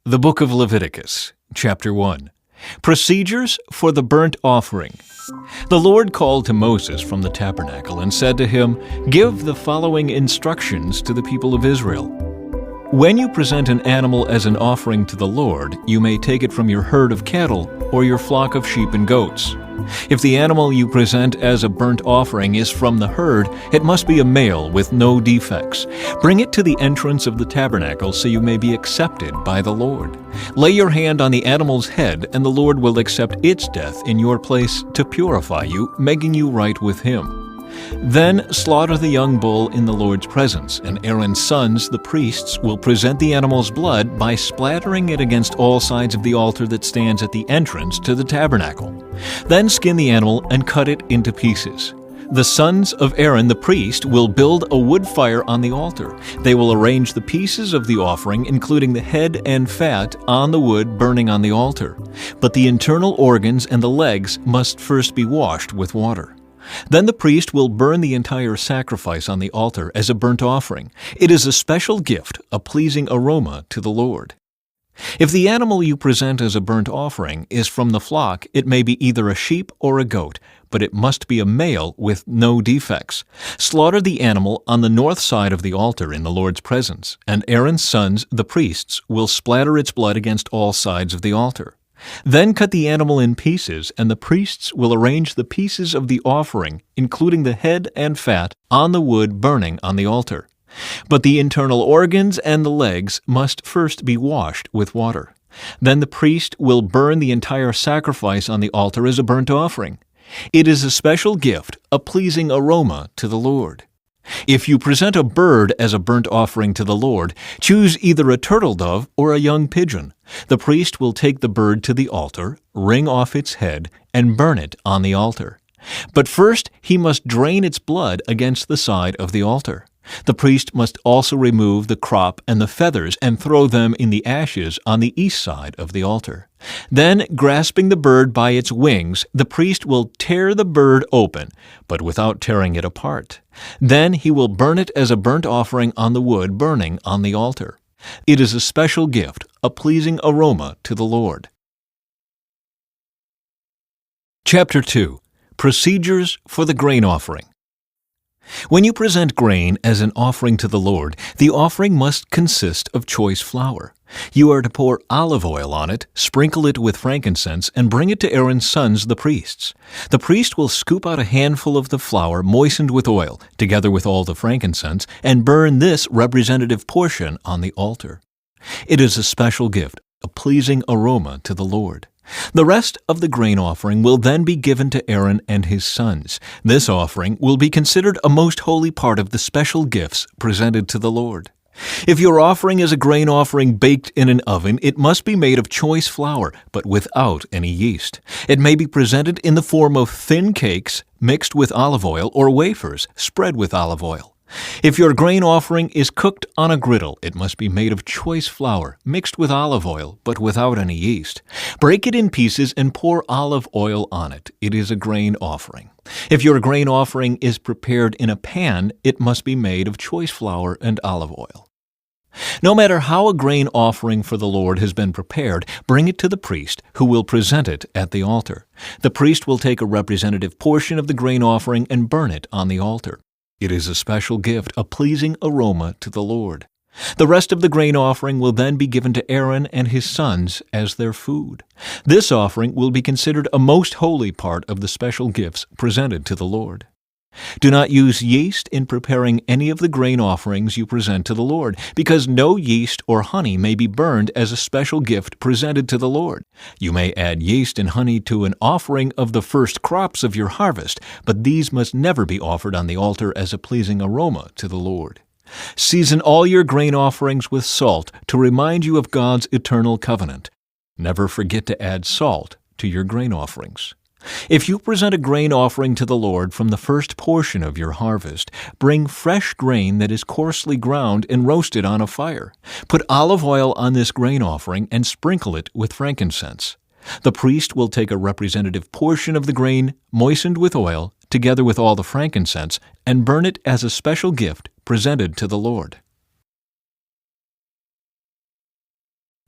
The Book of Leviticus, Chapter 1. Procedures for the burnt offering. The Lord called to Moses from the tabernacle and said to him, "Give the following instructions to the people of Israel. When you present an animal as an offering to the Lord, you may take it from your herd of cattle or your flock of sheep and goats. If the animal you present as a burnt offering is from the herd, it must be a male with no defects. Bring it to the entrance of the tabernacle so you may be accepted by the Lord. Lay your hand on the animal's head, and the Lord will accept its death in your place to purify you, making you right with Him. Then slaughter the young bull in the Lord's presence, and Aaron's sons, the priests, will present the animal's blood by splattering it against all sides of the altar that stands at the entrance to the tabernacle. Then skin the animal and cut it into pieces. The sons of Aaron the priest will build a wood fire on the altar. They will arrange the pieces of the offering, including the head and fat, on the wood burning on the altar. But the internal organs and the legs must first be washed with water. Then the priest will burn the entire sacrifice on the altar as a burnt offering. It is a special gift, a pleasing aroma to the Lord. If the animal you present as a burnt offering is from the flock, it may be either a sheep or a goat, but it must be a male with no defects. Slaughter the animal on the north side of the altar in the Lord's presence, and Aaron's sons, the priests, will splatter its blood against all sides of the altar. Then cut the animal in pieces, and the priests will arrange the pieces of the offering, including the head and fat, on the wood burning on the altar. But the internal organs and the legs must first be washed with water. Then the priest will burn the entire sacrifice on the altar as a burnt offering. It is a special gift, a pleasing aroma to the Lord. If you present a bird as a burnt offering to the Lord, choose either a turtle dove or a young pigeon. The priest will take the bird to the altar, wring off its head, and burn it on the altar. But first he must drain its blood against the side of the altar. The priest must also remove the crop and the feathers and throw them in the ashes on the east side of the altar. Then, grasping the bird by its wings, the priest will tear the bird open, but without tearing it apart. Then he will burn it as a burnt offering on the wood burning on the altar. It is a special gift, a pleasing aroma to the Lord. Chapter 2. Procedures for the grain offering. When you present grain as an offering to the Lord, the offering must consist of choice flour. You are to pour olive oil on it, sprinkle it with frankincense, and bring it to Aaron's sons, the priests. The priest will scoop out a handful of the flour moistened with oil, together with all the frankincense, and burn this representative portion on the altar. It is a special gift, a pleasing aroma to the Lord. The rest of the grain offering will then be given to Aaron and his sons. This offering will be considered a most holy part of the special gifts presented to the Lord. If your offering is a grain offering baked in an oven, it must be made of choice flour, but without any yeast. It may be presented in the form of thin cakes mixed with olive oil or wafers spread with olive oil. If your grain offering is cooked on a griddle, it must be made of choice flour, mixed with olive oil, but without any yeast. Break it in pieces and pour olive oil on it. It is a grain offering. If your grain offering is prepared in a pan, it must be made of choice flour and olive oil. No matter how a grain offering for the Lord has been prepared, bring it to the priest, who will present it at the altar. The priest will take a representative portion of the grain offering and burn it on the altar. It is a special gift, a pleasing aroma to the Lord. The rest of the grain offering will then be given to Aaron and his sons as their food. This offering will be considered a most holy part of the special gifts presented to the Lord. Do not use yeast in preparing any of the grain offerings you present to the Lord, because no yeast or honey may be burned as a special gift presented to the Lord. You may add yeast and honey to an offering of the first crops of your harvest, but these must never be offered on the altar as a pleasing aroma to the Lord. Season all your grain offerings with salt to remind you of God's eternal covenant. Never forget to add salt to your grain offerings. If you present a grain offering to the Lord from the first portion of your harvest, bring fresh grain that is coarsely ground and roasted on a fire. Put olive oil on this grain offering and sprinkle it with frankincense. The priest will take a representative portion of the grain moistened with oil, together with all the frankincense, and burn it as a special gift presented to the Lord.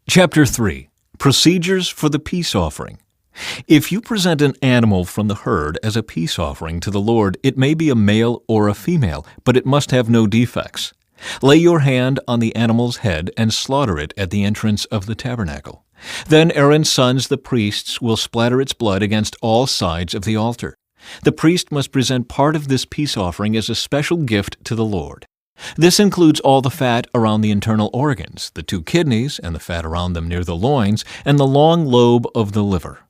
Chapter 3. Procedures for the Peace Offering. If you present an animal from the herd as a peace offering to the Lord, it may be a male or a female, but it must have no defects. Lay your hand on the animal's head and slaughter it at the entrance of the tabernacle. Then Aaron's sons, the priests, will splatter its blood against all sides of the altar. The priest must present part of this peace offering as a special gift to the Lord. This includes all the fat around the internal organs, the 2 kidneys and the fat around them near the loins, and the long lobe of the liver.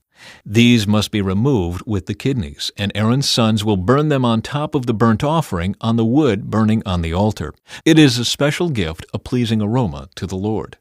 These must be removed with the kidneys, and Aaron's sons will burn them on top of the burnt offering on the wood burning on the altar. It is a special gift, a pleasing aroma to the Lord.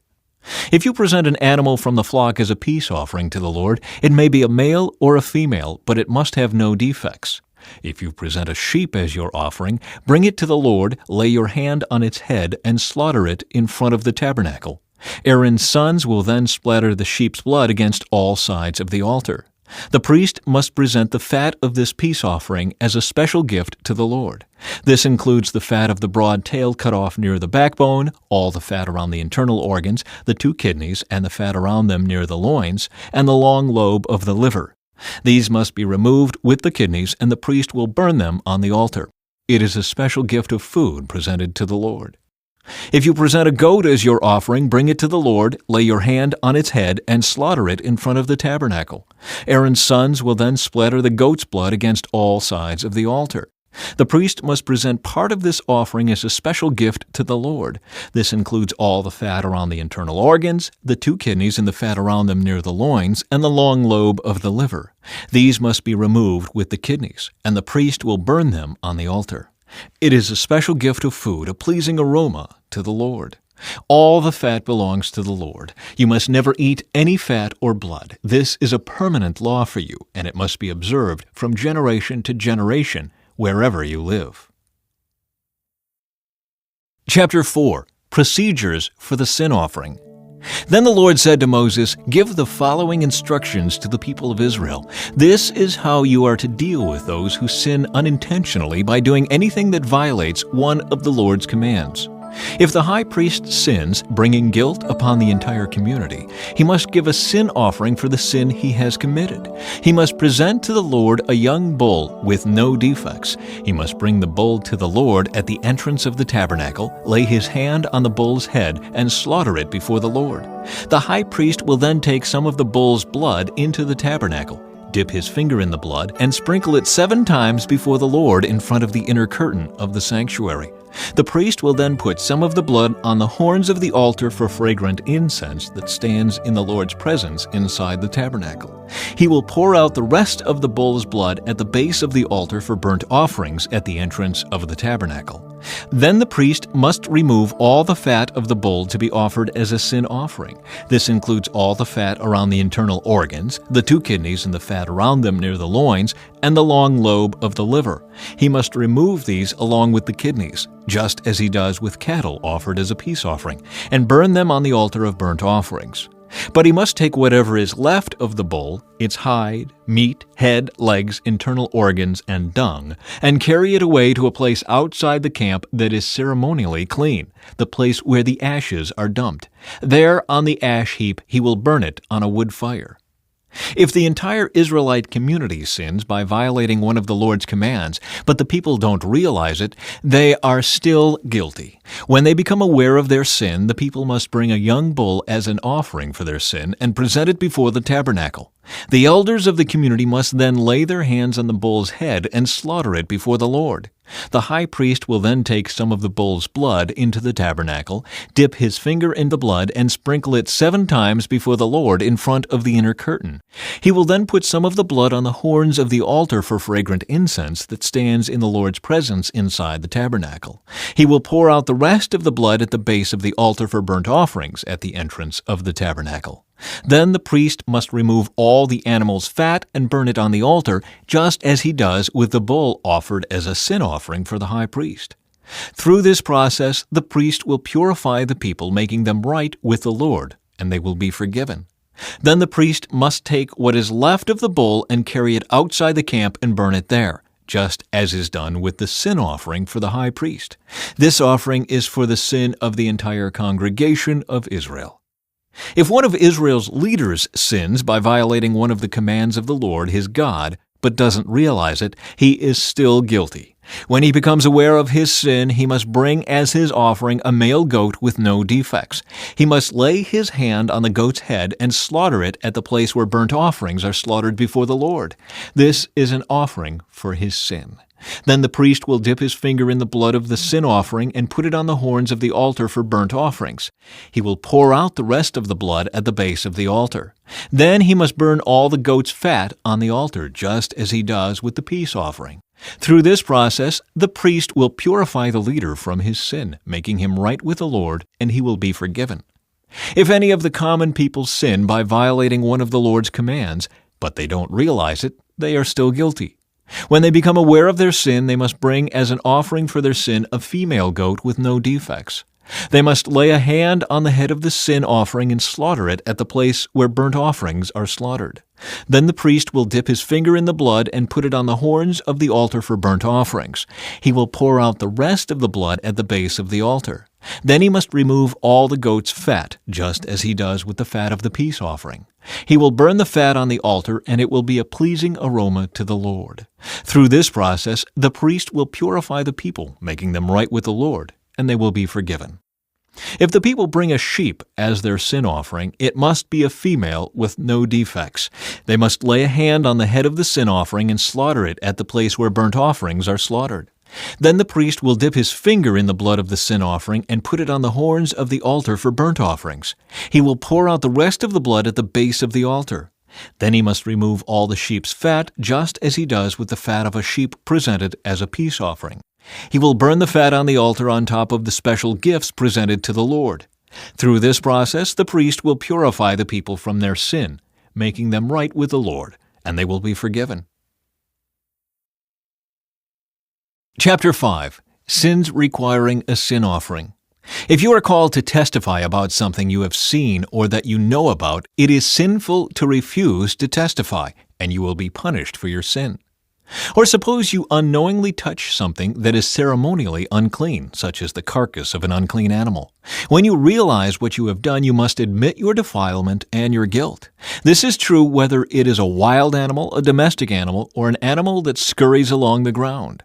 If you present an animal from the flock as a peace offering to the Lord, it may be a male or a female, but it must have no defects. If you present a sheep as your offering, bring it to the Lord, lay your hand on its head, and slaughter it in front of the tabernacle. Aaron's sons will then splatter the sheep's blood against all sides of the altar. The priest must present the fat of this peace offering as a special gift to the Lord. This includes the fat of the broad tail cut off near the backbone, all the fat around the internal organs, the 2 kidneys and the fat around them near the loins, and the long lobe of the liver. These must be removed with the kidneys, and the priest will burn them on the altar. It is a special gift of food presented to the Lord. If you present a goat as your offering, bring it to the Lord, lay your hand on its head, and slaughter it in front of the tabernacle. Aaron's sons will then splatter the goat's blood against all sides of the altar. The priest must present part of this offering as a special gift to the Lord. This includes all the fat around the internal organs, the 2 kidneys and the fat around them near the loins, and the long lobe of the liver. These must be removed with the kidneys, and the priest will burn them on the altar. It is a special gift of food, a pleasing aroma to the Lord. All the fat belongs to the Lord. You must never eat any fat or blood. This is a permanent law for you, and it must be observed from generation to generation, wherever you live. Chapter 4. Procedures for the Sin Offering. Then the Lord said to Moses, "Give the following instructions to the people of Israel. This is how you are to deal with those who sin unintentionally by doing anything that violates one of the Lord's commands. If the high priest sins, bringing guilt upon the entire community, he must give a sin offering for the sin he has committed. He must present to the Lord a young bull with no defects. He must bring the bull to the Lord at the entrance of the tabernacle, lay his hand on the bull's head, and slaughter it before the Lord. The high priest will then take some of the bull's blood into the tabernacle, dip his finger in the blood, and sprinkle it 7 times before the Lord in front of the inner curtain of the sanctuary. The priest will then put some of the blood on the horns of the altar for fragrant incense that stands in the Lord's presence inside the tabernacle. He will pour out the rest of the bull's blood at the base of the altar for burnt offerings at the entrance of the tabernacle. Then the priest must remove all the fat of the bull to be offered as a sin offering. This includes all the fat around the internal organs, the 2 kidneys and the fat around them near the loins, and the long lobe of the liver. He must remove these along with the kidneys, just as he does with cattle offered as a peace offering, and burn them on the altar of burnt offerings. But he must take whatever is left of the bull, its hide, meat, head, legs, internal organs, and dung, and carry it away to a place outside the camp that is ceremonially clean, the place where the ashes are dumped. There, on the ash heap, he will burn it on a wood fire. If the entire Israelite community sins by violating one of the Lord's commands, but the people don't realize it, they are still guilty. When they become aware of their sin, the people must bring a young bull as an offering for their sin and present it before the tabernacle. The elders of the community must then lay their hands on the bull's head and slaughter it before the Lord. The high priest will then take some of the bull's blood into the tabernacle, dip his finger in the blood, and sprinkle it 7 times before the Lord in front of the inner curtain. He will then put some of the blood on the horns of the altar for fragrant incense that stands in the Lord's presence inside the tabernacle. He will pour out the rest of the blood at the base of the altar for burnt offerings at the entrance of the tabernacle. Then the priest must remove all the animal's fat and burn it on the altar, just as he does with the bull offered as a sin offering for the high priest. Through this process, the priest will purify the people, making them right with the Lord, and they will be forgiven. Then the priest must take what is left of the bull and carry it outside the camp and burn it there, just as is done with the sin offering for the high priest. This offering is for the sin of the entire congregation of Israel. If one of Israel's leaders sins by violating one of the commands of the Lord his God, but doesn't realize it, he is still guilty. When he becomes aware of his sin, he must bring as his offering a male goat with no defects. He must lay his hand on the goat's head and slaughter it at the place where burnt offerings are slaughtered before the Lord. This is an offering for his sin. Then the priest will dip his finger in the blood of the sin offering and put it on the horns of the altar for burnt offerings. He will pour out the rest of the blood at the base of the altar. Then he must burn all the goat's fat on the altar, just as he does with the peace offering. Through this process, the priest will purify the leader from his sin, making him right with the Lord, and he will be forgiven. If any of the common people sin by violating one of the Lord's commands, but they don't realize it, they are still guilty. When they become aware of their sin, they must bring as an offering for their sin a female goat with no defects. They must lay a hand on the head of the sin offering and slaughter it at the place where burnt offerings are slaughtered. Then the priest will dip his finger in the blood and put it on the horns of the altar for burnt offerings. He will pour out the rest of the blood at the base of the altar. Then he must remove all the goat's fat, just as he does with the fat of the peace offering. He will burn the fat on the altar, and it will be a pleasing aroma to the Lord. Through this process, the priest will purify the people, making them right with the Lord, and they will be forgiven. If the people bring a sheep as their sin offering, it must be a female with no defects. They must lay a hand on the head of the sin offering and slaughter it at the place where burnt offerings are slaughtered. Then the priest will dip his finger in the blood of the sin offering and put it on the horns of the altar for burnt offerings. He will pour out the rest of the blood at the base of the altar. Then he must remove all the sheep's fat, just as he does with the fat of a sheep presented as a peace offering. He will burn the fat on the altar on top of the special gifts presented to the Lord. Through this process, the priest will purify the people from their sin, making them right with the Lord, and they will be forgiven. Chapter 5. Sins requiring a sin offering. If you are called to testify about something you have seen or that you know about, it is sinful to refuse to testify, and you will be punished for your sin. Or suppose you unknowingly touch something that is ceremonially unclean, such as the carcass of an unclean animal. When you realize what you have done, you must admit your defilement and your guilt. This is true whether it is a wild animal, a domestic animal, or an animal that scurries along the ground.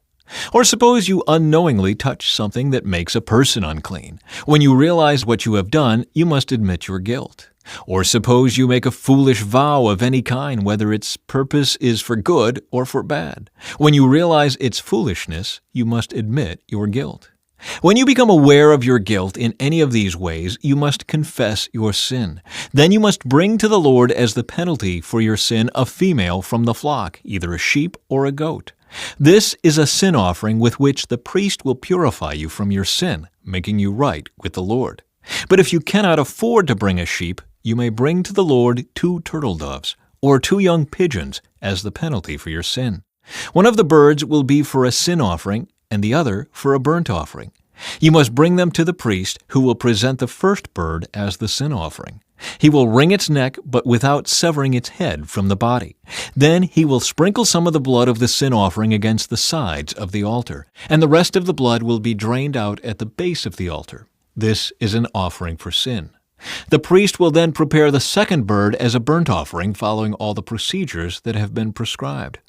Or suppose you unknowingly touch something that makes a person unclean. When you realize what you have done, you must admit your guilt. Or suppose you make a foolish vow of any kind, whether its purpose is for good or for bad. When you realize its foolishness, you must admit your guilt. When you become aware of your guilt in any of these ways, you must confess your sin. Then you must bring to the Lord as the penalty for your sin a female from the flock, either a sheep or a goat. This is a sin offering with which the priest will purify you from your sin, making you right with the Lord. But if you cannot afford to bring a sheep, you may bring to the Lord 2 turtle doves or 2 young pigeons as the penalty for your sin. One of the birds will be for a sin offering and the other for a burnt offering. You must bring them to the priest, who will present the first bird as the sin offering. He will wring its neck, but without severing its head from the body. Then he will sprinkle some of the blood of the sin offering against the sides of the altar, and the rest of the blood will be drained out at the base of the altar. This is an offering for sin. The priest will then prepare the second bird as a burnt offering, following all the procedures that have been prescribed.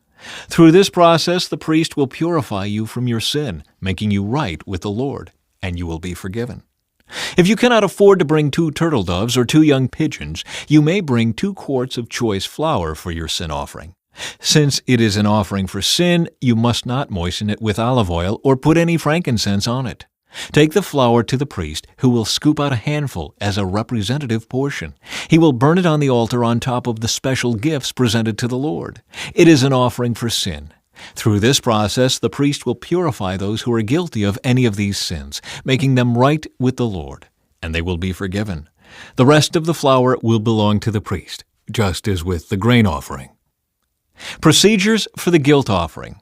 Through this process, the priest will purify you from your sin, making you right with the Lord, and you will be forgiven. If you cannot afford to bring 2 turtle doves or 2 young pigeons, you may bring 2 quarts of choice flour for your sin offering. Since it is an offering for sin, you must not moisten it with olive oil or put any frankincense on it. Take the flour to the priest, who will scoop out a handful as a representative portion. He will burn it on the altar on top of the special gifts presented to the Lord. It is an offering for sin. Through this process, the priest will purify those who are guilty of any of these sins, making them right with the Lord, and they will be forgiven. The rest of the flour will belong to the priest, just as with the grain offering. Procedures for the guilt offering.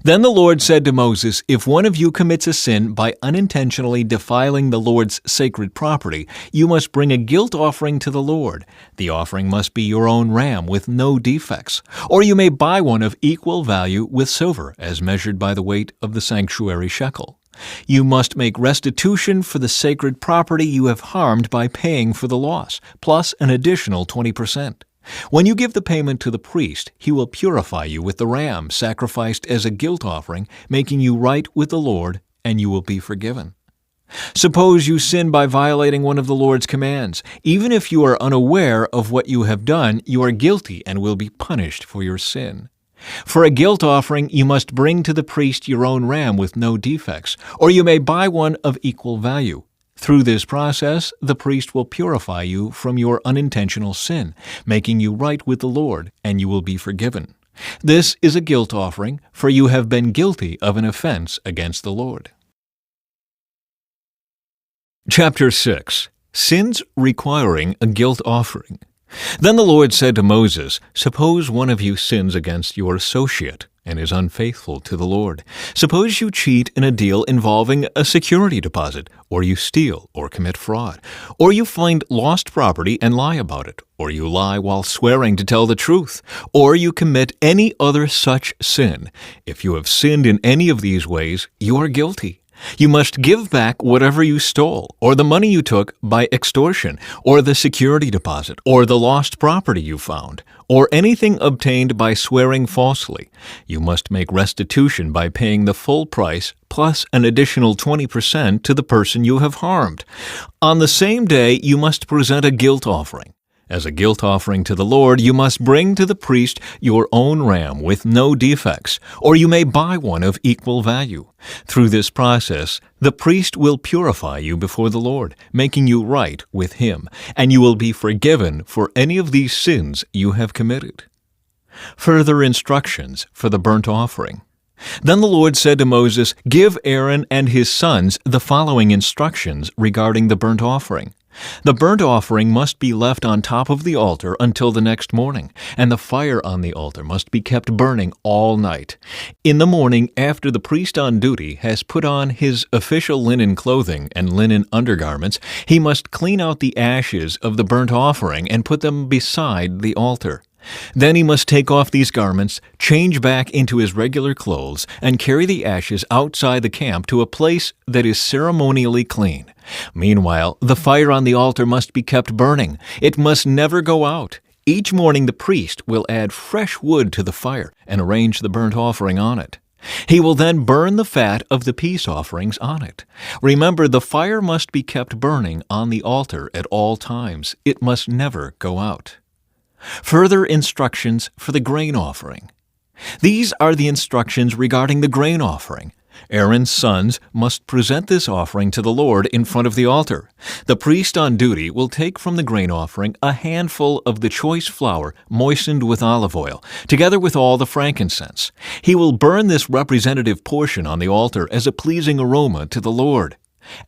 Then the Lord said to Moses, "If one of you commits a sin by unintentionally defiling the Lord's sacred property, you must bring a guilt offering to the Lord. The offering must be your own ram with no defects, or you may buy one of equal value with silver, as measured by the weight of the sanctuary shekel. You must make restitution for the sacred property you have harmed by paying for the loss, plus an additional 20%. When you give the payment to the priest, he will purify you with the ram sacrificed as a guilt offering, making you right with the Lord, and you will be forgiven. Suppose you sin by violating one of the Lord's commands. Even if you are unaware of what you have done, you are guilty and will be punished for your sin. For a guilt offering, you must bring to the priest your own ram with no defects, or you may buy one of equal value. Through this process, the priest will purify you from your unintentional sin, making you right with the Lord, and you will be forgiven. This is a guilt offering, for you have been guilty of an offense against the Lord. Chapter 6. Sins requiring a guilt offering. Then the Lord said to Moses, "Suppose one of you sins against your associate and is unfaithful to the Lord. Suppose you cheat in a deal involving a security deposit, or you steal or commit fraud, or you find lost property and lie about it, or you lie while swearing to tell the truth, or you commit any other such sin. If you have sinned in any of these ways, you are guilty. You must give back whatever you stole, or the money you took by extortion, or the security deposit, or the lost property you found, or anything obtained by swearing falsely. You must make restitution by paying the full price plus an additional 20% to the person you have harmed. On the same day, you must present a guilt offering. As a guilt offering to the Lord, you must bring to the priest your own ram with no defects, or you may buy one of equal value. Through this process, the priest will purify you before the Lord, making you right with him, and you will be forgiven for any of these sins you have committed. Further instructions for the burnt offering. Then the Lord said to Moses, "Give Aaron and his sons the following instructions regarding the burnt offering. The burnt offering must be left on top of the altar until the next morning, and the fire on the altar must be kept burning all night. In the morning, after the priest on duty has put on his official linen clothing and linen undergarments, he must clean out the ashes of the burnt offering and put them beside the altar. Then he must take off these garments, change back into his regular clothes, and carry the ashes outside the camp to a place that is ceremonially clean. Meanwhile, the fire on the altar must be kept burning. It must never go out. Each morning the priest will add fresh wood to the fire and arrange the burnt offering on it. He will then burn the fat of the peace offerings on it. Remember, the fire must be kept burning on the altar at all times. It must never go out." Further instructions for the grain offering. These are the instructions regarding the grain offering. Aaron's sons must present this offering to the Lord in front of the altar. The priest on duty will take from the grain offering a handful of the choice flour moistened with olive oil, together with all the frankincense. He will burn this representative portion on the altar as a pleasing aroma to the Lord.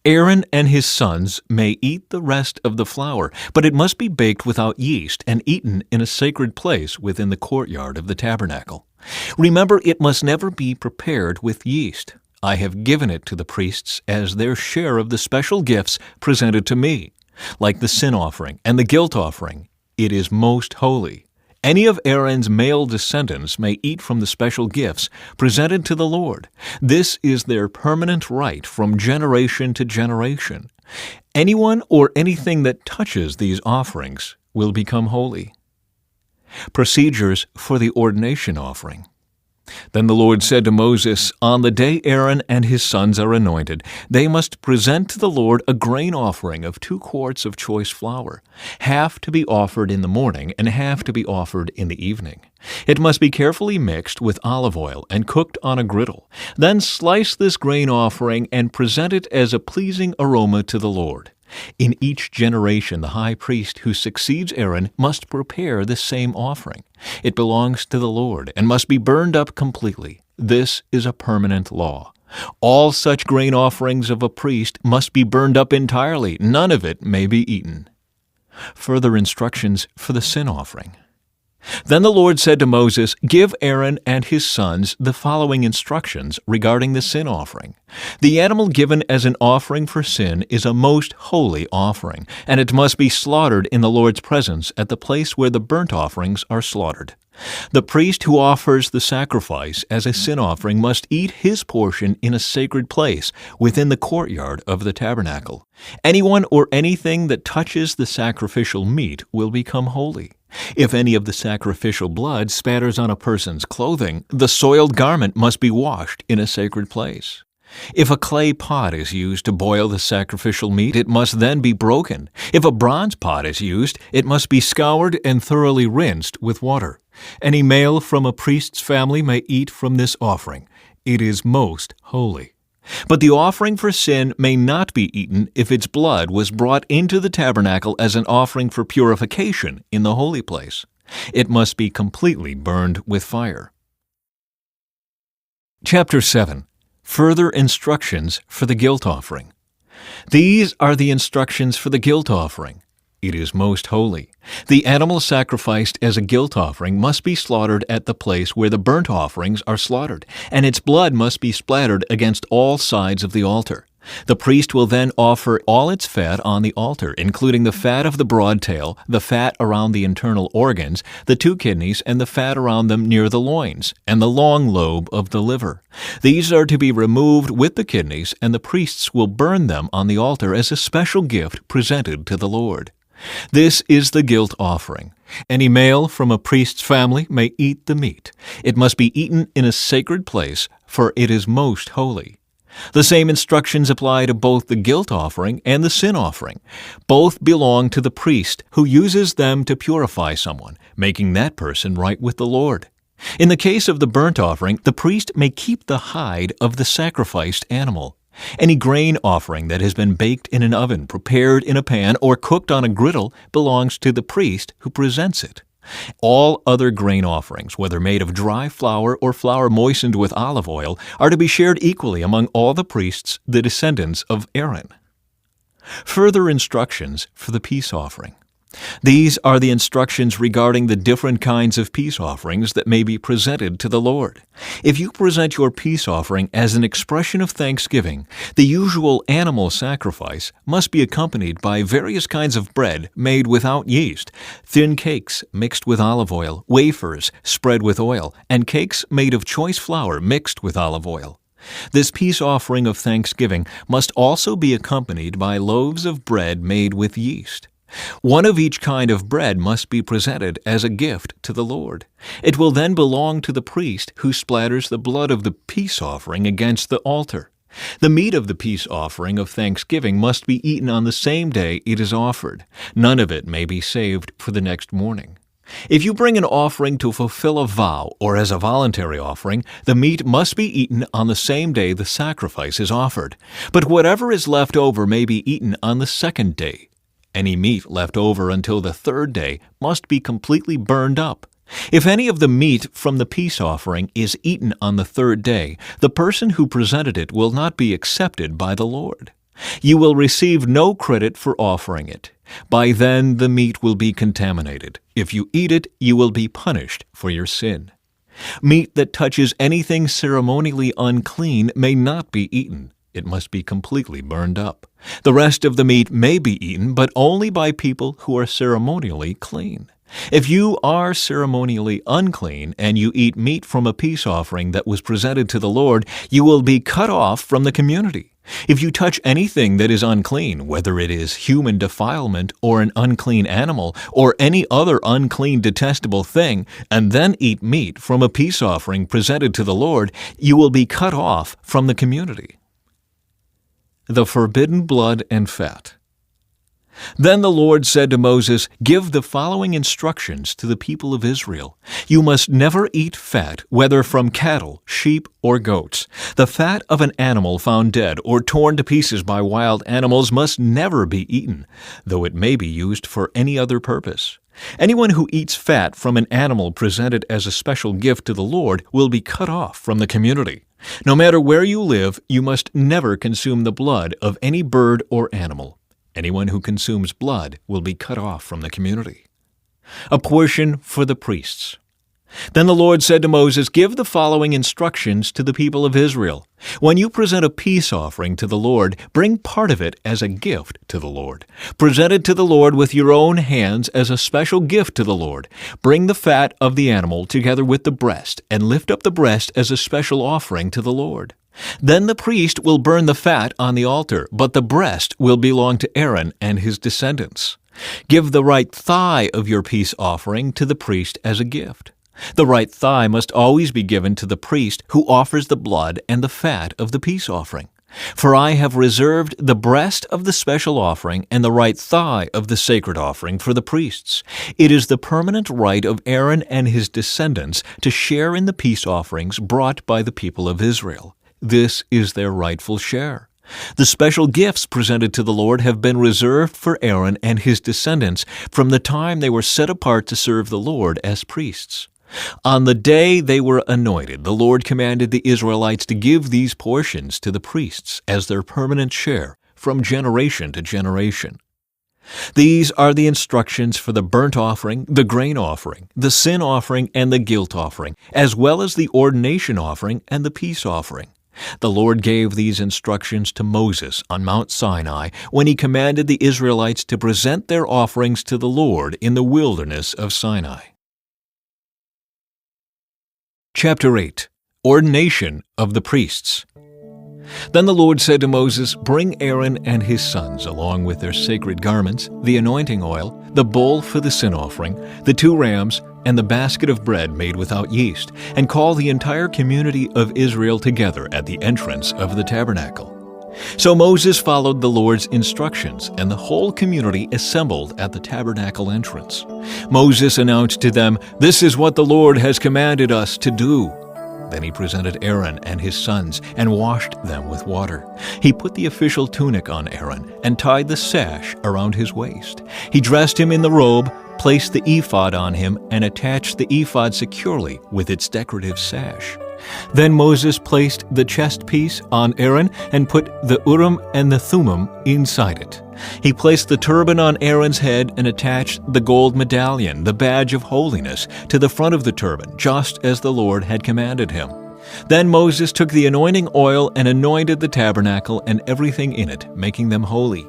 Aaron and his sons may eat the rest of the flour, but it must be baked without yeast and eaten in a sacred place within the courtyard of the tabernacle. Remember, it must never be prepared with yeast. I have given it to the priests as their share of the special gifts presented to me. Like the sin offering and the guilt offering, it is most holy. Any of Aaron's male descendants may eat from the special gifts presented to the Lord. This is their permanent right from generation to generation. Anyone or anything that touches these offerings will become holy. Procedures for the ordination offering. Then the Lord said to Moses, "On the day Aaron and his sons are anointed, they must present to the Lord a grain offering of 2 quarts of choice flour, half to be offered in the morning and half to be offered in the evening. It must be carefully mixed with olive oil and cooked on a griddle. Then slice this grain offering and present it as a pleasing aroma to the Lord. In each generation, the high priest who succeeds Aaron must prepare the same offering. It belongs to the Lord and must be burned up completely. This is a permanent law. All such grain offerings of a priest must be burned up entirely. None of it may be eaten." Further instructions for the sin offering. Then the Lord said to Moses, "Give Aaron and his sons the following instructions regarding the sin offering. The animal given as an offering for sin is a most holy offering, and it must be slaughtered in the Lord's presence at the place where the burnt offerings are slaughtered. The priest who offers the sacrifice as a sin offering must eat his portion in a sacred place within the courtyard of the tabernacle. Anyone or anything that touches the sacrificial meat will become holy. If any of the sacrificial blood spatters on a person's clothing, the soiled garment must be washed in a sacred place. If a clay pot is used to boil the sacrificial meat, it must then be broken. If a bronze pot is used, it must be scoured and thoroughly rinsed with water. Any male from a priest's family may eat from this offering. It is most holy. But the offering for sin may not be eaten if its blood was brought into the tabernacle as an offering for purification in the holy place. It must be completely burned with fire. Chapter 7. Further instructions for the guilt offering. These are the instructions for the guilt offering. It is most holy. The animal sacrificed as a guilt offering must be slaughtered at the place where the burnt offerings are slaughtered, and its blood must be splattered against all sides of the altar. The priest will then offer all its fat on the altar, including the fat of the broad tail, the fat around the internal organs, the 2 kidneys, and the fat around them near the loins, and the long lobe of the liver. These are to be removed with the kidneys, and the priests will burn them on the altar as a special gift presented to the Lord. This is the guilt offering. Any male from a priest's family may eat the meat. It must be eaten in a sacred place, for it is most holy. The same instructions apply to both the guilt offering and the sin offering. Both belong to the priest, who uses them to purify someone, making that person right with the Lord. In the case of the burnt offering, the priest may keep the hide of the sacrificed animal. Any grain offering that has been baked in an oven, prepared in a pan, or cooked on a griddle belongs to the priest who presents it. All other grain offerings, whether made of dry flour or flour moistened with olive oil, are to be shared equally among all the priests, the descendants of Aaron. Further instructions for the peace offering. These are the instructions regarding the different kinds of peace offerings that may be presented to the Lord. If you present your peace offering as an expression of thanksgiving, the usual animal sacrifice must be accompanied by various kinds of bread made without yeast, thin cakes mixed with olive oil, wafers spread with oil, and cakes made of choice flour mixed with olive oil. This peace offering of thanksgiving must also be accompanied by loaves of bread made with yeast. One of each kind of bread must be presented as a gift to the Lord. It will then belong to the priest, who splatters the blood of the peace offering against the altar. The meat of the peace offering of thanksgiving must be eaten on the same day it is offered. None of it may be saved for the next morning. If you bring an offering to fulfill a vow or as a voluntary offering, the meat must be eaten on the same day the sacrifice is offered. But whatever is left over may be eaten on the second day. Any meat left over until the third day must be completely burned up. If any of the meat from the peace offering is eaten on the third day, the person who presented it will not be accepted by the Lord. You will receive no credit for offering it. By then the meat will be contaminated. If you eat it, you will be punished for your sin. Meat that touches anything ceremonially unclean may not be eaten. It must be completely burned up. The rest of the meat may be eaten, but only by people who are ceremonially clean. If you are ceremonially unclean and you eat meat from a peace offering that was presented to the Lord, you will be cut off from the community. If you touch anything that is unclean, whether it is human defilement or an unclean animal or any other unclean detestable thing, and then eat meat from a peace offering presented to the Lord, you will be cut off from the community. The forbidden blood and fat. Then the Lord said to Moses, "Give the following instructions to the people of Israel. You must never eat fat, whether from cattle, sheep, or goats. The fat of an animal found dead or torn to pieces by wild animals must never be eaten, though it may be used for any other purpose. Anyone who eats fat from an animal presented as a special gift to the Lord will be cut off from the community. No matter where you live, you must never consume the blood of any bird or animal. Anyone who consumes blood will be cut off from the community." A portion for the priests. Then the Lord said to Moses, "Give the following instructions to the people of Israel. When you present a peace offering to the Lord, bring part of it as a gift to the Lord. Present it to the Lord with your own hands as a special gift to the Lord. Bring the fat of the animal together with the breast, and lift up the breast as a special offering to the Lord. Then the priest will burn the fat on the altar, but the breast will belong to Aaron and his descendants. Give the right thigh of your peace offering to the priest as a gift. The right thigh must always be given to the priest who offers the blood and the fat of the peace offering. For I have reserved the breast of the special offering and the right thigh of the sacred offering for the priests. It is the permanent right of Aaron and his descendants to share in the peace offerings brought by the people of Israel. This is their rightful share. The special gifts presented to the Lord have been reserved for Aaron and his descendants from the time they were set apart to serve the Lord as priests. On the day they were anointed, the Lord commanded the Israelites to give these portions to the priests as their permanent share from generation to generation. These are the instructions for the burnt offering, the grain offering, the sin offering, and the guilt offering, as well as the ordination offering and the peace offering. The Lord gave these instructions to Moses on Mount Sinai when he commanded the Israelites to present their offerings to the Lord in the wilderness of Sinai. Chapter 8. Ordination of the Priests. Then the Lord said to Moses, "Bring Aaron and his sons, along with their sacred garments, the anointing oil, the bowl for the sin offering, the 2 rams, and the basket of bread made without yeast, and call the entire community of Israel together at the entrance of the tabernacle." So Moses followed the Lord's instructions, and the whole community assembled at the tabernacle entrance. Moses announced to them, "This is what the Lord has commanded us to do." Then he presented Aaron and his sons and washed them with water. He put the official tunic on Aaron and tied the sash around his waist. He dressed him in the robe, placed the ephod on him, and attached the ephod securely with its decorative sash. Then Moses placed the chest piece on Aaron and put the Urim and the Thummim inside it. He placed the turban on Aaron's head and attached the gold medallion, the badge of holiness, to the front of the turban, just as the Lord had commanded him. Then Moses took the anointing oil and anointed the tabernacle and everything in it, making them holy.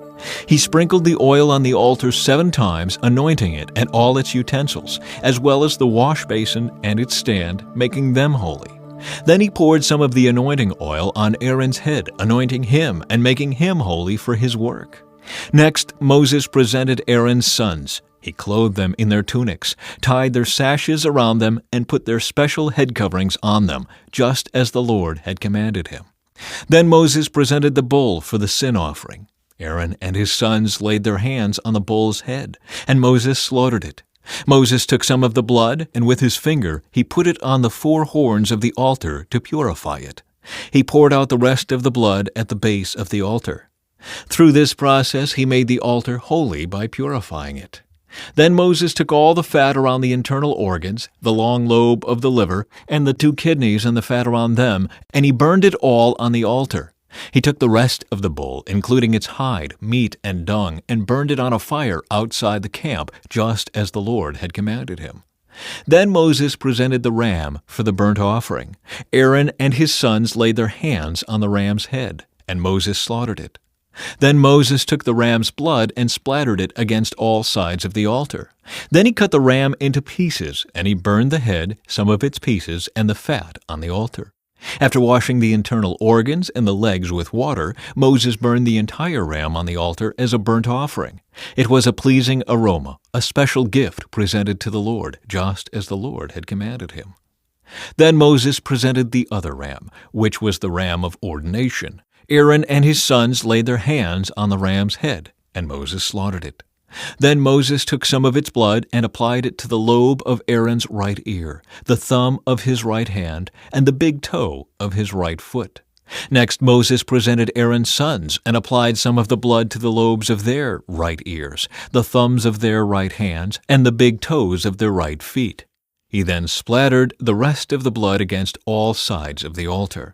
He sprinkled the oil on the altar 7 times, anointing it and all its utensils, as well as the wash basin and its stand, making them holy. Then he poured some of the anointing oil on Aaron's head, anointing him and making him holy for his work. Next, Moses presented Aaron's sons. He clothed them in their tunics, tied their sashes around them, and put their special head coverings on them, just as the Lord had commanded him. Then Moses presented the bull for the sin offering. Aaron and his sons laid their hands on the bull's head, and Moses slaughtered it. Moses took some of the blood, and with his finger he put it on the 4 horns of the altar to purify it. He poured out the rest of the blood at the base of the altar. Through this process he made the altar holy by purifying it. Then Moses took all the fat around the internal organs, the long lobe of the liver, and the 2 kidneys and the fat around them, and he burned it all on the altar. He took the rest of the bull, including its hide, meat, and dung, and burned it on a fire outside the camp, just as the Lord had commanded him. Then Moses presented the ram for the burnt offering. Aaron and his sons laid their hands on the ram's head, and Moses slaughtered it. Then Moses took the ram's blood and splattered it against all sides of the altar. Then he cut the ram into pieces, and he burned the head, some of its pieces, and the fat on the altar. After washing the internal organs and the legs with water, Moses burned the entire ram on the altar as a burnt offering. It was a pleasing aroma, a special gift presented to the Lord, just as the Lord had commanded him. Then Moses presented the other ram, which was the ram of ordination. Aaron and his sons laid their hands on the ram's head, and Moses slaughtered it. Then Moses took some of its blood and applied it to the lobe of Aaron's right ear, the thumb of his right hand, and the big toe of his right foot. Next Moses presented Aaron's sons and applied some of the blood to the lobes of their right ears, the thumbs of their right hands, and the big toes of their right feet. He then splattered the rest of the blood against all sides of the altar.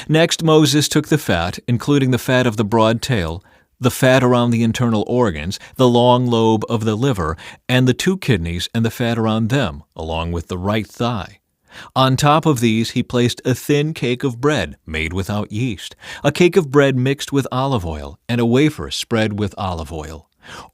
Next Moses took the fat, including the fat of the broad tail, the fat around the internal organs, the long lobe of the liver, and the 2 kidneys and the fat around them, along with the right thigh. On top of these he placed a thin cake of bread made without yeast, a cake of bread mixed with olive oil, and a wafer spread with olive oil.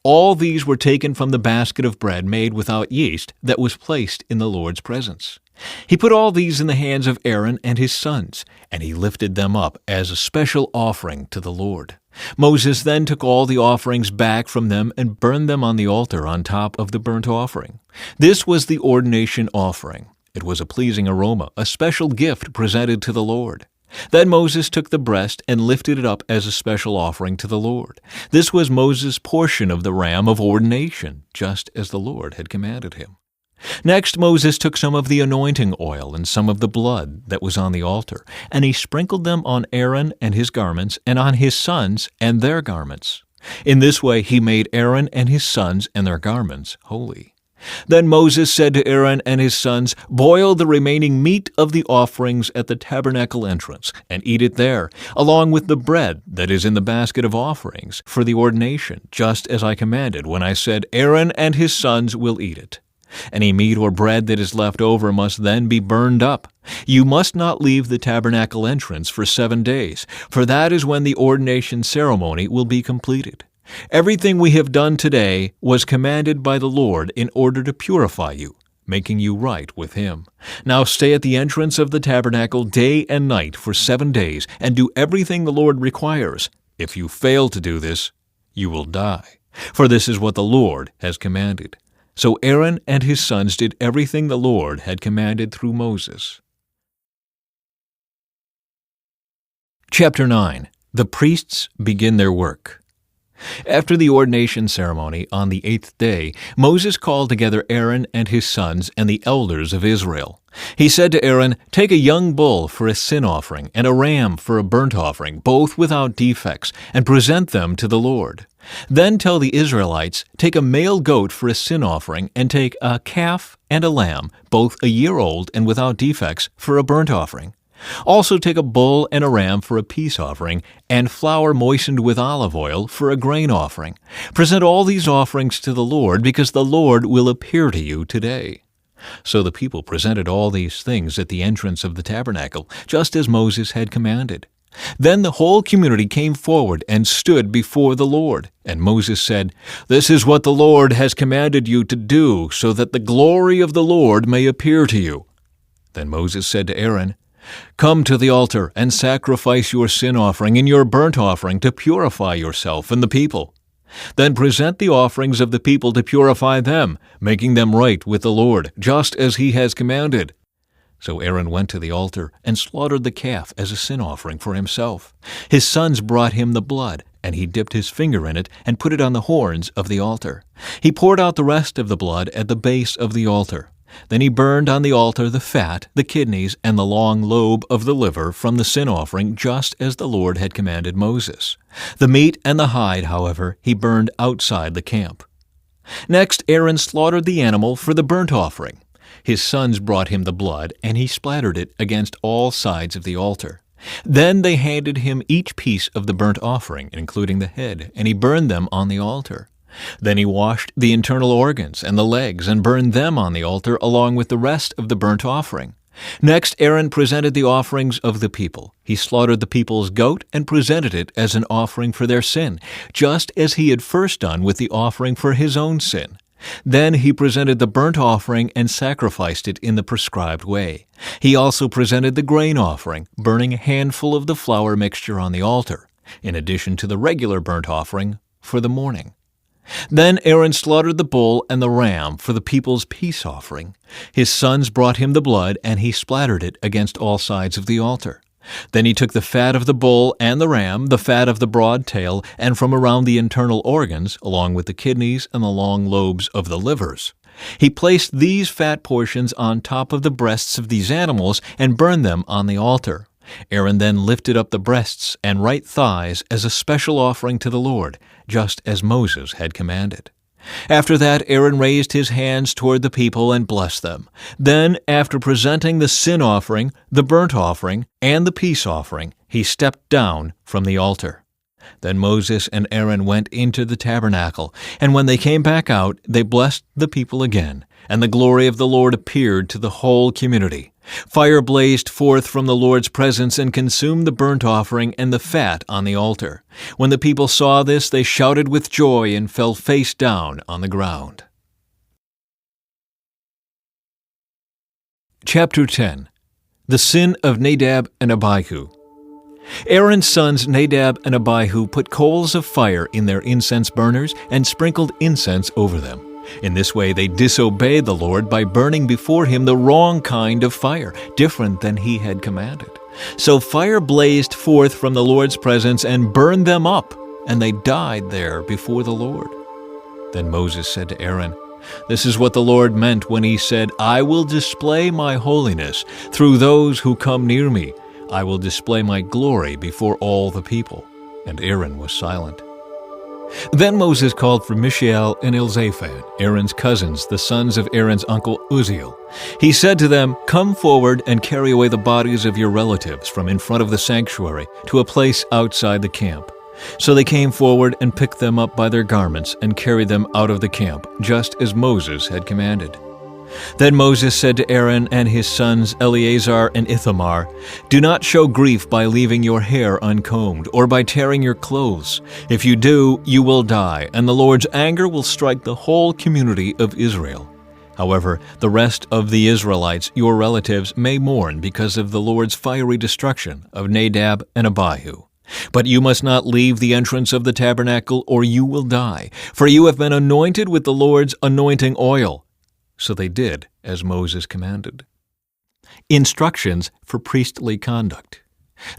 All these were taken from the basket of bread made without yeast that was placed in the Lord's presence. He put all these in the hands of Aaron and his sons, and he lifted them up as a special offering to the Lord. Moses then took all the offerings back from them and burned them on the altar on top of the burnt offering. This was the ordination offering. It was a pleasing aroma, a special gift presented to the Lord. Then Moses took the breast and lifted it up as a special offering to the Lord. This was Moses' portion of the ram of ordination, just as the Lord had commanded him. Next, Moses took some of the anointing oil and some of the blood that was on the altar, and he sprinkled them on Aaron and his garments, and on his sons and their garments. In this way he made Aaron and his sons and their garments holy. Then Moses said to Aaron and his sons, "Boil the remaining meat of the offerings at the tabernacle entrance, and eat it there, along with the bread that is in the basket of offerings for the ordination, just as I commanded when I said, 'Aaron and his sons will eat it.' Any meat or bread that is left over must then be burned up. You must not leave the tabernacle entrance for 7 days, for that is when the ordination ceremony will be completed. Everything we have done today was commanded by the Lord in order to purify you, making you right with Him. Now stay at the entrance of the tabernacle day and night for 7 days, and do everything the Lord requires. If you fail to do this, you will die. For this is what the Lord has commanded." So Aaron and his sons did everything the Lord had commanded through Moses. Chapter 9. The priests begin their work. After the ordination ceremony on the 8th day, Moses called together Aaron and his sons and the elders of Israel. He said to Aaron, "Take a young bull for a sin offering and a ram for a burnt offering, both without defects, and present them to the Lord. Then tell the Israelites, take a male goat for a sin offering, and take a calf and a lamb, both a year old and without defects, for a burnt offering. Also take a bull and a ram for a peace offering, and flour moistened with olive oil for a grain offering. Present all these offerings to the Lord, because the Lord will appear to you today." So the people presented all these things at the entrance of the tabernacle, just as Moses had commanded. Then the whole community came forward and stood before the Lord. And Moses said, "This is what the Lord has commanded you to do, so that the glory of the Lord may appear to you." Then Moses said to Aaron, "Come to the altar and sacrifice your sin offering and your burnt offering to purify yourself and the people. Then present the offerings of the people to purify them, making them right with the Lord, just as He has commanded." So Aaron went to the altar and slaughtered the calf as a sin offering for himself. His sons brought him the blood, and he dipped his finger in it and put it on the horns of the altar. He poured out the rest of the blood at the base of the altar. Then he burned on the altar the fat, the kidneys, and the long lobe of the liver from the sin offering, just as the Lord had commanded Moses. The meat and the hide, however, he burned outside the camp. Next, Aaron slaughtered the animal for the burnt offering. His sons brought him the blood, and he splattered it against all sides of the altar. Then they handed him each piece of the burnt offering, including the head, and he burned them on the altar. Then he washed the internal organs and the legs and burned them on the altar along with the rest of the burnt offering. Next, Aaron presented the offerings of the people. He slaughtered the people's goat and presented it as an offering for their sin, just as he had first done with the offering for his own sin. Then he presented the burnt offering and sacrificed it in the prescribed way. He also presented the grain offering, burning a handful of the flour mixture on the altar, in addition to the regular burnt offering for the morning. Then Aaron slaughtered the bull and the ram for the people's peace offering. His sons brought him the blood, and he splattered it against all sides of the altar. Then he took the fat of the bull and the ram, the fat of the broad tail, and from around the internal organs, along with the kidneys and the long lobes of the livers. He placed these fat portions on top of the breasts of these animals and burned them on the altar. Aaron then lifted up the breasts and right thighs as a special offering to the Lord, just as Moses had commanded. After that, Aaron raised his hands toward the people and blessed them. Then, after presenting the sin offering, the burnt offering, and the peace offering, he stepped down from the altar. Then Moses and Aaron went into the tabernacle, and when they came back out, they blessed the people again, and the glory of the Lord appeared to the whole community. Fire blazed forth from the Lord's presence and consumed the burnt offering and the fat on the altar. When the people saw this, they shouted with joy and fell face down on the ground. Chapter 10. The Sin of Nadab and Abihu. Aaron's sons Nadab and Abihu put coals of fire in their incense burners and sprinkled incense over them. In this way they disobeyed the Lord by burning before him the wrong kind of fire, different than he had commanded. So fire blazed forth from the Lord's presence and burned them up, and they died there before the Lord. Then Moses said to Aaron, "This is what the Lord meant when he said, 'I will display my holiness through those who come near me. I will display my glory before all the people.'" And Aaron was silent. Then Moses called for Mishael and Elzaphan, Aaron's cousins, the sons of Aaron's uncle Uzziel. He said to them, "Come forward and carry away the bodies of your relatives from in front of the sanctuary to a place outside the camp." So they came forward and picked them up by their garments and carried them out of the camp, just as Moses had commanded. Then Moses said to Aaron and his sons Eleazar and Ithamar, "Do not show grief by leaving your hair uncombed or by tearing your clothes. If you do, you will die, and the Lord's anger will strike the whole community of Israel. However, the rest of the Israelites, your relatives, may mourn because of the Lord's fiery destruction of Nadab and Abihu. But you must not leave the entrance of the tabernacle, or you will die, for you have been anointed with the Lord's anointing oil." So they did as Moses commanded. Instructions for priestly conduct.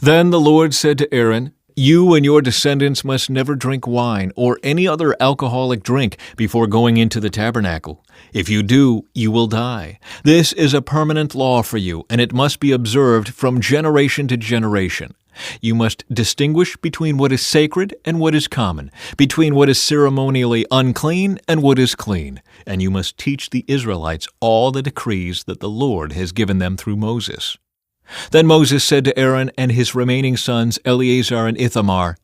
Then the Lord said to Aaron, "You and your descendants must never drink wine or any other alcoholic drink before going into the tabernacle. If you do, you will die. This is a permanent law for you, and it must be observed from generation to generation. You must distinguish between what is sacred and what is common, between what is ceremonially unclean and what is clean, and you must teach the Israelites all the decrees that the Lord has given them through Moses." Then Moses said to Aaron and his remaining sons Eleazar and Ithamar,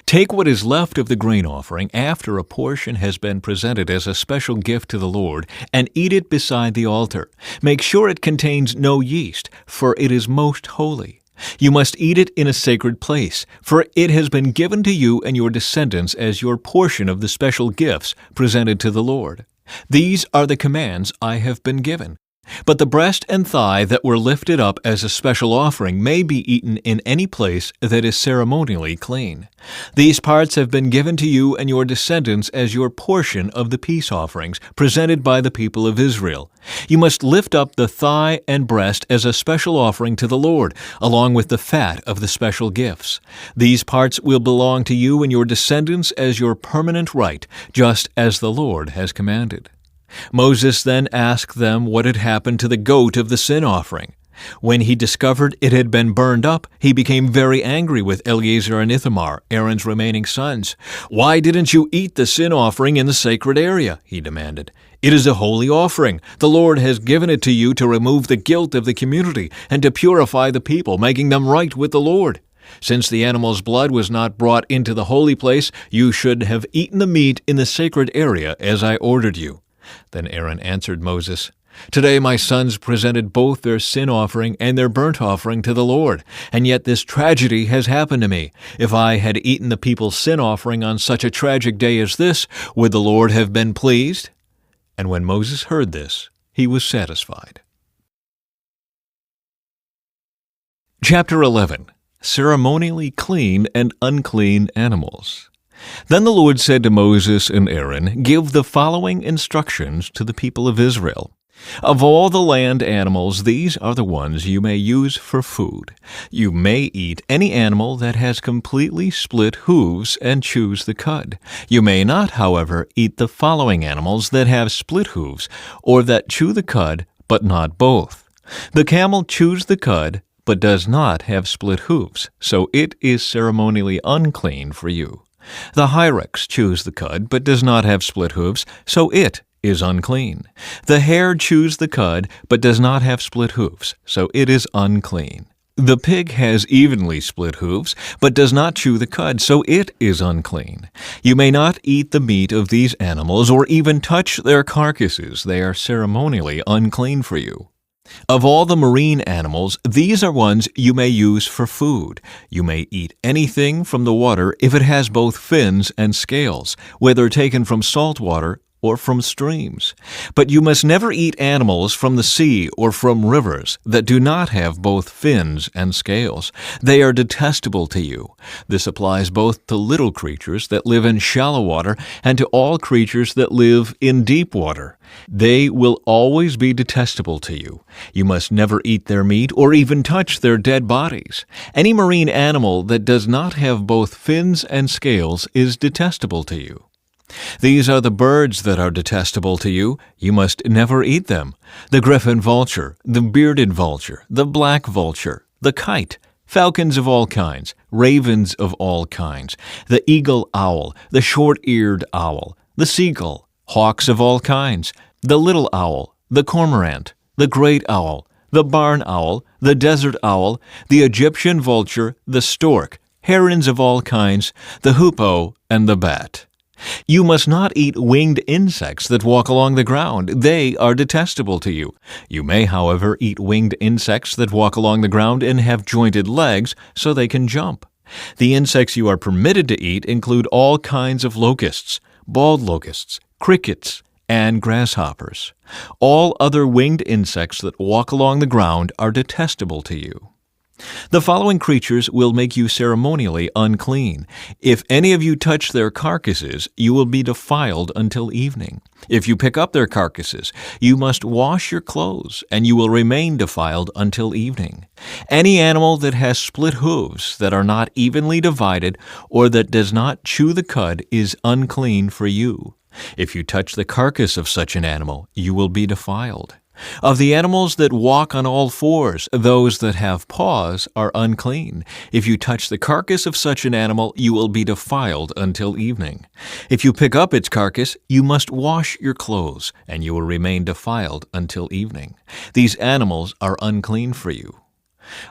"Take what is left of the grain offering after a portion has been presented as a special gift to the Lord, and eat it beside the altar. Make sure it contains no yeast, for it is most holy. You must eat it in a sacred place, for it has been given to you and your descendants as your portion of the special gifts presented to the Lord. These are the commands I have been given. But the breast and thigh that were lifted up as a special offering may be eaten in any place that is ceremonially clean. These parts have been given to you and your descendants as your portion of the peace offerings presented by the people of Israel. You must lift up the thigh and breast as a special offering to the Lord, along with the fat of the special gifts. These parts will belong to you and your descendants as your permanent right, just as the Lord has commanded." Moses then asked them what had happened to the goat of the sin offering. When he discovered it had been burned up, he became very angry with Eleazar and Ithamar, Aaron's remaining sons. "Why didn't you eat the sin offering in the sacred area?" he demanded. "It is a holy offering. The Lord has given it to you to remove the guilt of the community and to purify the people, making them right with the Lord. Since the animal's blood was not brought into the holy place, you should have eaten the meat in the sacred area as I ordered you." Then Aaron answered Moses, "Today my sons presented both their sin offering and their burnt offering to the Lord, and yet this tragedy has happened to me. If I had eaten the people's sin offering on such a tragic day as this, would the Lord have been pleased?" And when Moses heard this, he was satisfied. Chapter 11. Ceremonially clean and unclean animals. Then the Lord said to Moses and Aaron, "Give the following instructions to the people of Israel. Of all the land animals, these are the ones you may use for food. You may eat any animal that has completely split hooves and chews the cud. You may not, however, eat the following animals that have split hooves, or that chew the cud, but not both. The camel chews the cud, but does not have split hooves, so it is ceremonially unclean for you. The hyrax chews the cud, but does not have split hooves, so it is unclean. The hare chews the cud, but does not have split hooves, so it is unclean. The pig has evenly split hooves, but does not chew the cud, so it is unclean. You may not eat the meat of these animals or even touch their carcasses. They are ceremonially unclean for you. Of all the marine animals, these are ones you may use for food. You may eat anything from the water if it has both fins and scales, whether taken from salt water or from streams. But you must never eat animals from the sea or from rivers that do not have both fins and scales. They are detestable to you. This applies both to little creatures that live in shallow water and to all creatures that live in deep water. They will always be detestable to you. You must never eat their meat or even touch their dead bodies. Any marine animal that does not have both fins and scales is detestable to you. These are the birds that are detestable to you. You must never eat them: the griffin vulture, the bearded vulture, the black vulture, the kite, falcons of all kinds, ravens of all kinds, the eagle owl, the short-eared owl, the seagull, hawks of all kinds, the little owl, the cormorant, the great owl, the barn owl, the desert owl, the Egyptian vulture, the stork, herons of all kinds, the hoopoe, and the bat. You must not eat winged insects that walk along the ground. They are detestable to you. You may, however, eat winged insects that walk along the ground and have jointed legs so they can jump. The insects you are permitted to eat include all kinds of locusts, bald locusts, crickets, and grasshoppers. All other winged insects that walk along the ground are detestable to you. The following creatures will make you ceremonially unclean. If any of you touch their carcasses, you will be defiled until evening. If you pick up their carcasses, you must wash your clothes, and you will remain defiled until evening. Any animal that has split hooves that are not evenly divided or that does not chew the cud is unclean for you. If you touch the carcass of such an animal, you will be defiled. Of the animals that walk on all fours, those that have paws are unclean. If you touch the carcass of such an animal, you will be defiled until evening. If you pick up its carcass, you must wash your clothes, and you will remain defiled until evening. These animals are unclean for you.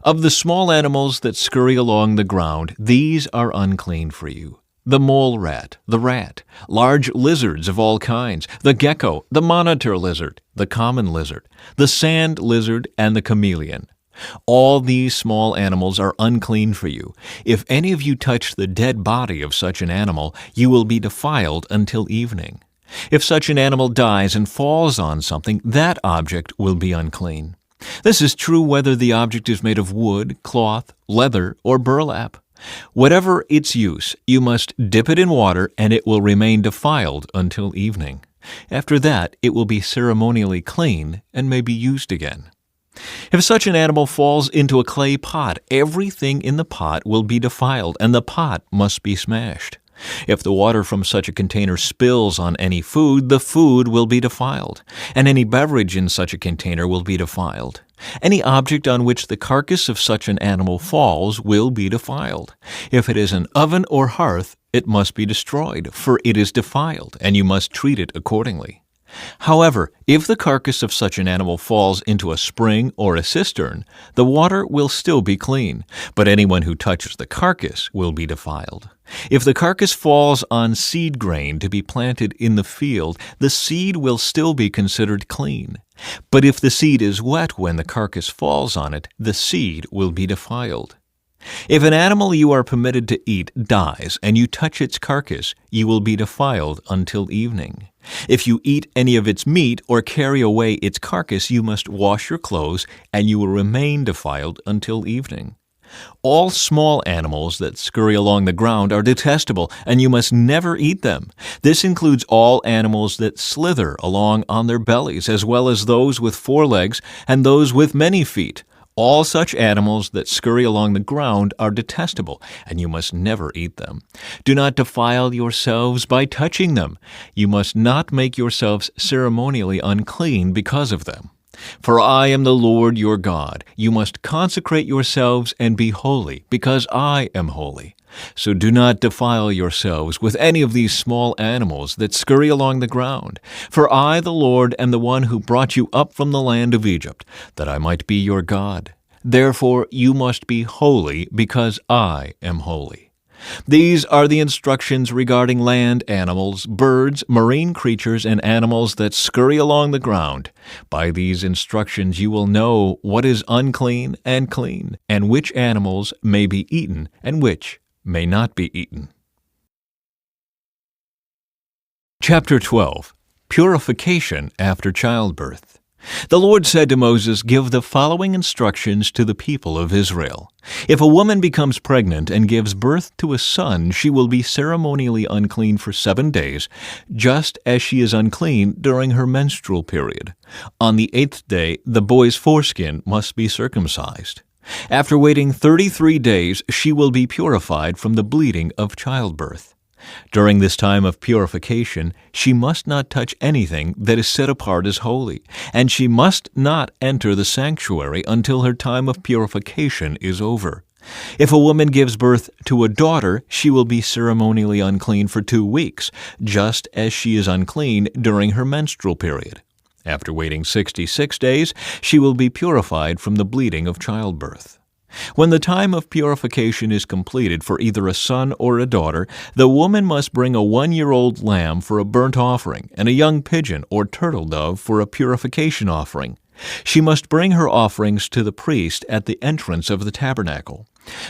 Of the small animals that scurry along the ground, these are unclean for you: the mole rat, the rat, large lizards of all kinds, the gecko, the monitor lizard, the common lizard, the sand lizard, and the chameleon. All these small animals are unclean for you. If any of you touch the dead body of such an animal, you will be defiled until evening. If such an animal dies and falls on something, that object will be unclean. This is true whether the object is made of wood, cloth, leather, or burlap. Whatever its use, you must dip it in water, and it will remain defiled until evening. After that, it will be ceremonially clean and may be used again. If such an animal falls into a clay pot, everything in the pot will be defiled, and the pot must be smashed. If the water from such a container spills on any food, the food will be defiled, and any beverage in such a container will be defiled. Any object on which the carcass of such an animal falls will be defiled. If it is an oven or hearth, it must be destroyed, for it is defiled, and you must treat it accordingly. However, if the carcass of such an animal falls into a spring or a cistern, the water will still be clean, but anyone who touches the carcass will be defiled. If the carcass falls on seed grain to be planted in the field, the seed will still be considered clean. But if the seed is wet when the carcass falls on it, the seed will be defiled. If an animal you are permitted to eat dies and you touch its carcass, you will be defiled until evening. If you eat any of its meat or carry away its carcass, you must wash your clothes, and you will remain defiled until evening. All small animals that scurry along the ground are detestable, and you must never eat them. This includes all animals that slither along on their bellies, as well as those with 4 legs and those with many feet. All such animals that scurry along the ground are detestable, and you must never eat them. Do not defile yourselves by touching them. You must not make yourselves ceremonially unclean because of them. For I am the Lord your God. You must consecrate yourselves and be holy, because I am holy. So do not defile yourselves with any of these small animals that scurry along the ground. For I, the Lord, am the one who brought you up from the land of Egypt, that I might be your God. Therefore you must be holy, because I am holy. These are the instructions regarding land animals, birds, marine creatures, and animals that scurry along the ground. By these instructions you will know what is unclean and clean, and which animals may be eaten and which may not be eaten. Chapter 12. Purification after childbirth. The Lord said to Moses, "Give the following instructions to the people of Israel. If a woman becomes pregnant and gives birth to a son, she will be ceremonially unclean for 7 days, just as she is unclean during her menstrual period. On the 8th day, the boy's foreskin must be circumcised. After waiting 33 days, she will be purified from the bleeding of childbirth. During this time of purification, she must not touch anything that is set apart as holy, and she must not enter the sanctuary until her time of purification is over. If a woman gives birth to a daughter, she will be ceremonially unclean for 2 weeks, just as she is unclean during her menstrual period. After waiting 66 days, she will be purified from the bleeding of childbirth. When the time of purification is completed for either a son or a daughter, the woman must bring a 1-year-old lamb for a burnt offering and a young pigeon or turtle dove for a purification offering. She must bring her offerings to the priest at the entrance of the tabernacle.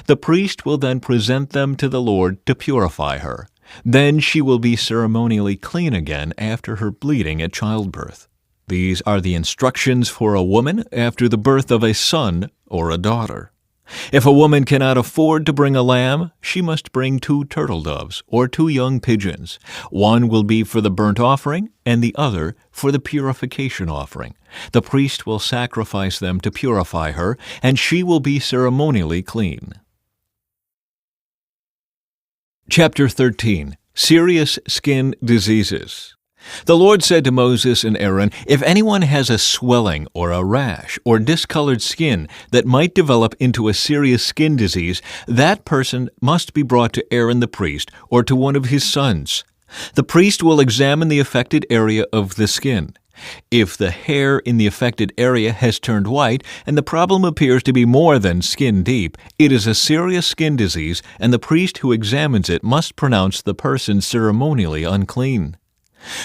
The priest will then present them to the Lord to purify her. Then she will be ceremonially clean again after her bleeding at childbirth. These are the instructions for a woman after the birth of a son or a daughter. If a woman cannot afford to bring a lamb, she must bring 2 turtle doves or 2 young pigeons. One will be for the burnt offering and the other for the purification offering. The priest will sacrifice them to purify her, and she will be ceremonially clean. Chapter 13. Serious Skin Diseases. The Lord said to Moses and Aaron, "If anyone has a swelling or a rash or discolored skin that might develop into a serious skin disease, that person must be brought to Aaron the priest or to one of his sons. The priest will examine the affected area of the skin. If the hair in the affected area has turned white and the problem appears to be more than skin deep, it is a serious skin disease, and the priest who examines it must pronounce the person ceremonially unclean.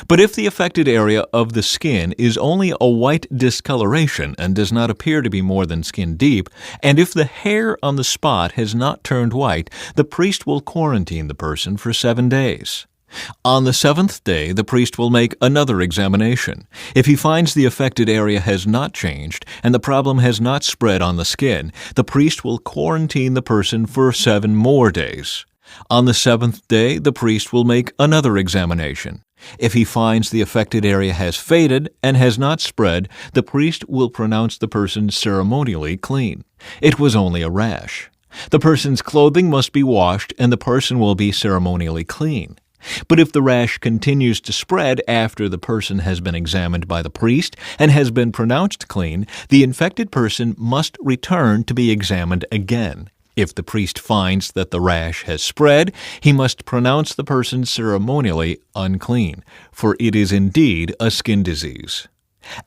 But if the affected area of the skin is only a white discoloration and does not appear to be more than skin deep, and if the hair on the spot has not turned white, the priest will quarantine the person for 7 days. On the 7th day, the priest will make another examination. If he finds the affected area has not changed and the problem has not spread on the skin, the priest will quarantine the person for 7 more days. On the 7th day, the priest will make another examination. If he finds the affected area has faded and has not spread, the priest will pronounce the person ceremonially clean. It was only a rash. The person's clothing must be washed, and the person will be ceremonially clean. But if the rash continues to spread after the person has been examined by the priest and has been pronounced clean, the infected person must return to be examined again. If the priest finds that the rash has spread, he must pronounce the person ceremonially unclean, for it is indeed a skin disease.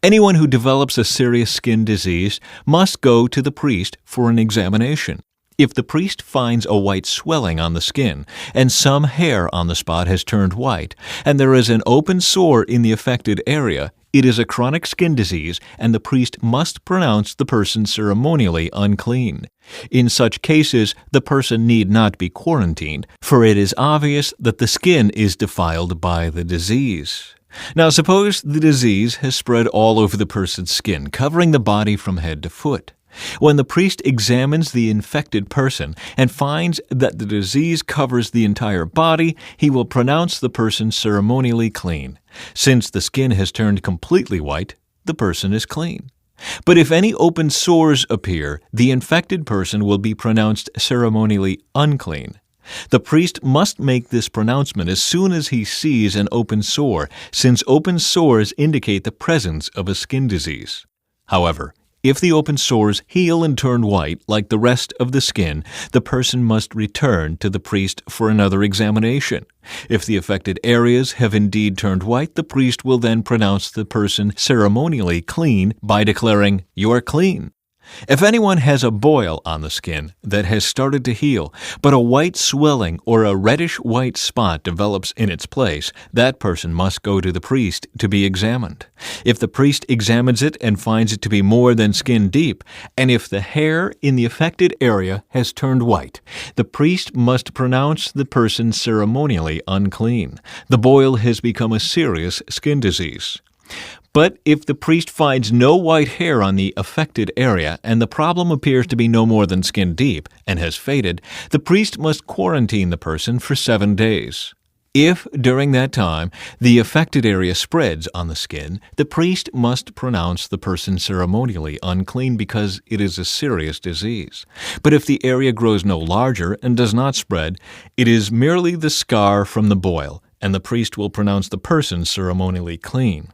Anyone who develops a serious skin disease must go to the priest for an examination. If the priest finds a white swelling on the skin, and some hair on the spot has turned white, and there is an open sore in the affected area, it is a chronic skin disease, and the priest must pronounce the person ceremonially unclean. In such cases, the person need not be quarantined, for it is obvious that the skin is defiled by the disease. Now suppose the disease has spread all over the person's skin, covering the body from head to foot. When the priest examines the infected person and finds that the disease covers the entire body, he will pronounce the person ceremonially clean. Since the skin has turned completely white, the person is clean. But if any open sores appear, the infected person will be pronounced ceremonially unclean. The priest must make this pronouncement as soon as he sees an open sore, since open sores indicate the presence of a skin disease. However, if the open sores heal and turn white like the rest of the skin, the person must return to the priest for another examination. If the affected areas have indeed turned white, the priest will then pronounce the person ceremonially clean by declaring, "You are clean." If anyone has a boil on the skin that has started to heal, but a white swelling or a reddish-white spot develops in its place, that person must go to the priest to be examined. If the priest examines it and finds it to be more than skin deep, and if the hair in the affected area has turned white, the priest must pronounce the person ceremonially unclean. The boil has become a serious skin disease. But if the priest finds no white hair on the affected area and the problem appears to be no more than skin deep and has faded, the priest must quarantine the person for 7 days. If, during that time, the affected area spreads on the skin, the priest must pronounce the person ceremonially unclean because it is a serious disease. But if the area grows no larger and does not spread, it is merely the scar from the boil, and the priest will pronounce the person ceremonially clean.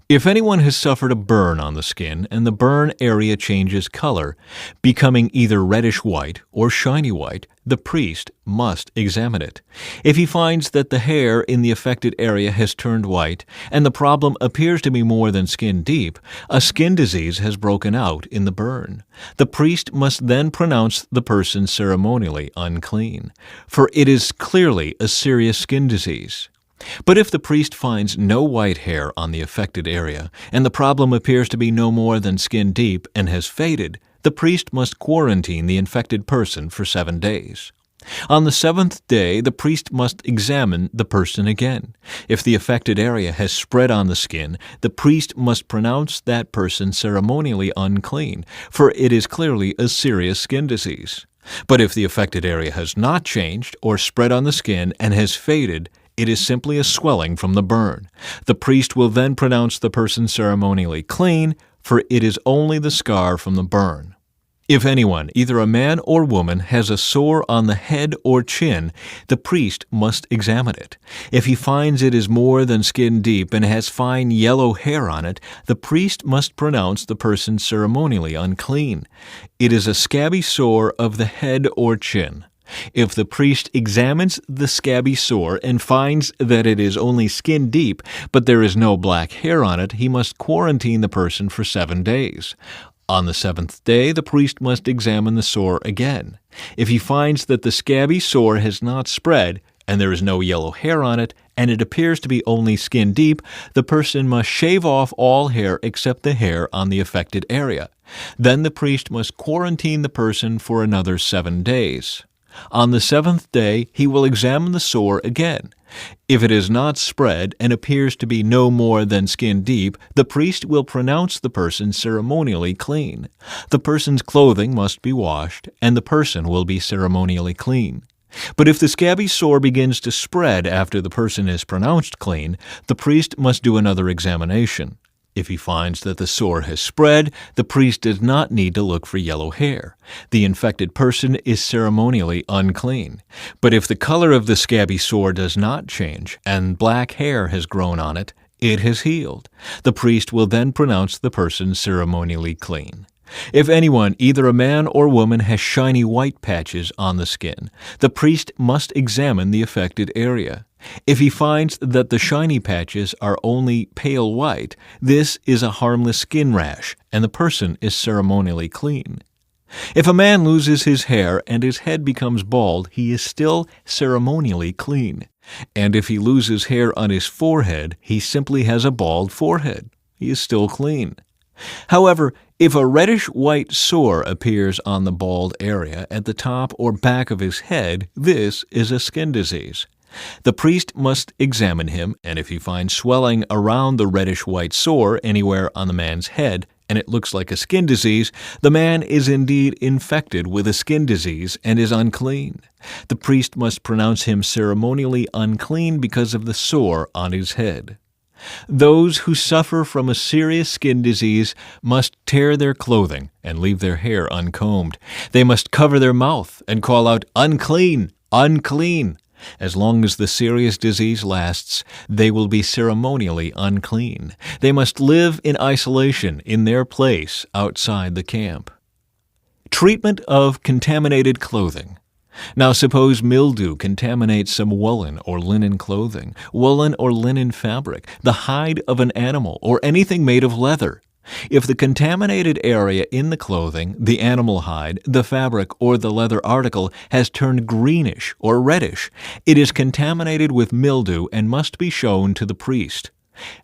If anyone has suffered a burn on the skin and the burn area changes color, becoming either reddish-white or shiny-white, the priest must examine it. If he finds that the hair in the affected area has turned white and the problem appears to be more than skin deep, a skin disease has broken out in the burn. The priest must then pronounce the person ceremonially unclean, for it is clearly a serious skin disease. But if the priest finds no white hair on the affected area, and the problem appears to be no more than skin deep and has faded, the priest must quarantine the infected person for 7 days. On the 7th day, the priest must examine the person again. If the affected area has spread on the skin, the priest must pronounce that person ceremonially unclean, for it is clearly a serious skin disease. But if the affected area has not changed or spread on the skin and has faded, it is simply a swelling from the burn. The priest will then pronounce the person ceremonially clean, for it is only the scar from the burn. If anyone, either a man or woman, has a sore on the head or chin, the priest must examine it. If he finds it is more than skin deep and has fine yellow hair on it, the priest must pronounce the person ceremonially unclean. It is a scabby sore of the head or chin. If the priest examines the scabby sore and finds that it is only skin deep, but there is no black hair on it, he must quarantine the person for 7 days. On the 7th day, the priest must examine the sore again. If he finds that the scabby sore has not spread, and there is no yellow hair on it, and it appears to be only skin deep, the person must shave off all hair except the hair on the affected area. Then the priest must quarantine the person for another 7 days. On the 7th day, he will examine the sore again. If it is not spread and appears to be no more than skin deep, the priest will pronounce the person ceremonially clean. The person's clothing must be washed, and the person will be ceremonially clean. But if the scabby sore begins to spread after the person is pronounced clean, the priest must do another examination. If he finds that the sore has spread, the priest does not need to look for yellow hair. The infected person is ceremonially unclean. But if the color of the scabby sore does not change and black hair has grown on it, it has healed. The priest will then pronounce the person ceremonially clean. If anyone, either a man or woman, has shiny white patches on the skin, the priest must examine the affected area. If he finds that the shiny patches are only pale white, this is a harmless skin rash, and the person is ceremonially clean. If a man loses his hair and his head becomes bald, he is still ceremonially clean. And if he loses hair on his forehead, he simply has a bald forehead. He is still clean. However, if a reddish-white sore appears on the bald area at the top or back of his head, this is a skin disease. The priest must examine him, and if he finds swelling around the reddish-white sore anywhere on the man's head, and it looks like a skin disease, the man is indeed infected with a skin disease and is unclean. The priest must pronounce him ceremonially unclean because of the sore on his head. Those who suffer from a serious skin disease must tear their clothing and leave their hair uncombed. They must cover their mouth and call out, "Unclean! Unclean!" As long as the serious disease lasts, they will be ceremonially unclean. They must live in isolation in their place outside the camp. Treatment of contaminated clothing. Now suppose mildew contaminates some woolen or linen clothing, woolen or linen fabric, the hide of an animal, or anything made of leather. If the contaminated area in the clothing, the animal hide, the fabric, or the leather article has turned greenish or reddish, it is contaminated with mildew and must be shown to the priest.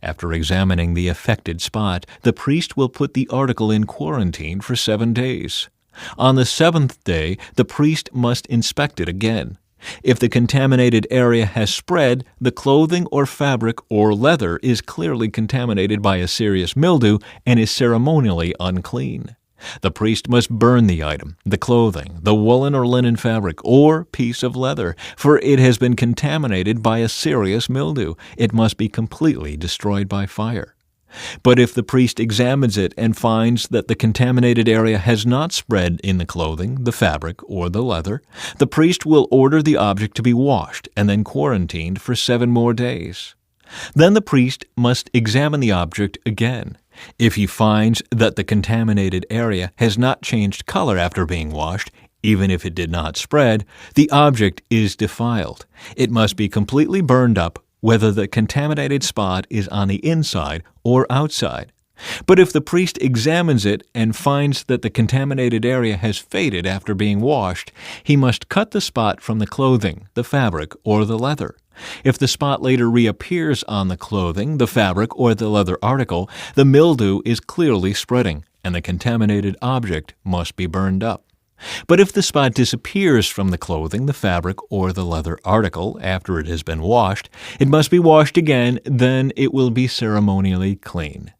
After examining the affected spot, the priest will put the article in quarantine for 7 days. On the 7th day, the priest must inspect it again. If the contaminated area has spread, the clothing or fabric or leather is clearly contaminated by a serious mildew and is ceremonially unclean. The priest must burn the item, the clothing, the woolen or linen fabric, or piece of leather, for it has been contaminated by a serious mildew. It must be completely destroyed by fire. But if the priest examines it and finds that the contaminated area has not spread in the clothing, the fabric, or the leather, the priest will order the object to be washed and then quarantined for 7 more days. Then the priest must examine the object again. If he finds that the contaminated area has not changed color after being washed, even if it did not spread, the object is defiled. It must be completely burned up, whether the contaminated spot is on the inside or outside. But if the priest examines it and finds that the contaminated area has faded after being washed, he must cut the spot from the clothing, the fabric, or the leather. If the spot later reappears on the clothing, the fabric, or the leather article, the mildew is clearly spreading, and the contaminated object must be burned up. But if the spot disappears from the clothing, the fabric, or the leather article after it has been washed, it must be washed again, then it will be ceremonially clean.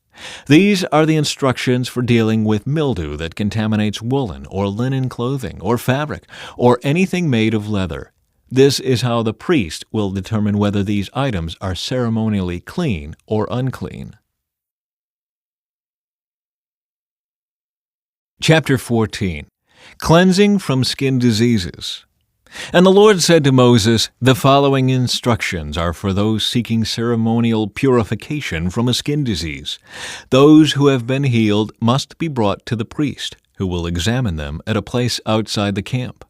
These are the instructions for dealing with mildew that contaminates woolen or linen clothing or fabric or anything made of leather. This is how the priest will determine whether these items are ceremonially clean or unclean. Chapter 14. Cleansing from skin diseases. And the Lord said to Moses, "The following instructions are for those seeking ceremonial purification from a skin disease. Those who have been healed must be brought to the priest, who will examine them at a place outside the camp.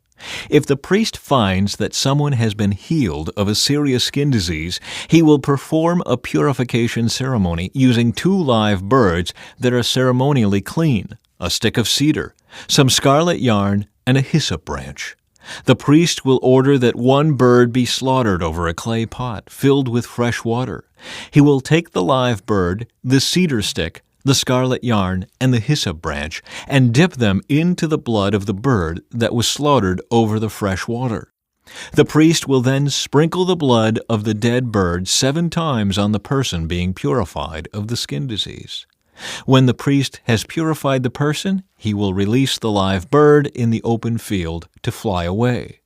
If the priest finds that someone has been healed of a serious skin disease, he will perform a purification ceremony using 2 live birds that are ceremonially clean, a stick of cedar, some scarlet yarn, and a hyssop branch. The priest will order that 1 bird be slaughtered over a clay pot filled with fresh water. He will take the live bird, the cedar stick, the scarlet yarn, and the hyssop branch, and dip them into the blood of the bird that was slaughtered over the fresh water. The priest will then sprinkle the blood of the dead bird 7 times on the person being purified of the skin disease. When the priest has purified the person, he will release the live bird in the open field to fly away.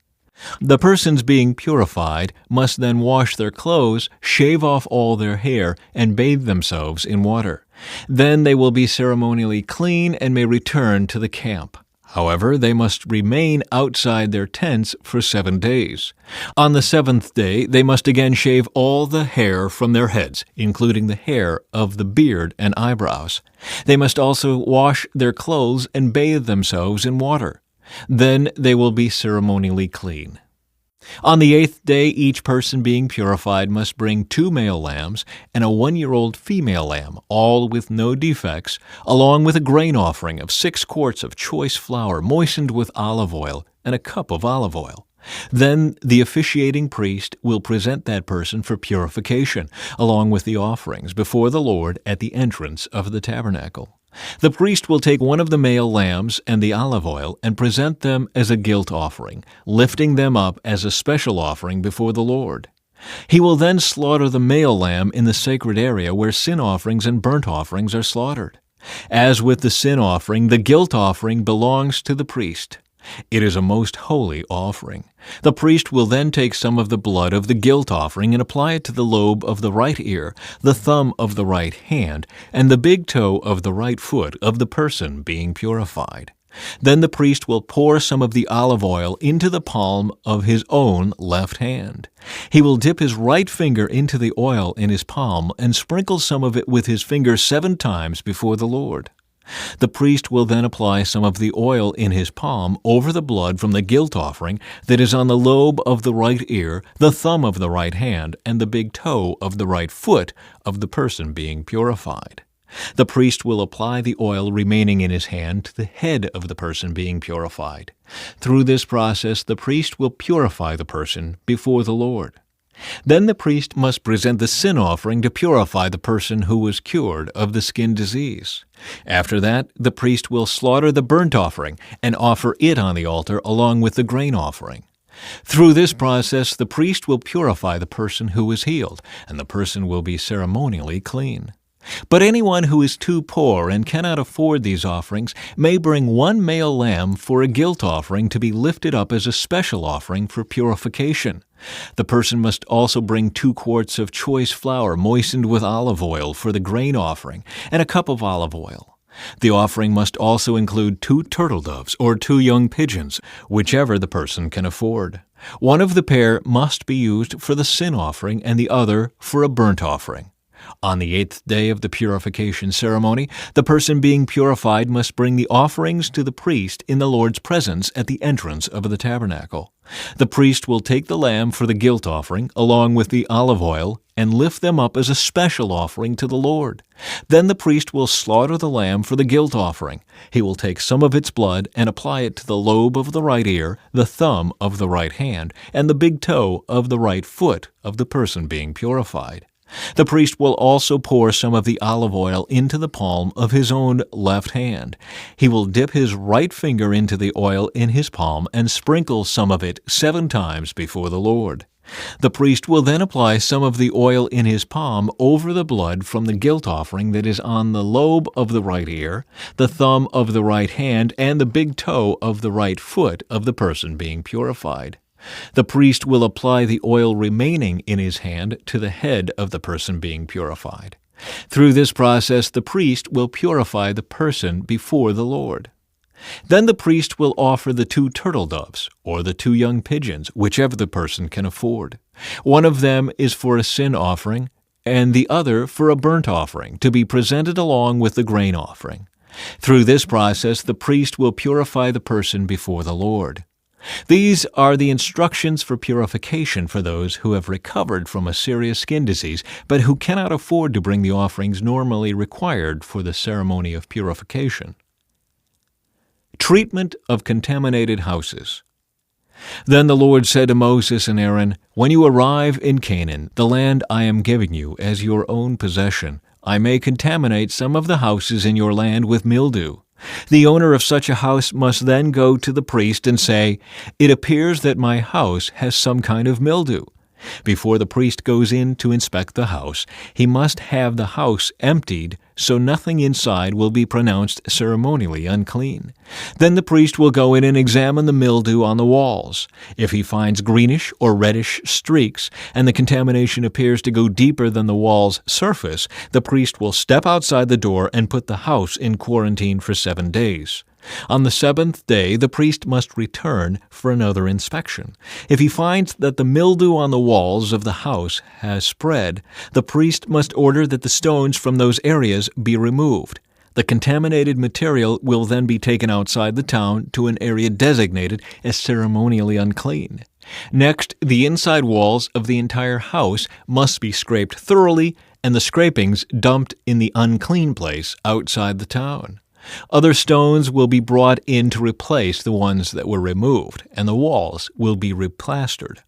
The persons being purified must then wash their clothes, shave off all their hair, and bathe themselves in water. Then they will be ceremonially clean and may return to the camp. However, they must remain outside their tents for 7 days. On the 7th day, they must again shave all the hair from their heads, including the hair of the beard and eyebrows. They must also wash their clothes and bathe themselves in water. Then they will be ceremonially clean. On the 8th day, each person being purified must bring 2 male lambs and a 1-year-old female lamb, all with no defects, along with a grain offering of 6 quarts of choice flour moistened with olive oil and a cup of olive oil. Then the officiating priest will present that person for purification, along with the offerings, before the Lord at the entrance of the tabernacle. The priest will take 1 of the male lambs and the olive oil and present them as a guilt offering, lifting them up as a special offering before the Lord. He will then slaughter the male lamb in the sacred area where sin offerings and burnt offerings are slaughtered. As with the sin offering, the guilt offering belongs to the priest. It is a most holy offering. The priest will then take some of the blood of the guilt offering and apply it to the lobe of the right ear, the thumb of the right hand, and the big toe of the right foot of the person being purified. Then the priest will pour some of the olive oil into the palm of his own left hand. He will dip his right finger into the oil in his palm and sprinkle some of it with his finger 7 times before the Lord. The priest will then apply some of the oil in his palm over the blood from the guilt offering that is on the lobe of the right ear, the thumb of the right hand, and the big toe of the right foot of the person being purified. The priest will apply the oil remaining in his hand to the head of the person being purified. Through this process, the priest will purify the person before the Lord. Then the priest must present the sin offering to purify the person who was cured of the skin disease. After that, the priest will slaughter the burnt offering and offer it on the altar along with the grain offering. Through this process, the priest will purify the person who was healed, and the person will be ceremonially clean. But anyone who is too poor and cannot afford these offerings may bring one male lamb for a guilt offering to be lifted up as a special offering for purification. The person must also bring 2 quarts of choice flour moistened with olive oil for the grain offering and a cup of olive oil. The offering must also include 2 turtle doves or 2 young pigeons, whichever the person can afford. One of the pair must be used for the sin offering and the other for a burnt offering. On the 8th day of the purification ceremony, the person being purified must bring the offerings to the priest in the Lord's presence at the entrance of the tabernacle. The priest will take the lamb for the guilt offering, along with the olive oil, and lift them up as a special offering to the Lord. Then the priest will slaughter the lamb for the guilt offering. He will take some of its blood and apply it to the lobe of the right ear, the thumb of the right hand, and the big toe of the right foot of the person being purified. The priest will also pour some of the olive oil into the palm of his own left hand. He will dip his right finger into the oil in his palm and sprinkle some of it 7 times before the Lord. The priest will then apply some of the oil in his palm over the blood from the guilt offering that is on the lobe of the right ear, the thumb of the right hand, and the big toe of the right foot of the person being purified. The priest will apply the oil remaining in his hand to the head of the person being purified. Through this process, the priest will purify the person before the Lord. Then the priest will offer the 2 turtle doves, or the 2 young pigeons, whichever the person can afford. One of them is for a sin offering, and the other for a burnt offering, to be presented along with the grain offering. Through this process, the priest will purify the person before the Lord. These are the instructions for purification for those who have recovered from a serious skin disease, but who cannot afford to bring the offerings normally required for the ceremony of purification. Treatment of contaminated houses. Then the Lord said to Moses and Aaron, "When you arrive in Canaan, the land I am giving you as your own possession, I may contaminate some of the houses in your land with mildew. The owner of such a house must then go to the priest and say, 'It appears that my house has some kind of mildew.' Before the priest goes in to inspect the house, he must have the house emptied so nothing inside will be pronounced ceremonially unclean. Then the priest will go in and examine the mildew on the walls. If he finds greenish or reddish streaks, and the contamination appears to go deeper than the wall's surface, the priest will step outside the door and put the house in quarantine for 7 days. On the 7th day, the priest must return for another inspection. If he finds that the mildew on the walls of the house has spread, the priest must order that the stones from those areas be removed. The contaminated material will then be taken outside the town to an area designated as ceremonially unclean. Next, the inside walls of the entire house must be scraped thoroughly and the scrapings dumped in the unclean place outside the town. Other stones will be brought in to replace the ones that were removed, and the walls will be replastered.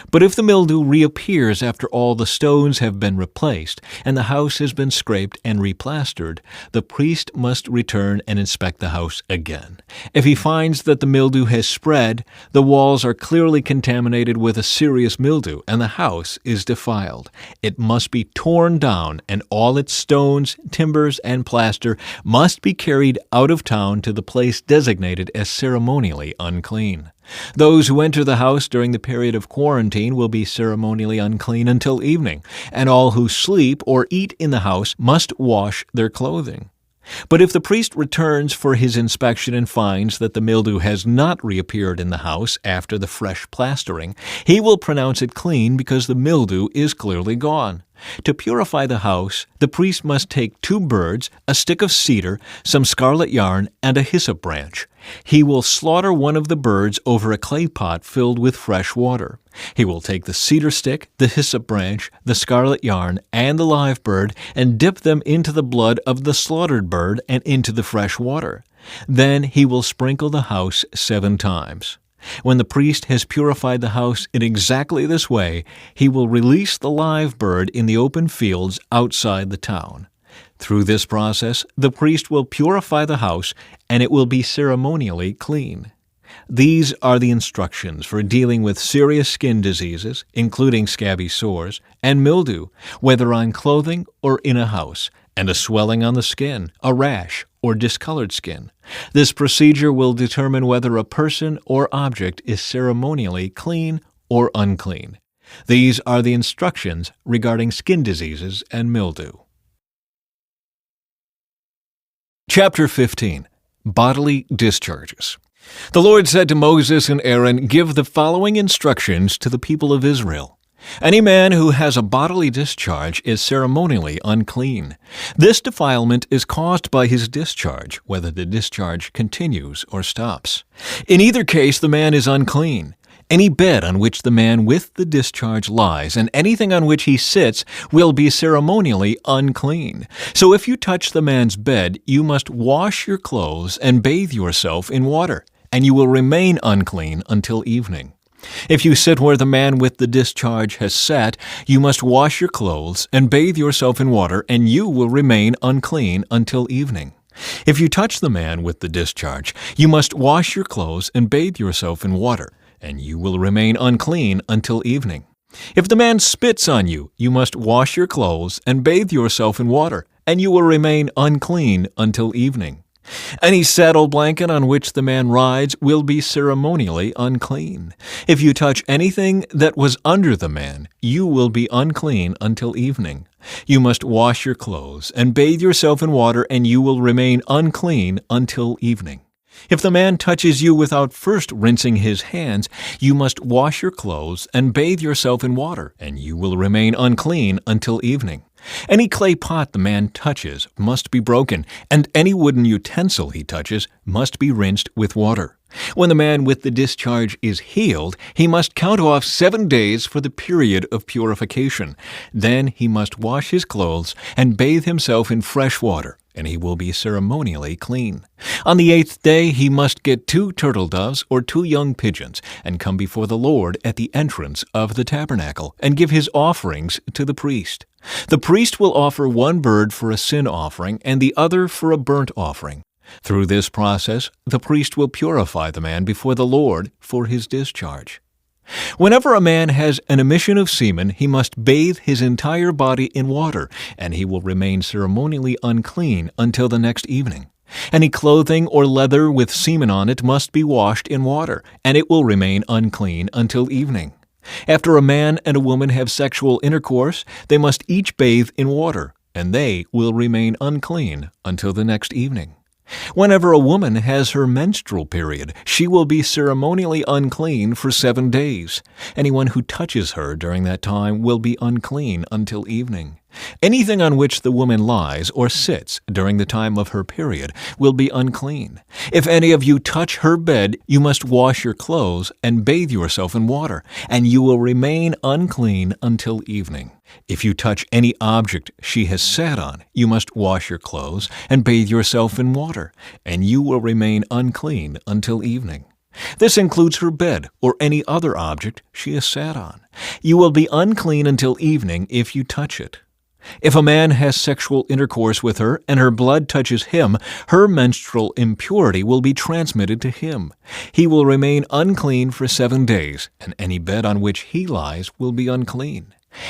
But if the mildew reappears after all the stones have been replaced and the house has been scraped and replastered, the priest must return and inspect the house again. If he finds that the mildew has spread, the walls are clearly contaminated with a serious mildew and the house is defiled. It must be torn down and all its stones, timbers, and plaster must be carried out of town to the place designated as ceremonially unclean. Those who enter the house during the period of quarantine will be ceremonially unclean until evening, and all who sleep or eat in the house must wash their clothing. But if the priest returns for his inspection and finds that the mildew has not reappeared in the house after the fresh plastering, he will pronounce it clean because the mildew is clearly gone. To purify the house, the priest must take 2 birds, a stick of cedar, some scarlet yarn, and a hyssop branch. He will slaughter one of the birds over a clay pot filled with fresh water. He will take the cedar stick, the hyssop branch, the scarlet yarn, and the live bird, and dip them into the blood of the slaughtered bird and into the fresh water. Then he will sprinkle the house 7 times. When the priest has purified the house in exactly this way, he will release the live bird in the open fields outside the town. Through this process, the priest will purify the house, and it will be ceremonially clean. These are the instructions for dealing with serious skin diseases, including scabby sores, and mildew, whether on clothing or in a house, and a swelling on the skin, a rash, or discolored skin. This procedure will determine whether a person or object is ceremonially clean or unclean. These are the instructions regarding skin diseases and mildew. Chapter 15. Bodily Discharges. The Lord said to Moses and Aaron, "Give the following instructions to the people of Israel. Any man who has a bodily discharge is ceremonially unclean. This defilement is caused by his discharge, whether the discharge continues or stops. In either case, the man is unclean. Any bed on which the man with the discharge lies and anything on which he sits will be ceremonially unclean. So if you touch the man's bed, you must wash your clothes and bathe yourself in water, and you will remain unclean until evening. If you sit where the man with the discharge has sat, you must wash your clothes and bathe yourself in water, and you will remain unclean until evening. If you touch the man with the discharge, you must wash your clothes and bathe yourself in water, and you will remain unclean until evening. If the man spits on you, you must wash your clothes and bathe yourself in water, and you will remain unclean until evening. Any saddle blanket on which the man rides will be ceremonially unclean. If you touch anything that was under the man, you will be unclean until evening. You must wash your clothes and bathe yourself in water, and you will remain unclean until evening. If the man touches you without first rinsing his hands, you must wash your clothes and bathe yourself in water, and you will remain unclean until evening. Any clay pot the man touches must be broken, and any wooden utensil he touches must be rinsed with water. When the man with the discharge is healed, he must count off 7 days for the period of purification. Then he must wash his clothes and bathe himself in fresh water, and he will be ceremonially clean. On the 8th day he must get 2 turtle doves or 2 young pigeons, and come before the Lord at the entrance of the tabernacle, and give his offerings to the priest. The priest will offer 1 bird for a sin offering and the other for a burnt offering. Through this process, the priest will purify the man before the Lord for his discharge. Whenever a man has an emission of semen, he must bathe his entire body in water, and he will remain ceremonially unclean until the next evening. Any clothing or leather with semen on it must be washed in water, and it will remain unclean until evening. After a man and a woman have sexual intercourse, they must each bathe in water, and they will remain unclean until the next evening. Whenever a woman has her menstrual period, she will be ceremonially unclean for 7 days. Anyone who touches her during that time will be unclean until evening. Anything on which the woman lies or sits during the time of her period will be unclean. If any of you touch her bed, you must wash your clothes and bathe yourself in water, and you will remain unclean until evening. If you touch any object she has sat on, you must wash your clothes and bathe yourself in water, and you will remain unclean until evening. This includes her bed or any other object she has sat on. You will be unclean until evening if you touch it. If a man has sexual intercourse with her and her blood touches him, her menstrual impurity will be transmitted to him. He will remain unclean for 7 days, and any bed on which he lies will be unclean.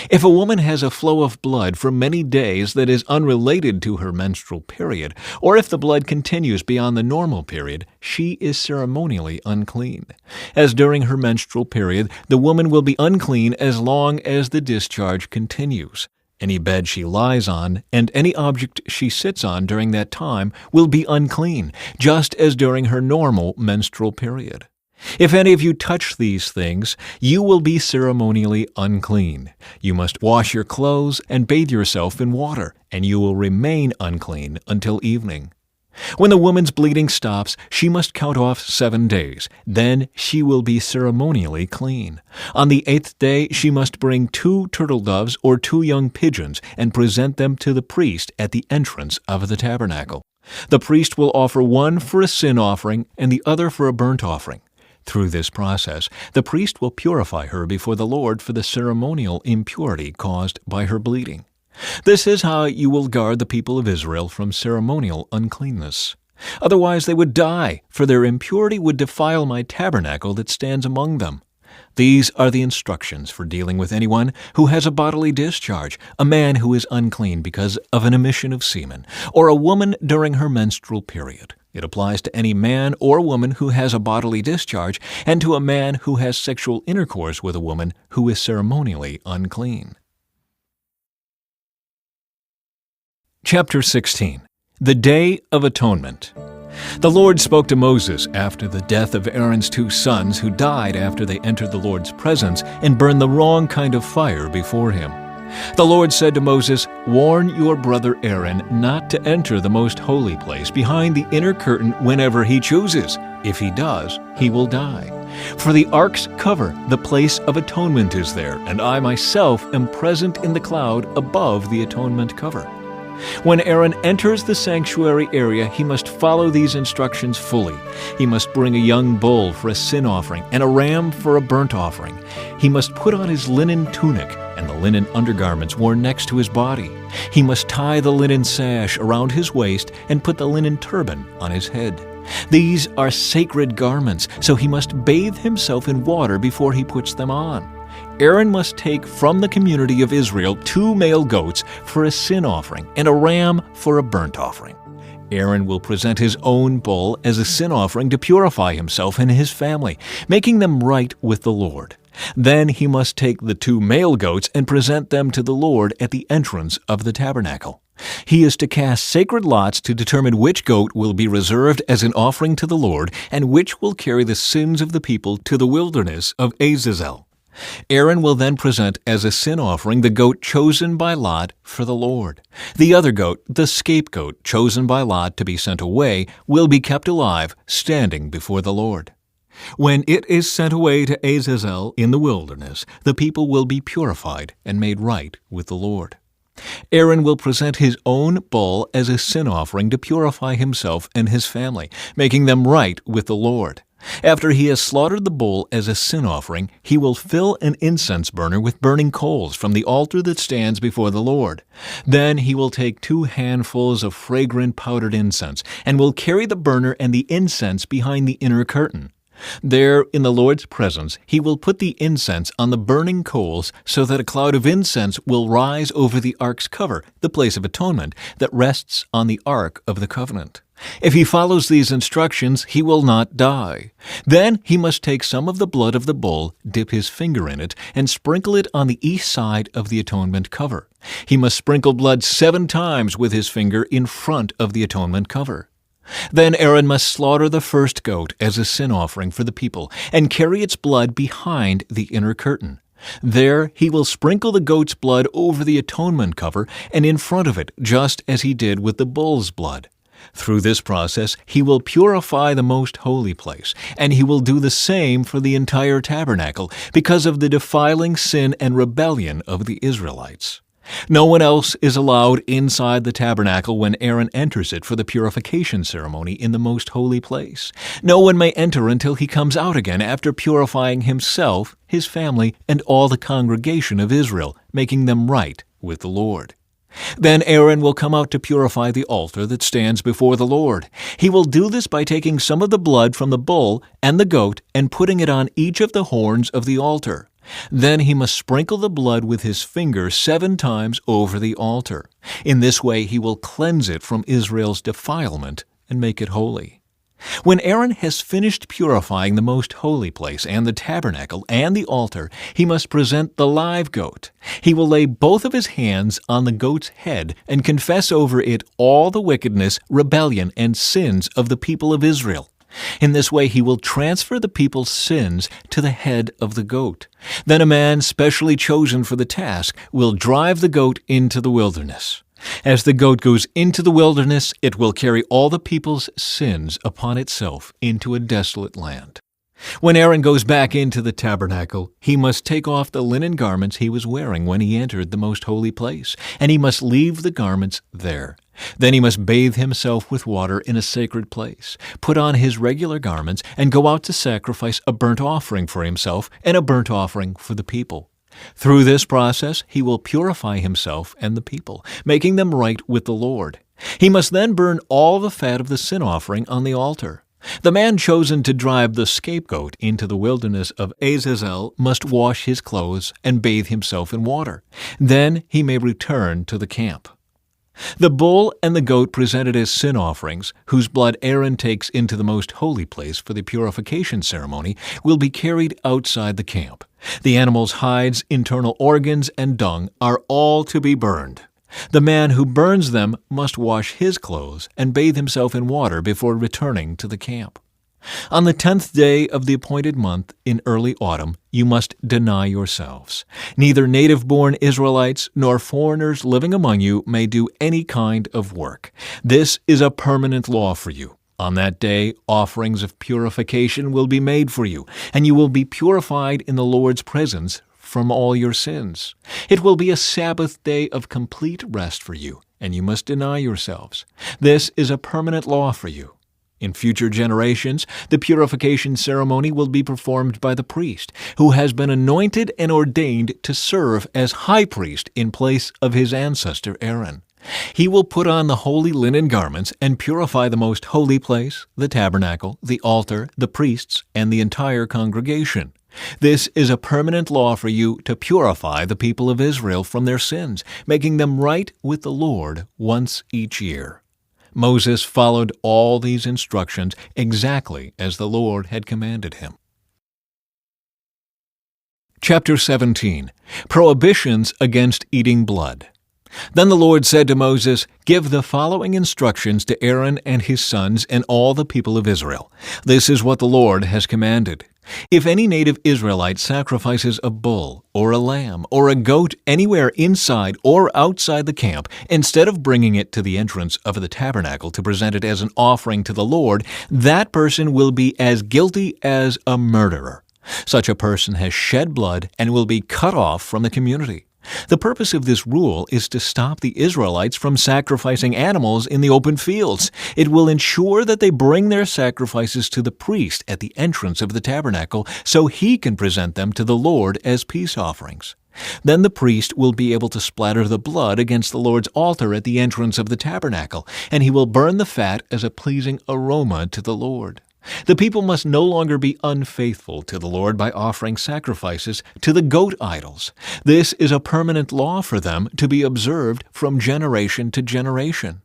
If a woman has a flow of blood for many days that is unrelated to her menstrual period, or if the blood continues beyond the normal period, she is ceremonially unclean. As during her menstrual period, the woman will be unclean as long as the discharge continues. Any bed she lies on and any object she sits on during that time will be unclean, just as during her normal menstrual period. If any of you touch these things, you will be ceremonially unclean. You must wash your clothes and bathe yourself in water, and you will remain unclean until evening. When the woman's bleeding stops, she must count off 7 days. Then she will be ceremonially clean. On the 8th day, she must bring 2 turtle doves or 2 young pigeons and present them to the priest at the entrance of the tabernacle. The priest will offer one for a sin offering and the other for a burnt offering. Through this process, the priest will purify her before the Lord for the ceremonial impurity caused by her bleeding. This is how you will guard the people of Israel from ceremonial uncleanness. Otherwise they would die, for their impurity would defile my tabernacle that stands among them. These are the instructions for dealing with anyone who has a bodily discharge, a man who is unclean because of an emission of semen, or a woman during her menstrual period. It applies to any man or woman who has a bodily discharge and to a man who has sexual intercourse with a woman who is ceremonially unclean. Chapter 16. The Day of Atonement. The Lord spoke to Moses after the death of Aaron's 2 sons who died after they entered the Lord's presence and burned the wrong kind of fire before him. The Lord said to Moses, "Warn your brother Aaron not to enter the most holy place behind the inner curtain whenever he chooses. If he does, he will die. For the ark's cover, the place of atonement is there, and I myself am present in the cloud above the atonement cover." When Aaron enters the sanctuary area, he must follow these instructions fully. He must bring a young bull for a sin offering and a ram for a burnt offering. He must put on his linen tunic and the linen undergarments worn next to his body. He must tie the linen sash around his waist and put the linen turban on his head. These are sacred garments, so he must bathe himself in water before he puts them on. Aaron must take from the community of Israel 2 male goats for a sin offering and a ram for a burnt offering. Aaron will present his own bull as a sin offering to purify himself and his family, making them right with the Lord. Then he must take the 2 male goats and present them to the Lord at the entrance of the tabernacle. He is to cast sacred lots to determine which goat will be reserved as an offering to the Lord and which will carry the sins of the people to the wilderness of Azazel. Aaron will then present as a sin offering the goat chosen by lot for the Lord. The other goat, the scapegoat chosen by lot to be sent away, will be kept alive, standing before the Lord. When it is sent away to Azazel in the wilderness, the people will be purified and made right with the Lord. Aaron will present his own bull as a sin offering to purify himself and his family, making them right with the Lord. After he has slaughtered the bull as a sin offering, he will fill an incense burner with burning coals from the altar that stands before the Lord. Then he will take 2 handfuls of fragrant powdered incense and will carry the burner and the incense behind the inner curtain. There, in the Lord's presence, he will put the incense on the burning coals so that a cloud of incense will rise over the ark's cover, the place of atonement, that rests on the ark of the covenant. If he follows these instructions, he will not die. Then he must take some of the blood of the bull, dip his finger in it, and sprinkle it on the east side of the atonement cover. He must sprinkle blood 7 times with his finger in front of the atonement cover. Then Aaron must slaughter the first goat as a sin offering for the people and carry its blood behind the inner curtain. There he will sprinkle the goat's blood over the atonement cover and in front of it, just as he did with the bull's blood. Through this process, he will purify the most holy place, and he will do the same for the entire tabernacle because of the defiling sin and rebellion of the Israelites. No one else is allowed inside the tabernacle when Aaron enters it for the purification ceremony in the most holy place. No one may enter until he comes out again after purifying himself, his family, and all the congregation of Israel, making them right with the Lord. Then Aaron will come out to purify the altar that stands before the Lord. He will do this by taking some of the blood from the bull and the goat and putting it on each of the horns of the altar. Then he must sprinkle the blood with his finger 7 times over the altar. In this way he will cleanse it from Israel's defilement and make it holy. When Aaron has finished purifying the most holy place and the tabernacle and the altar, he must present the live goat. He will lay both of his hands on the goat's head and confess over it all the wickedness, rebellion, and sins of the people of Israel. In this way he will transfer the people's sins to the head of the goat. Then a man specially chosen for the task will drive the goat into the wilderness. As the goat goes into the wilderness, it will carry all the people's sins upon itself into a desolate land. When Aaron goes back into the tabernacle, he must take off the linen garments he was wearing when he entered the most holy place, and he must leave the garments there. Then he must bathe himself with water in a sacred place, put on his regular garments, and go out to sacrifice a burnt offering for himself and a burnt offering for the people. Through this process, he will purify himself and the people, making them right with the Lord. He must then burn all the fat of the sin offering on the altar. The man chosen to drive the scapegoat into the wilderness of Azazel must wash his clothes and bathe himself in water. Then he may return to the camp. The bull and the goat presented as sin offerings, whose blood Aaron takes into the most holy place for the purification ceremony, will be carried outside the camp. The animal's hides, internal organs, and dung are all to be burned. The man who burns them must wash his clothes and bathe himself in water before returning to the camp. On the 10th day of the appointed month in early autumn, you must deny yourselves. Neither native-born Israelites nor foreigners living among you may do any kind of work. This is a permanent law for you. On that day, offerings of purification will be made for you, and you will be purified in the Lord's presence from all your sins. It will be a Sabbath day of complete rest for you, and you must deny yourselves. This is a permanent law for you. In future generations, the purification ceremony will be performed by the priest, who has been anointed and ordained to serve as high priest in place of his ancestor Aaron. He will put on the holy linen garments and purify the most holy place, the tabernacle, the altar, the priests, and the entire congregation. This is a permanent law for you to purify the people of Israel from their sins, making them right with the Lord once each year. Moses followed all these instructions exactly as the Lord had commanded him. Chapter 17. Prohibitions against eating blood. Then the Lord said to Moses, "Give the following instructions to Aaron and his sons and all the people of Israel. This is what the Lord has commanded. If any native Israelite sacrifices a bull or a lamb or a goat anywhere inside or outside the camp, instead of bringing it to the entrance of the tabernacle to present it as an offering to the Lord, that person will be as guilty as a murderer. Such a person has shed blood and will be cut off from the community. The purpose of this rule is to stop the Israelites from sacrificing animals in the open fields. It will ensure that they bring their sacrifices to the priest at the entrance of the tabernacle so he can present them to the Lord as peace offerings. Then the priest will be able to splatter the blood against the Lord's altar at the entrance of the tabernacle, and he will burn the fat as a pleasing aroma to the Lord. The people must no longer be unfaithful to the Lord by offering sacrifices to the goat idols. This is a permanent law for them to be observed from generation to generation.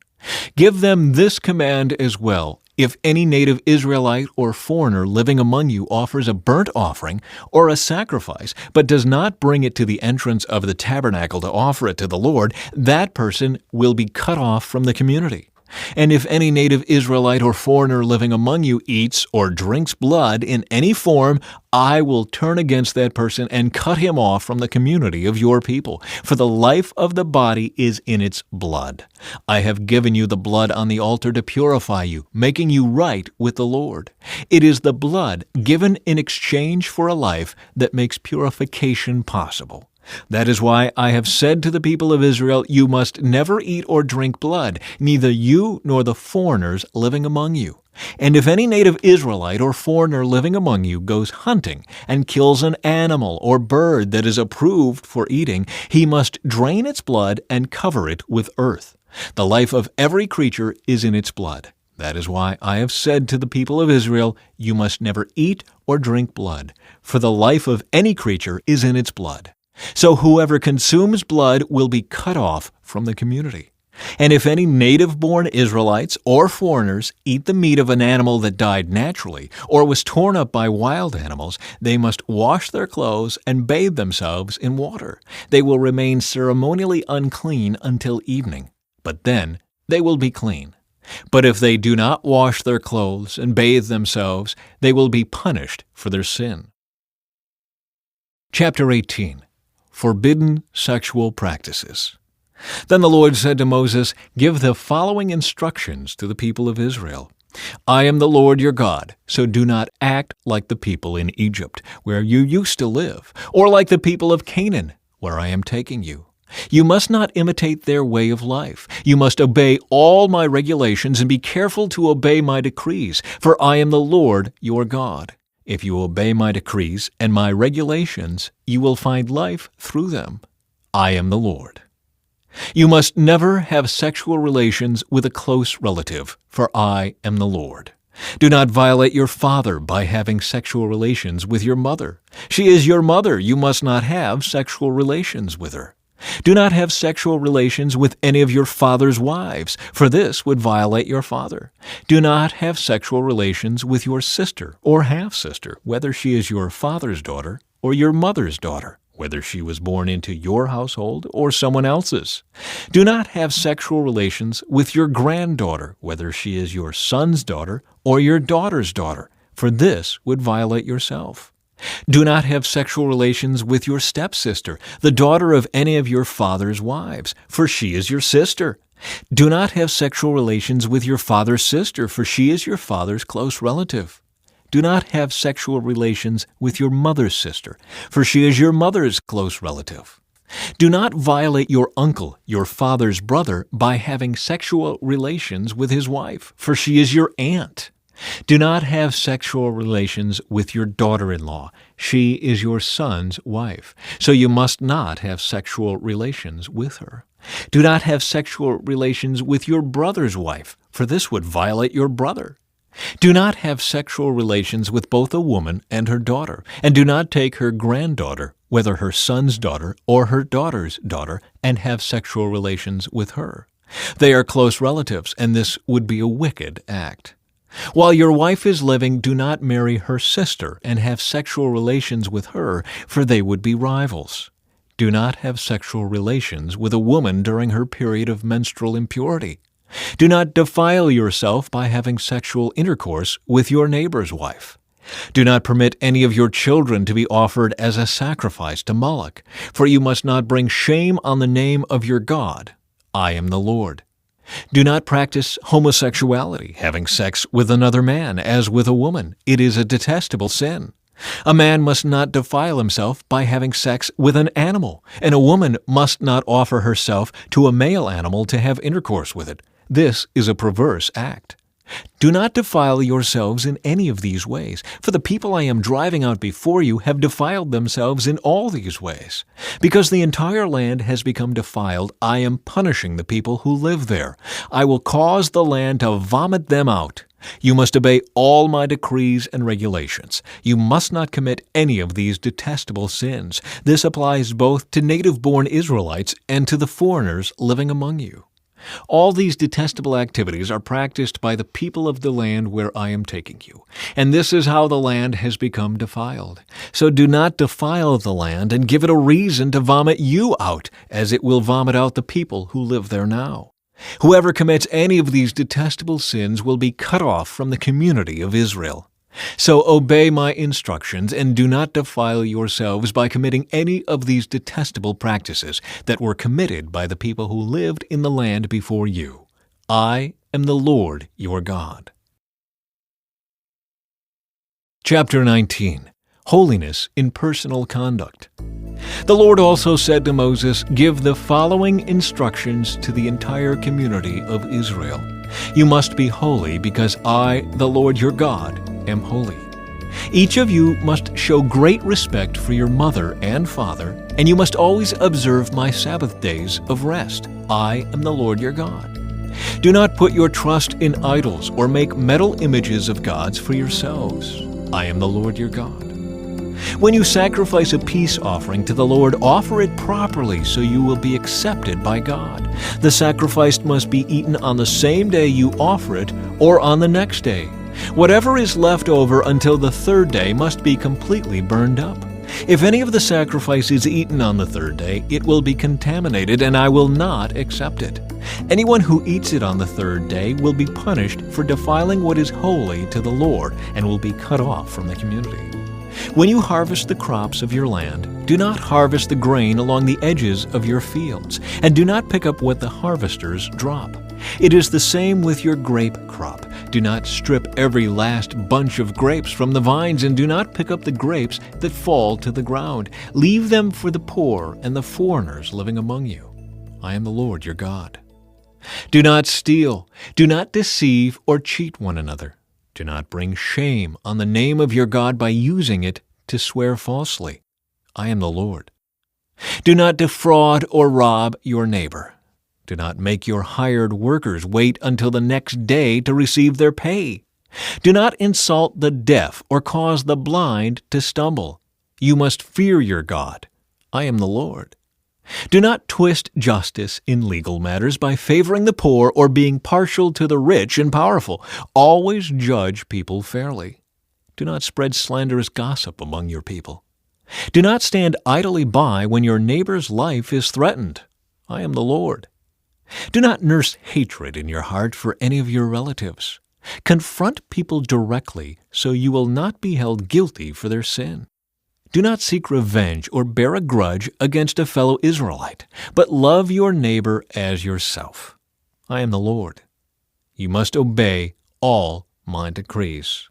Give them this command as well. If any native Israelite or foreigner living among you offers a burnt offering or a sacrifice, but does not bring it to the entrance of the tabernacle to offer it to the Lord, that person will be cut off from the community. And if any native Israelite or foreigner living among you eats or drinks blood in any form, I will turn against that person and cut him off from the community of your people, for the life of the body is in its blood. I have given you the blood on the altar to purify you, making you right with the Lord. It is the blood given in exchange for a life that makes purification possible. That is why I have said to the people of Israel, you must never eat or drink blood, neither you nor the foreigners living among you. And if any native Israelite or foreigner living among you goes hunting and kills an animal or bird that is approved for eating, he must drain its blood and cover it with earth. The life of every creature is in its blood. That is why I have said to the people of Israel, you must never eat or drink blood, for the life of any creature is in its blood. So whoever consumes blood will be cut off from the community. And if any native-born Israelites or foreigners eat the meat of an animal that died naturally or was torn up by wild animals, they must wash their clothes and bathe themselves in water. They will remain ceremonially unclean until evening, but then they will be clean. But if they do not wash their clothes and bathe themselves, they will be punished for their sin. Chapter 18. Forbidden Sexual Practices. Then the Lord said to Moses, "Give the following instructions to the people of Israel. I am the Lord your God, so do not act like the people in Egypt, where you used to live, or like the people of Canaan, where I am taking you. You must not imitate their way of life. You must obey all my regulations and be careful to obey my decrees, for I am the Lord your God. If you obey my decrees and my regulations, you will find life through them. I am the Lord. You must never have sexual relations with a close relative, for I am the Lord. Do not violate your father by having sexual relations with your mother. She is your mother. You must not have sexual relations with her. Do not have sexual relations with any of your father's wives, for this would violate your father. Do not have sexual relations with your sister or half-sister, whether she is your father's daughter or your mother's daughter, whether she was born into your household or someone else's. Do not have sexual relations with your granddaughter, whether she is your son's daughter or your daughter's daughter, for this would violate yourself. Do not have sexual relations with your stepsister, the daughter of any of your father's wives, for she is your sister. Do not have sexual relations with your father's sister, for she is your father's close relative. Do not have sexual relations with your mother's sister, for she is your mother's close relative. Do not violate your uncle, your father's brother, by having sexual relations with his wife, for she is your aunt. Do not have sexual relations with your daughter-in-law. She is your son's wife, so you must not have sexual relations with her. Do not have sexual relations with your brother's wife, for this would violate your brother. Do not have sexual relations with both a woman and her daughter, and do not take her granddaughter, whether her son's daughter or her daughter's daughter, and have sexual relations with her. They are close relatives, and this would be a wicked act. While your wife is living, do not marry her sister and have sexual relations with her, for they would be rivals. Do not have sexual relations with a woman during her period of menstrual impurity. Do not defile yourself by having sexual intercourse with your neighbor's wife. Do not permit any of your children to be offered as a sacrifice to Moloch, for you must not bring shame on the name of your God. I am the Lord. Do not practice homosexuality, having sex with another man as with a woman. It is a detestable sin. A man must not defile himself by having sex with an animal, and a woman must not offer herself to a male animal to have intercourse with it. This is a perverse act. Do not defile yourselves in any of these ways, for the people I am driving out before you have defiled themselves in all these ways. Because the entire land has become defiled, I am punishing the people who live there. I will cause the land to vomit them out. You must obey all my decrees and regulations. You must not commit any of these detestable sins. This applies both to native-born Israelites and to the foreigners living among you. All these detestable activities are practiced by the people of the land where I am taking you, and this is how the land has become defiled. So do not defile the land and give it a reason to vomit you out, as it will vomit out the people who live there now. Whoever commits any of these detestable sins will be cut off from the community of Israel. So obey my instructions and do not defile yourselves by committing any of these detestable practices that were committed by the people who lived in the land before you. I am the Lord your God. Chapter 19. Holiness in Personal Conduct. The Lord also said to Moses, "Give the following instructions to the entire community of Israel. You must be holy because I, the Lord your God, am holy. Each of you must show great respect for your mother and father, and you must always observe my Sabbath days of rest. I am the Lord your God. Do not put your trust in idols or make metal images of gods for yourselves. I am the Lord your God. When you sacrifice a peace offering to the Lord, offer it properly so you will be accepted by God. The sacrifice must be eaten on the same day you offer it or on the next day. Whatever is left over until the third day must be completely burned up. If any of the sacrifice is eaten on the third day, it will be contaminated, and I will not accept it. Anyone who eats it on the third day will be punished for defiling what is holy to the Lord and will be cut off from the community. When you harvest the crops of your land, do not harvest the grain along the edges of your fields, and do not pick up what the harvesters drop. It is the same with your grape crop. Do not strip every last bunch of grapes from the vines, and do not pick up the grapes that fall to the ground. Leave them for the poor and the foreigners living among you. I am the Lord your God. Do not steal. Do not deceive or cheat one another. Do not bring shame on the name of your God by using it to swear falsely. I am the Lord. Do not defraud or rob your neighbor. Do not make your hired workers wait until the next day to receive their pay. Do not insult the deaf or cause the blind to stumble. You must fear your God. I am the Lord. Do not twist justice in legal matters by favoring the poor or being partial to the rich and powerful. Always judge people fairly. Do not spread slanderous gossip among your people. Do not stand idly by when your neighbor's life is threatened. I am the Lord. Do not nurse hatred in your heart for any of your relatives. Confront people directly so you will not be held guilty for their sin. Do not seek revenge or bear a grudge against a fellow Israelite, but love your neighbor as yourself. I am the Lord. You must obey all my decrees.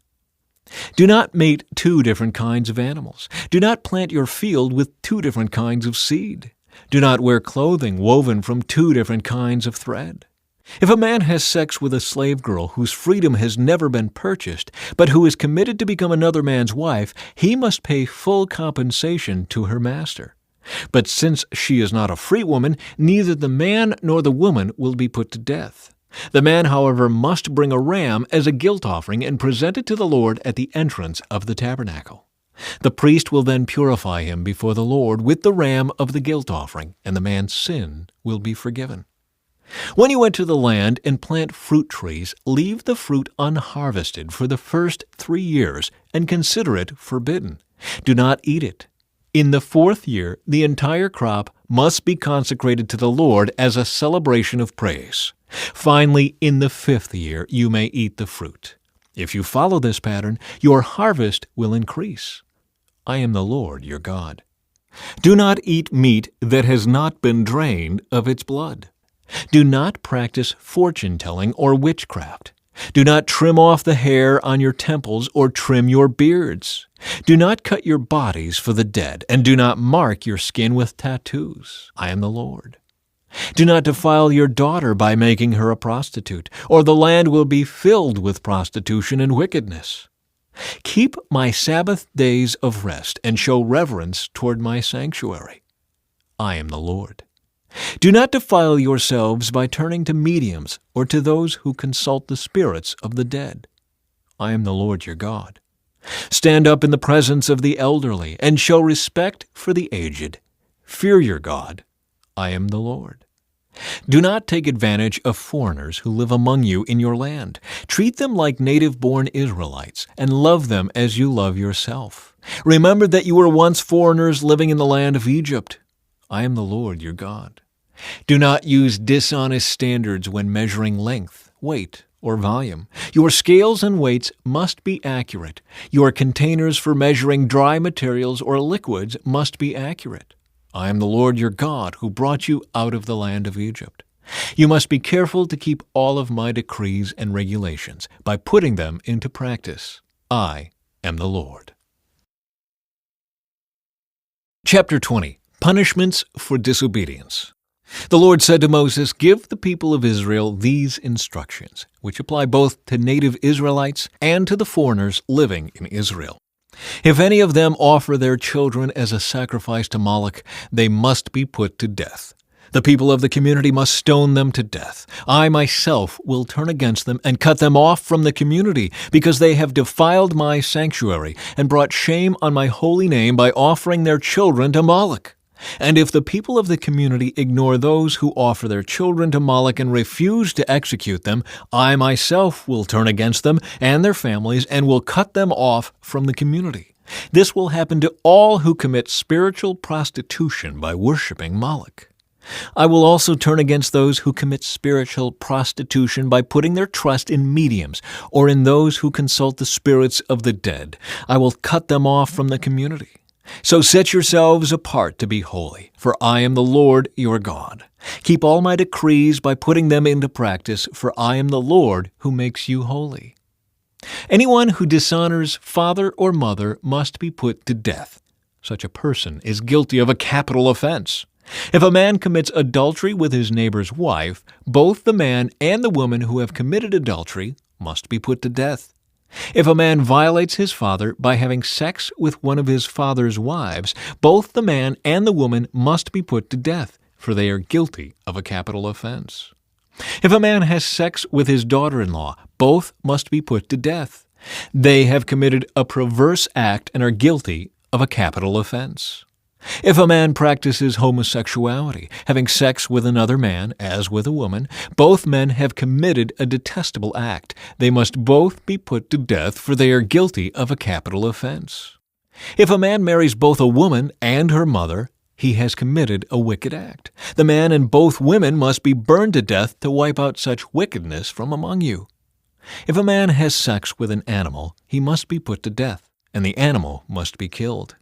Do not mate 2 different kinds of animals. Do not plant your field with 2 different kinds of seed. Do not wear clothing woven from 2 different kinds of thread. If a man has sex with a slave girl whose freedom has never been purchased, but who is committed to become another man's wife, he must pay full compensation to her master. But since she is not a free woman, neither the man nor the woman will be put to death. The man, however, must bring a ram as a guilt offering and present it to the Lord at the entrance of the tabernacle. The priest will then purify him before the Lord with the ram of the guilt offering, and the man's sin will be forgiven. When you enter the land and plant fruit trees, leave the fruit unharvested for the first 3 years and consider it forbidden. Do not eat it. In the 4th year, the entire crop must be consecrated to the Lord as a celebration of praise. Finally, in the 5th year, you may eat the fruit. If you follow this pattern, your harvest will increase. I am the Lord your God. Do not eat meat that has not been drained of its blood. Do not practice fortune-telling or witchcraft. Do not trim off the hair on your temples or trim your beards. Do not cut your bodies for the dead, and do not mark your skin with tattoos. I am the Lord. Do not defile your daughter by making her a prostitute, or the land will be filled with prostitution and wickedness. Keep my Sabbath days of rest and show reverence toward my sanctuary. I am the Lord. Do not defile yourselves by turning to mediums or to those who consult the spirits of the dead. I am the Lord your God. Stand up in the presence of the elderly and show respect for the aged. Fear your God. I am the Lord. Do not take advantage of foreigners who live among you in your land. Treat them like native-born Israelites and love them as you love yourself. Remember that you were once foreigners living in the land of Egypt. I am the Lord your God. Do not use dishonest standards when measuring length, weight, or volume. Your scales and weights must be accurate. Your containers for measuring dry materials or liquids must be accurate. I am the Lord your God who brought you out of the land of Egypt. You must be careful to keep all of my decrees and regulations by putting them into practice. I am the Lord. Chapter 20. Punishments for disobedience. The Lord said to Moses, "Give the people of Israel these instructions, which apply both to native Israelites and to the foreigners living in Israel. If any of them offer their children as a sacrifice to Moloch, they must be put to death. The people of the community must stone them to death. I myself will turn against them and cut them off from the community, because they have defiled my sanctuary and brought shame on my holy name by offering their children to Moloch. And if the people of the community ignore those who offer their children to Moloch and refuse to execute them, I myself will turn against them and their families and will cut them off from the community. This will happen to all who commit spiritual prostitution by worshiping Moloch. I will also turn against those who commit spiritual prostitution by putting their trust in mediums or in those who consult the spirits of the dead. I will cut them off from the community. So set yourselves apart to be holy, for I am the Lord your God. Keep all my decrees by putting them into practice, for I am the Lord who makes you holy. Anyone who dishonors father or mother must be put to death. Such a person is guilty of a capital offense. If a man commits adultery with his neighbor's wife, both the man and the woman who have committed adultery must be put to death. If a man violates his father by having sex with one of his father's wives, both the man and the woman must be put to death, for they are guilty of a capital offense. If a man has sex with his daughter-in-law, both must be put to death. They have committed a perverse act and are guilty of a capital offense. If a man practices homosexuality, having sex with another man as with a woman, both men have committed a detestable act. They must both be put to death, for they are guilty of a capital offense. If a man marries both a woman and her mother, he has committed a wicked act. The man and both women must be burned to death to wipe out such wickedness from among you. If a man has sex with an animal, he must be put to death, and the animal must be killed.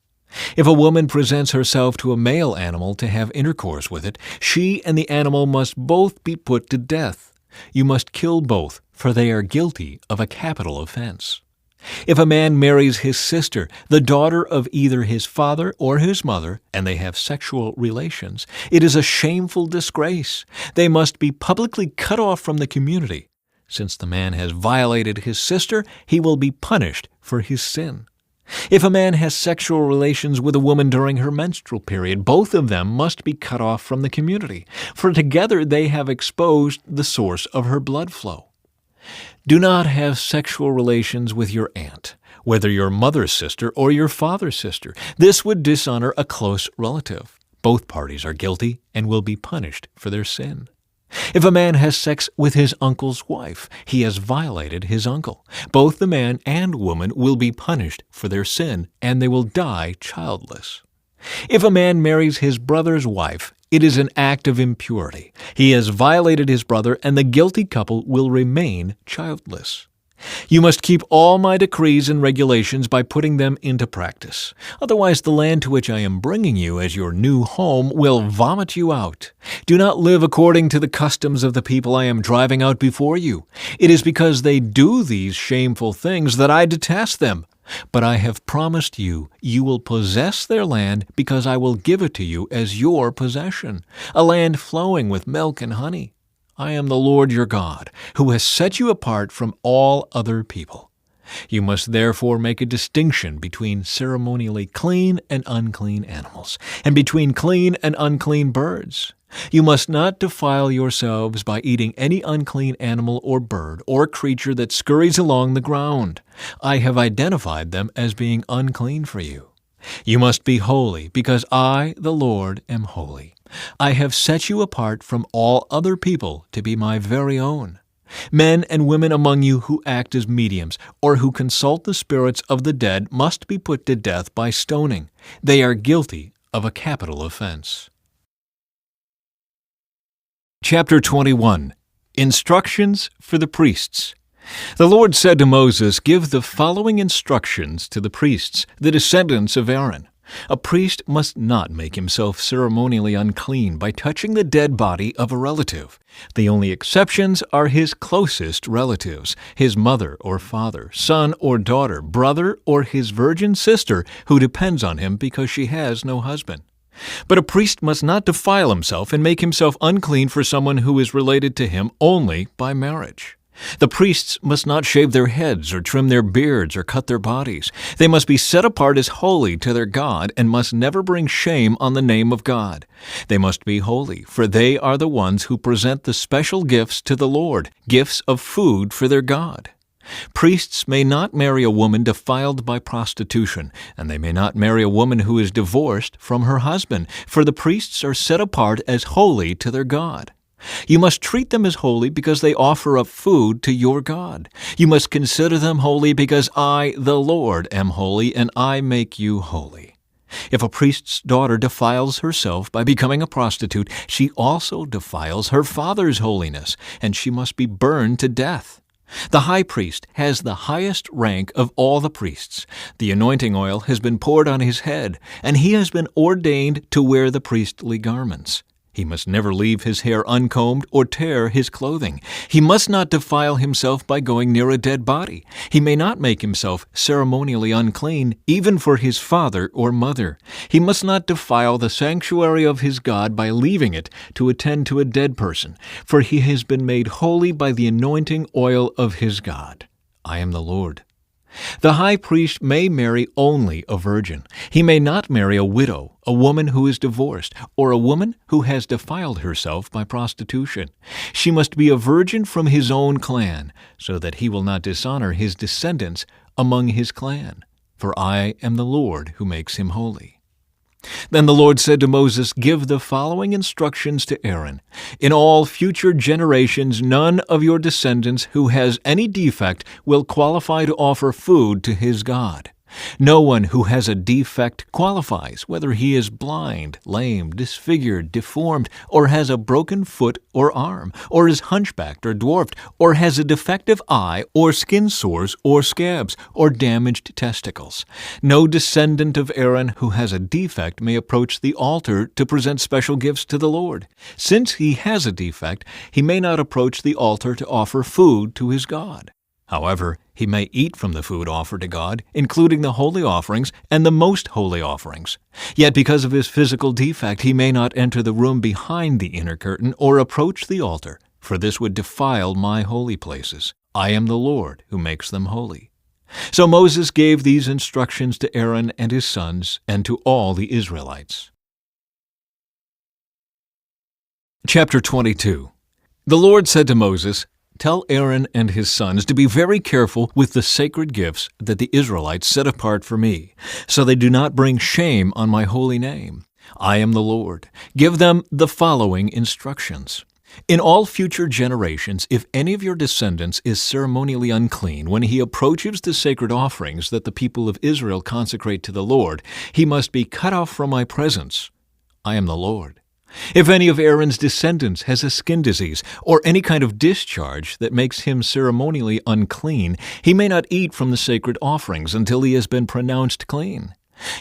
If a woman presents herself to a male animal to have intercourse with it, she and the animal must both be put to death. You must kill both, for they are guilty of a capital offense. If a man marries his sister, the daughter of either his father or his mother, and they have sexual relations, it is a shameful disgrace. They must be publicly cut off from the community. Since the man has violated his sister, he will be punished for his sin. If a man has sexual relations with a woman during her menstrual period, both of them must be cut off from the community, for together they have exposed the source of her blood flow. Do not have sexual relations with your aunt, whether your mother's sister or your father's sister. This would dishonor a close relative. Both parties are guilty and will be punished for their sin. If a man has sex with his uncle's wife, he has violated his uncle. Both the man and woman will be punished for their sin, and they will die childless. If a man marries his brother's wife, it is an act of impurity. He has violated his brother, and the guilty couple will remain childless. You must keep all my decrees and regulations by putting them into practice. Otherwise, the land to which I am bringing you as your new home will vomit you out. Do not live according to the customs of the people I am driving out before you. It is because they do these shameful things that I detest them. But I have promised you, you will possess their land because I will give it to you as your possession, a land flowing with milk and honey. I am the Lord your God, who has set you apart from all other people. You must therefore make a distinction between ceremonially clean and unclean animals, and between clean and unclean birds. You must not defile yourselves by eating any unclean animal or bird or creature that scurries along the ground. I have identified them as being unclean for you. You must be holy, because I, the Lord, am holy. I have set you apart from all other people to be my very own. Men and women among you who act as mediums or who consult the spirits of the dead must be put to death by stoning. They are guilty of a capital offense. Chapter 21. Instructions for the priests. The Lord said to Moses, "Give the following instructions to the priests, the descendants of Aaron. A priest must not make himself ceremonially unclean by touching the dead body of a relative. The only exceptions are his closest relatives, his mother or father, son or daughter, brother, or his virgin sister who depends on him because she has no husband. But a priest must not defile himself and make himself unclean for someone who is related to him only by marriage. The priests must not shave their heads or trim their beards or cut their bodies. They must be set apart as holy to their God and must never bring shame on the name of God. They must be holy, for they are the ones who present the special gifts to the Lord, gifts of food for their God. Priests may not marry a woman defiled by prostitution, and they may not marry a woman who is divorced from her husband, for the priests are set apart as holy to their God. You must treat them as holy because they offer up food to your God. You must consider them holy because I, the Lord, am holy, and I make you holy. If a priest's daughter defiles herself by becoming a prostitute, she also defiles her father's holiness, and she must be burned to death. The high priest has the highest rank of all the priests. The anointing oil has been poured on his head, and he has been ordained to wear the priestly garments. He must never leave his hair uncombed or tear his clothing. He must not defile himself by going near a dead body. He may not make himself ceremonially unclean, even for his father or mother. He must not defile the sanctuary of his God by leaving it to attend to a dead person, for he has been made holy by the anointing oil of his God. I am the Lord. The high priest may marry only a virgin. He may not marry a widow, a woman who is divorced, or a woman who has defiled herself by prostitution. She must be a virgin from his own clan, so that he will not dishonor his descendants among his clan. For I am the Lord who makes him holy. Then the Lord said to Moses, "Give the following instructions to Aaron. In all future generations, none of your descendants who has any defect will qualify to offer food to his God. No one who has a defect qualifies, whether he is blind, lame, disfigured, deformed, or has a broken foot or arm, or is hunchbacked or dwarfed, or has a defective eye, or skin sores, or scabs, or damaged testicles. No descendant of Aaron who has a defect may approach the altar to present special gifts to the Lord. Since he has a defect, he may not approach the altar to offer food to his God. However, he may eat from the food offered to God, including the holy offerings and the most holy offerings. Yet because of his physical defect, he may not enter the room behind the inner curtain or approach the altar, for this would defile my holy places. I am the Lord who makes them holy." So Moses gave these instructions to Aaron and his sons and to all the Israelites. Chapter 22. The Lord said to Moses, "Tell Aaron and his sons to be very careful with the sacred gifts that the Israelites set apart for me, so they do not bring shame on my holy name. I am the Lord. Give them the following instructions. In all future generations, if any of your descendants is ceremonially unclean when he approaches the sacred offerings that the people of Israel consecrate to the Lord, he must be cut off from my presence. I am the Lord. If any of Aaron's descendants has a skin disease or any kind of discharge that makes him ceremonially unclean, he may not eat from the sacred offerings until he has been pronounced clean.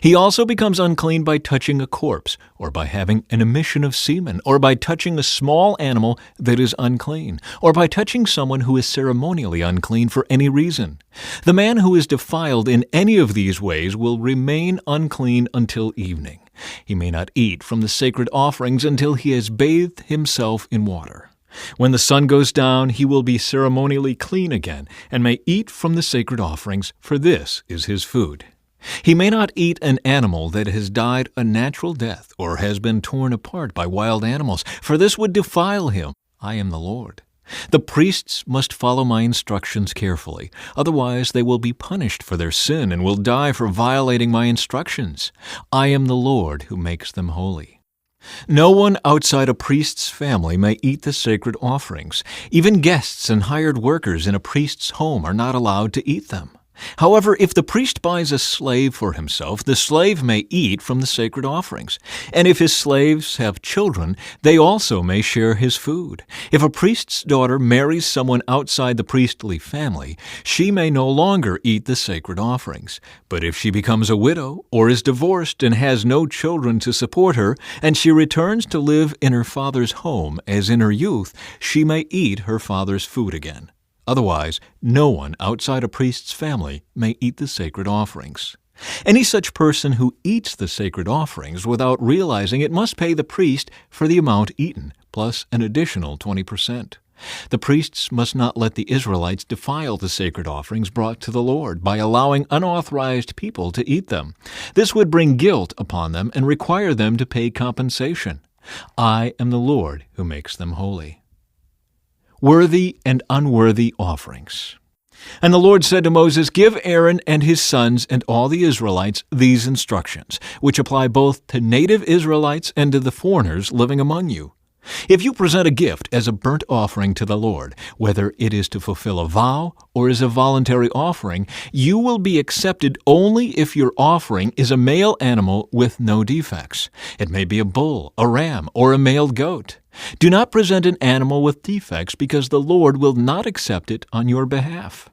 He also becomes unclean by touching a corpse, or by having an emission of semen, or by touching a small animal that is unclean, or by touching someone who is ceremonially unclean for any reason. The man who is defiled in any of these ways will remain unclean until evening. He may not eat from the sacred offerings until he has bathed himself in water. When the sun goes down, he will be ceremonially clean again, and may eat from the sacred offerings, for this is his food. He may not eat an animal that has died a natural death or has been torn apart by wild animals, for this would defile him. I am the Lord. The priests must follow my instructions carefully, otherwise they will be punished for their sin and will die for violating my instructions. I am the Lord who makes them holy. No one outside a priest's family may eat the sacred offerings. Even guests and hired workers in a priest's home are not allowed to eat them. However, if the priest buys a slave for himself, the slave may eat from the sacred offerings. And if his slaves have children, they also may share his food. If a priest's daughter marries someone outside the priestly family, she may no longer eat the sacred offerings. But if she becomes a widow or is divorced and has no children to support her, and she returns to live in her father's home as in her youth, she may eat her father's food again. Otherwise, no one outside a priest's family may eat the sacred offerings. Any such person who eats the sacred offerings without realizing it must pay the priest for the amount eaten, plus an additional 20%. The priests must not let the Israelites defile the sacred offerings brought to the Lord by allowing unauthorized people to eat them. This would bring guilt upon them and require them to pay compensation. I am the Lord who makes them holy. Worthy and unworthy offerings. And the Lord said to Moses, "Give Aaron and his sons and all the Israelites these instructions, which apply both to native Israelites and to the foreigners living among you. If you present a gift as a burnt offering to the Lord, whether it is to fulfill a vow or is a voluntary offering, you will be accepted only if your offering is a male animal with no defects. It may be a bull, a ram, or a male goat. Do not present an animal with defects because the Lord will not accept it on your behalf.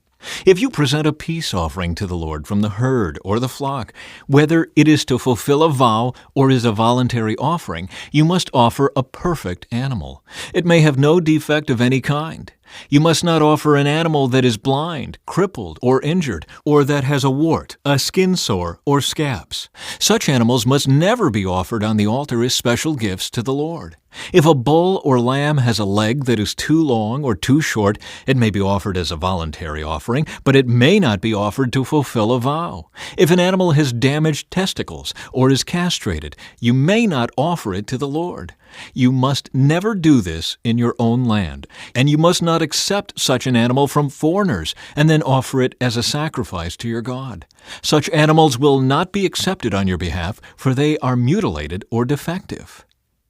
If you present a peace offering to the Lord from the herd or the flock, whether it is to fulfill a vow or is a voluntary offering, you must offer a perfect animal. It may have no defect of any kind. You must not offer an animal that is blind, crippled, or injured, or that has a wart, a skin sore, or scabs. Such animals must never be offered on the altar as special gifts to the Lord. If a bull or lamb has a leg that is too long or too short, it may be offered as a voluntary offering, but it may not be offered to fulfill a vow. If an animal has damaged testicles or is castrated, you may not offer it to the Lord. You must never do this in your own land, and you must not accept such an animal from foreigners and then offer it as a sacrifice to your God. Such animals will not be accepted on your behalf, for they are mutilated or defective.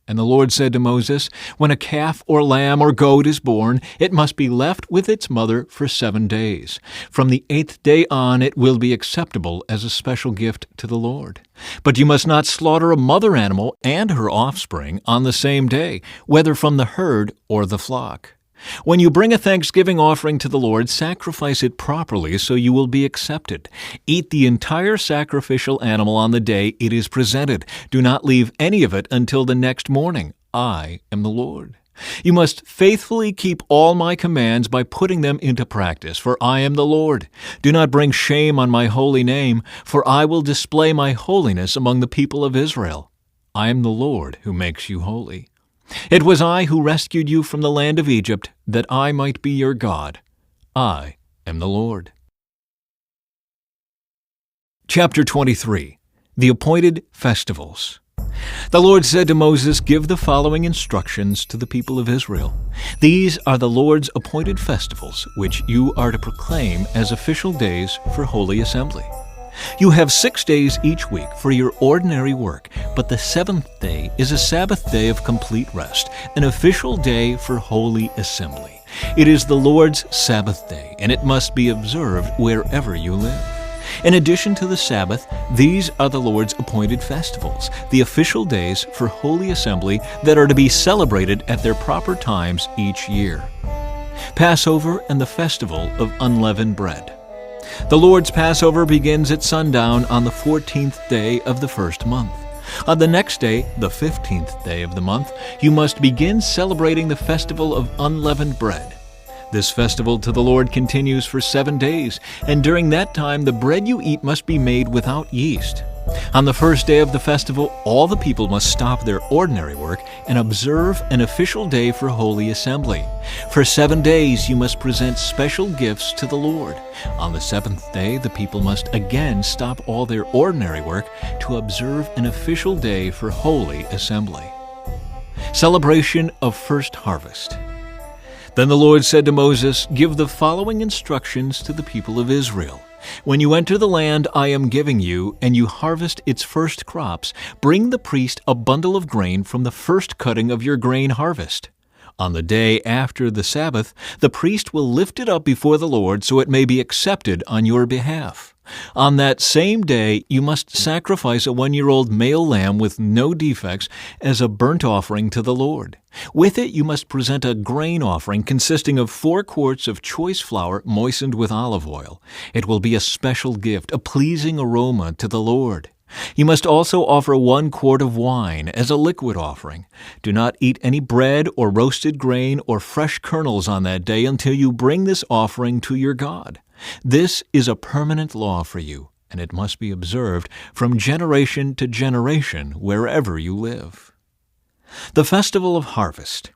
And the Lord said to Moses, "When a calf or lamb or goat is born, it must be left with its mother for 7 days. From the 8th day on it will be acceptable as a special gift to the Lord. But you must not slaughter a mother animal and her offspring on the same day, whether from the herd or the flock. When you bring a thanksgiving offering to the Lord, sacrifice it properly so you will be accepted. Eat the entire sacrificial animal on the day it is presented. Do not leave any of it until the next morning. I am the Lord. You must faithfully keep all my commands by putting them into practice, for I am the Lord. Do not bring shame on my holy name, for I will display my holiness among the people of Israel. I am the Lord who makes you holy. It was I who rescued you from the land of Egypt, that I might be your God. I am the Lord." Chapter 23. The Appointed Festivals. The Lord said to Moses, "Give the following instructions to the people of Israel. These are the Lord's appointed festivals, which you are to proclaim as official days for holy assembly. You have 6 days each week for your ordinary work, but the 7th day is a Sabbath day of complete rest, an official day for holy assembly. It is the Lord's Sabbath day, and it must be observed wherever you live. In addition to the Sabbath, these are the Lord's appointed festivals, the official days for holy assembly that are to be celebrated at their proper times each year. Passover and the Festival of Unleavened Bread. The Lord's Passover begins at sundown on the 14th day of the first month. On the next day, the 15th day of the month, you must begin celebrating the Festival of Unleavened Bread. This festival to the Lord continues for 7 days, and during that time the bread you eat must be made without yeast. On the first day of the festival, all the people must stop their ordinary work and observe an official day for holy assembly. For 7 days you must present special gifts to the Lord. On the 7th day, the people must again stop all their ordinary work to observe an official day for holy assembly. Celebration of First Harvest. Then the Lord said to Moses, "Give the following instructions to the people of Israel. When you enter the land I am giving you, and you harvest its first crops, bring the priest a bundle of grain from the first cutting of your grain harvest. On the day after the Sabbath, the priest will lift it up before the Lord so it may be accepted on your behalf. On that same day you must sacrifice a 1-year-old male lamb with no defects as a burnt offering to the Lord. With it you must present a grain offering consisting of 4 quarts of choice flour moistened with olive oil. It will be a special gift, a pleasing aroma to the Lord. You must also offer 1 quart of wine as a liquid offering. Do not eat any bread or roasted grain or fresh kernels on that day until you bring this offering to your God. This is a permanent law for you, and it must be observed from generation to generation wherever you live." The Festival of Harvest.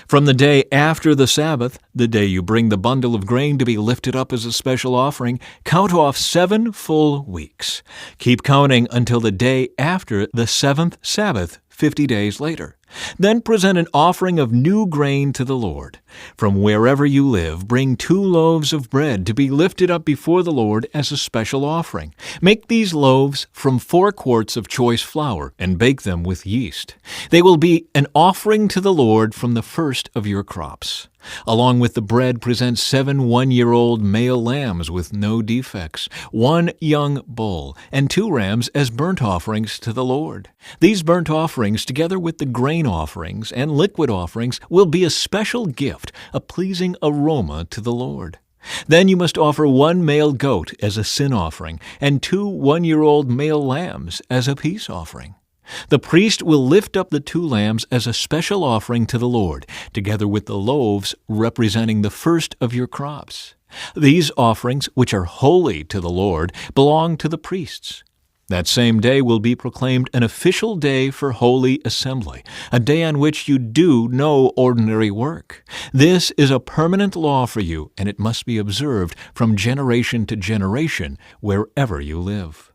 From the day after the Sabbath, the day you bring the bundle of grain to be lifted up as a special offering, count off 7 full weeks. Keep counting until the day after the 7th Sabbath, 50 days later. Then present an offering of new grain to the Lord. From wherever you live, bring 2 loaves of bread to be lifted up before the Lord as a special offering. Make these loaves from 4 quarts of choice flour and bake them with yeast. They will be an offering to the Lord from the first of your crops. Along with the bread, present 7 one-year-old male lambs with no defects, 1 young bull, and 2 rams as burnt offerings to the Lord. These burnt offerings, together with the grain offerings and liquid offerings, will be a special gift, a pleasing aroma to the Lord. Then you must offer 1 male goat as a sin offering, and 2 one-year-old male lambs as a peace offering. The priest will lift up the 2 lambs as a special offering to the Lord, together with the loaves representing the first of your crops. These offerings, which are holy to the Lord, belong to the priests. That same day will be proclaimed an official day for holy assembly, a day on which you do no ordinary work. This is a permanent law for you, and it must be observed from generation to generation wherever you live.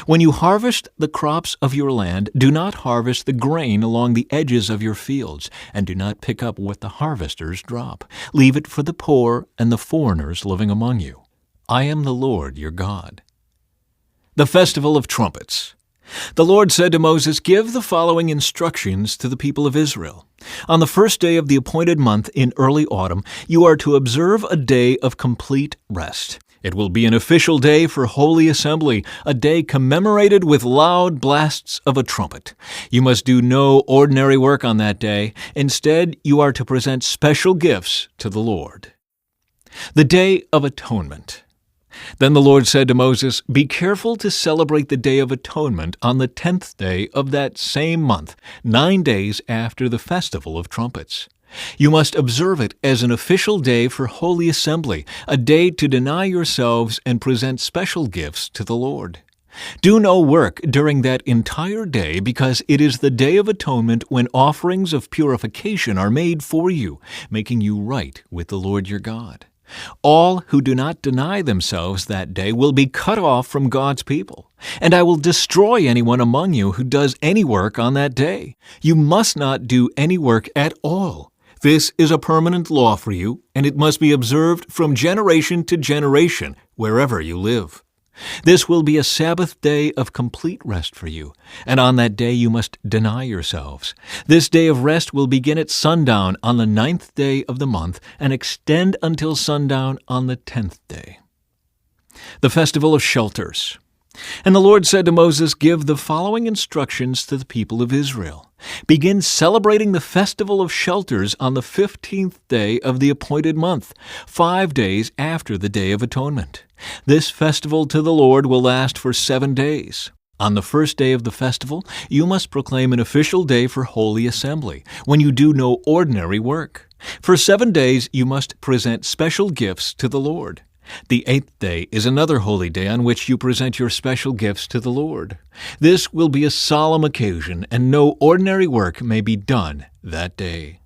When you harvest the crops of your land, do not harvest the grain along the edges of your fields, and do not pick up what the harvesters drop. Leave it for the poor and the foreigners living among you. I am the Lord your God. The Festival of Trumpets. The Lord said to Moses, "Give the following instructions to the people of Israel. On the first day of the appointed month in early autumn, you are to observe a day of complete rest. It will be an official day for holy assembly, a day commemorated with loud blasts of a trumpet. You must do no ordinary work on that day. Instead, you are to present special gifts to the Lord." The Day of Atonement. Then the Lord said to Moses, "Be careful to celebrate the Day of Atonement on the 10th day of that same month, 9 days after the Festival of Trumpets. You must observe it as an official day for holy assembly, a day to deny yourselves and present special gifts to the Lord. Do no work during that entire day, because it is the Day of Atonement when offerings of purification are made for you, making you right with the Lord your God. All who do not deny themselves that day will be cut off from God's people, and I will destroy anyone among you who does any work on that day. You must not do any work at all. This is a permanent law for you, and it must be observed from generation to generation, wherever you live. This will be a Sabbath day of complete rest for you, and on that day you must deny yourselves. This day of rest will begin at sundown on the 9th day of the month and extend until sundown on the 10th day. The Festival of Shelters. And the Lord said to Moses, "Give the following instructions to the people of Israel. Begin celebrating the Festival of Shelters on the 15th day of the appointed month, 5 days after the Day of Atonement. This festival to the Lord will last for 7 days. On the first day of the festival, you must proclaim an official day for holy assembly, when you do no ordinary work. For 7 days you must present special gifts to the Lord. The 8th day is another holy day on which you present your special gifts to the Lord. This will be a solemn occasion, and no ordinary work may be done that day.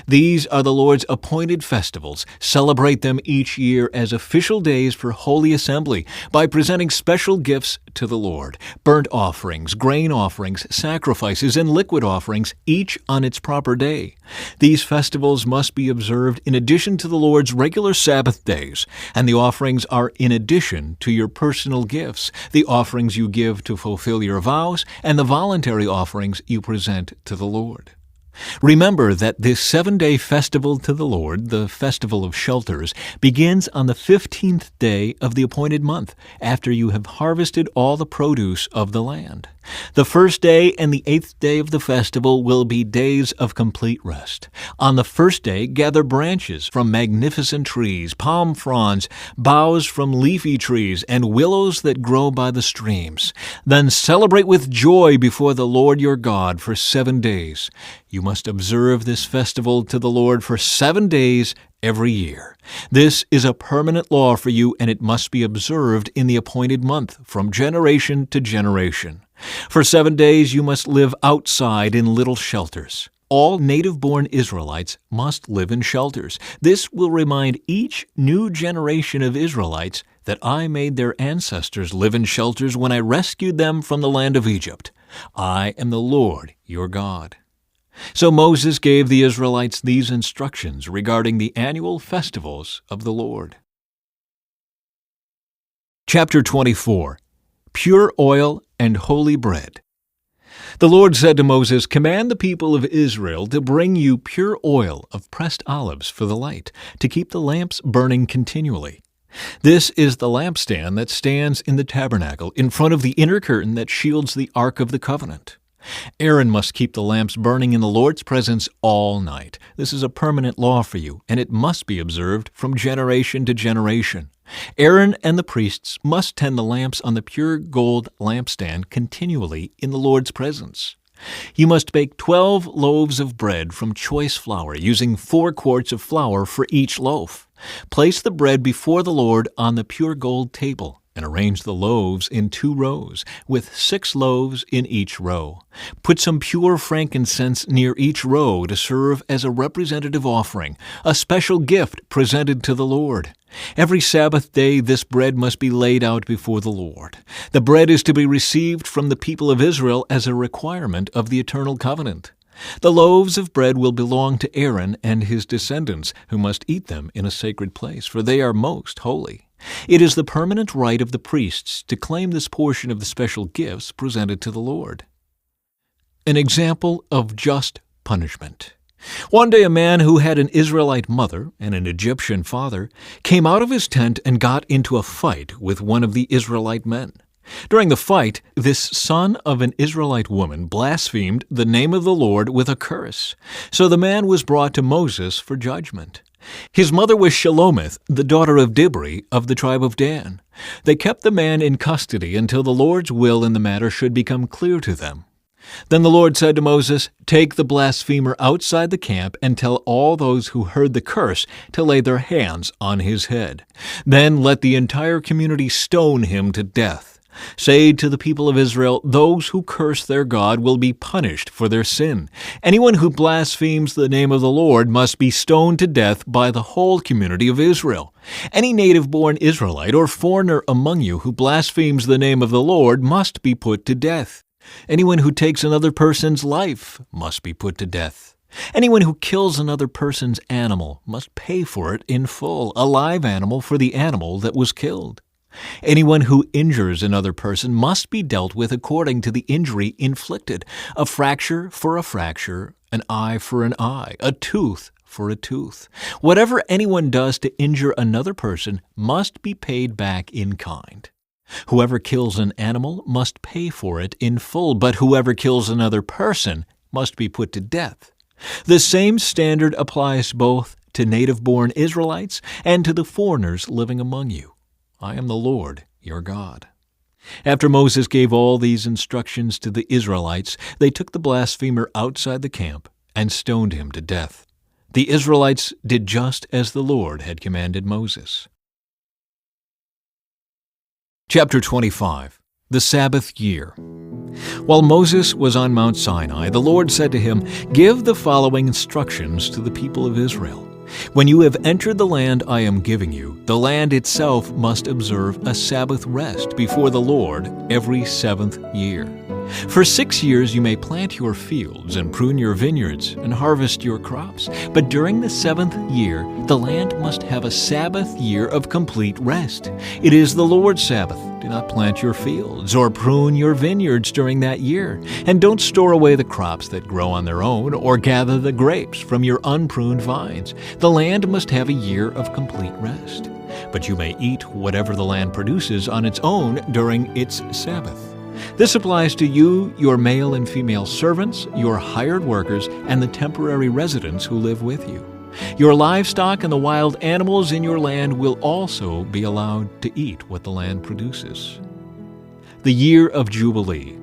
These are the Lord's appointed festivals. Celebrate them each year as official days for holy assembly by presenting special gifts to the Lord, burnt offerings, grain offerings, sacrifices, and liquid offerings, each on its proper day. These festivals must be observed in addition to the Lord's regular Sabbath days, and the offerings are in addition to your personal gifts, the offerings you give to fulfill your vows, and the voluntary offerings you present to the Lord. Remember that this 7-day festival to the Lord, the Festival of Shelters, begins on the 15th day of the appointed month, after you have harvested all the produce of the land. The first day and the 8th day of the festival will be days of complete rest. On the first day, gather branches from magnificent trees, palm fronds, boughs from leafy trees, and willows that grow by the streams. Then celebrate with joy before the Lord your God for 7 days. You must observe this festival to the Lord for 7 days every year. This is a permanent law for you, and it must be observed in the appointed month from generation to generation. For 7 days you must live outside in little shelters. All native-born Israelites must live in shelters. This will remind each new generation of Israelites that I made their ancestors live in shelters when I rescued them from the land of Egypt. I am the Lord your God. So Moses gave the Israelites these instructions regarding the annual festivals of the Lord. Chapter 24. Pure oil and holy bread. The Lord said to Moses, "Command the people of Israel to bring you pure oil of pressed olives for the light, to keep the lamps burning continually. This is the lampstand that stands in the tabernacle in front of the inner curtain that shields the Ark of the Covenant. Aaron must keep the lamps burning in the Lord's presence all night. This is a permanent law for you, and it must be observed from generation to generation. Aaron and the priests must tend the lamps on the pure gold lampstand continually in the Lord's presence. You must bake 12 loaves of bread from choice flour, using 4 quarts of flour for each loaf. Place the bread before the Lord on the pure gold table, and arrange the loaves in 2 rows, with 6 loaves in each row. Put some pure frankincense near each row to serve as a representative offering, a special gift presented to the Lord. Every Sabbath day this bread must be laid out before the Lord. The bread is to be received from the people of Israel as a requirement of the eternal covenant. The loaves of bread will belong to Aaron and his descendants, who must eat them in a sacred place, for they are most holy. It is the permanent right of the priests to claim this portion of the special gifts presented to the Lord." An example of just punishment. One day a man who had an Israelite mother and an Egyptian father came out of his tent and got into a fight with one of the Israelite men. During the fight, this son of an Israelite woman blasphemed the name of the Lord with a curse. So the man was brought to Moses for judgment. His mother was Shelomith, the daughter of Dibri of the tribe of Dan. They kept the man in custody until the Lord's will in the matter should become clear to them. Then the Lord said to Moses, "Take the blasphemer outside the camp and tell all those who heard the curse to lay their hands on his head. Then let the entire community stone him to death. Say to the people of Israel, those who curse their God will be punished for their sin. Anyone who blasphemes the name of the Lord must be stoned to death by the whole community of Israel. Any native-born Israelite or foreigner among you who blasphemes the name of the Lord must be put to death. Anyone who takes another person's life must be put to death. Anyone who kills another person's animal must pay for it in full, a live animal for the animal that was killed. Anyone who injures another person must be dealt with according to the injury inflicted, a fracture for a fracture, an eye for an eye, a tooth for a tooth. Whatever anyone does to injure another person must be paid back in kind. Whoever kills an animal must pay for it in full, but whoever kills another person must be put to death. The same standard applies both to native-born Israelites and to the foreigners living among you. I am the Lord, your God." After Moses gave all these instructions to the Israelites, they took the blasphemer outside the camp and stoned him to death. The Israelites did just as the Lord had commanded Moses. Chapter 25. The Sabbath Year. While Moses was on Mount Sinai, the Lord said to him, "Give the following instructions to the people of Israel. When you have entered the land I am giving you, the land itself must observe a Sabbath rest before the Lord every 7th year. For 6 years you may plant your fields and prune your vineyards and harvest your crops. But during the 7th year, the land must have a Sabbath year of complete rest. It is the Lord's Sabbath. Do not plant your fields or prune your vineyards during that year. And don't store away the crops that grow on their own or gather the grapes from your unpruned vines. The land must have a year of complete rest. But you may eat whatever the land produces on its own during its Sabbath. This applies to you, your male and female servants, your hired workers, and the temporary residents who live with you. Your livestock and the wild animals in your land will also be allowed to eat what the land produces." The Year of Jubilee.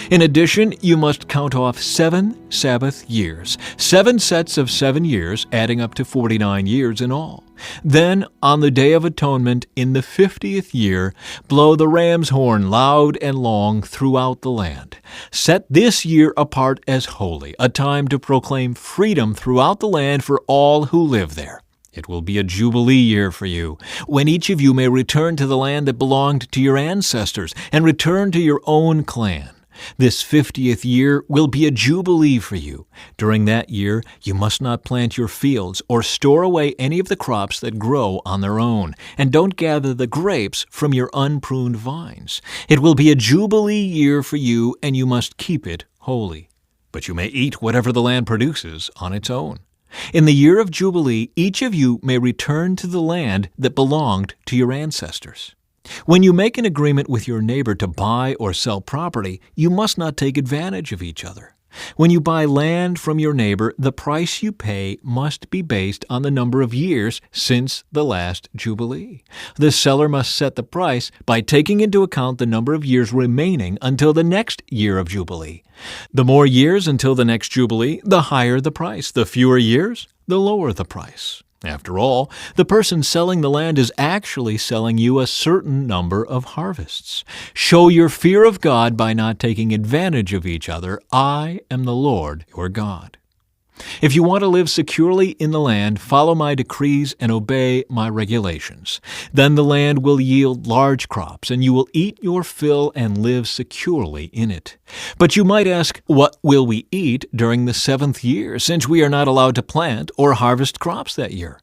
In addition, you must count off 7 Sabbath years, 7 sets of 7 years, adding up to 49 years in all. Then, on the Day of Atonement, in the 50th year, blow the ram's horn loud and long throughout the land. Set this year apart as holy, a time to proclaim freedom throughout the land for all who live there. It will be a jubilee year for you, when each of you may return to the land that belonged to your ancestors and return to your own clan. This 50th year will be a jubilee for you. During that year, you must not plant your fields or store away any of the crops that grow on their own, and don't gather the grapes from your unpruned vines. It will be a jubilee year for you, and you must keep it holy. But you may eat whatever the land produces on its own. In the year of Jubilee, each of you may return to the land that belonged to your ancestors. When you make an agreement with your neighbor to buy or sell property, you must not take advantage of each other. When you buy land from your neighbor, the price you pay must be based on the number of years since the last Jubilee. The seller must set the price by taking into account the number of years remaining until the next year of Jubilee. The more years until the next Jubilee, the higher the price. The fewer years, the lower the price. After all, the person selling the land is actually selling you a certain number of harvests. Show your fear of God by not taking advantage of each other. I am the Lord your God. If you want to live securely in the land, follow my decrees and obey my regulations. Then the land will yield large crops, and you will eat your fill and live securely in it. But you might ask, what will we eat during the 7th year, since we are not allowed to plant or harvest crops that year?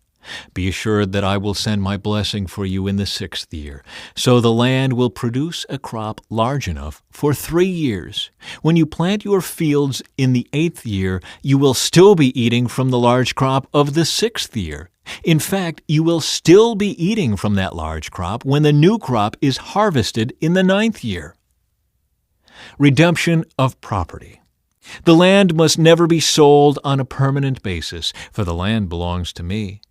Be assured that I will send my blessing for you in the 6th year, so the land will produce a crop large enough for 3 years. When you plant your fields in the 8th year, you will still be eating from the large crop of the 6th year. In fact, you will still be eating from that large crop when the new crop is harvested in the 9th year. Redemption of property. The land must never be sold on a permanent basis, for the land belongs to me.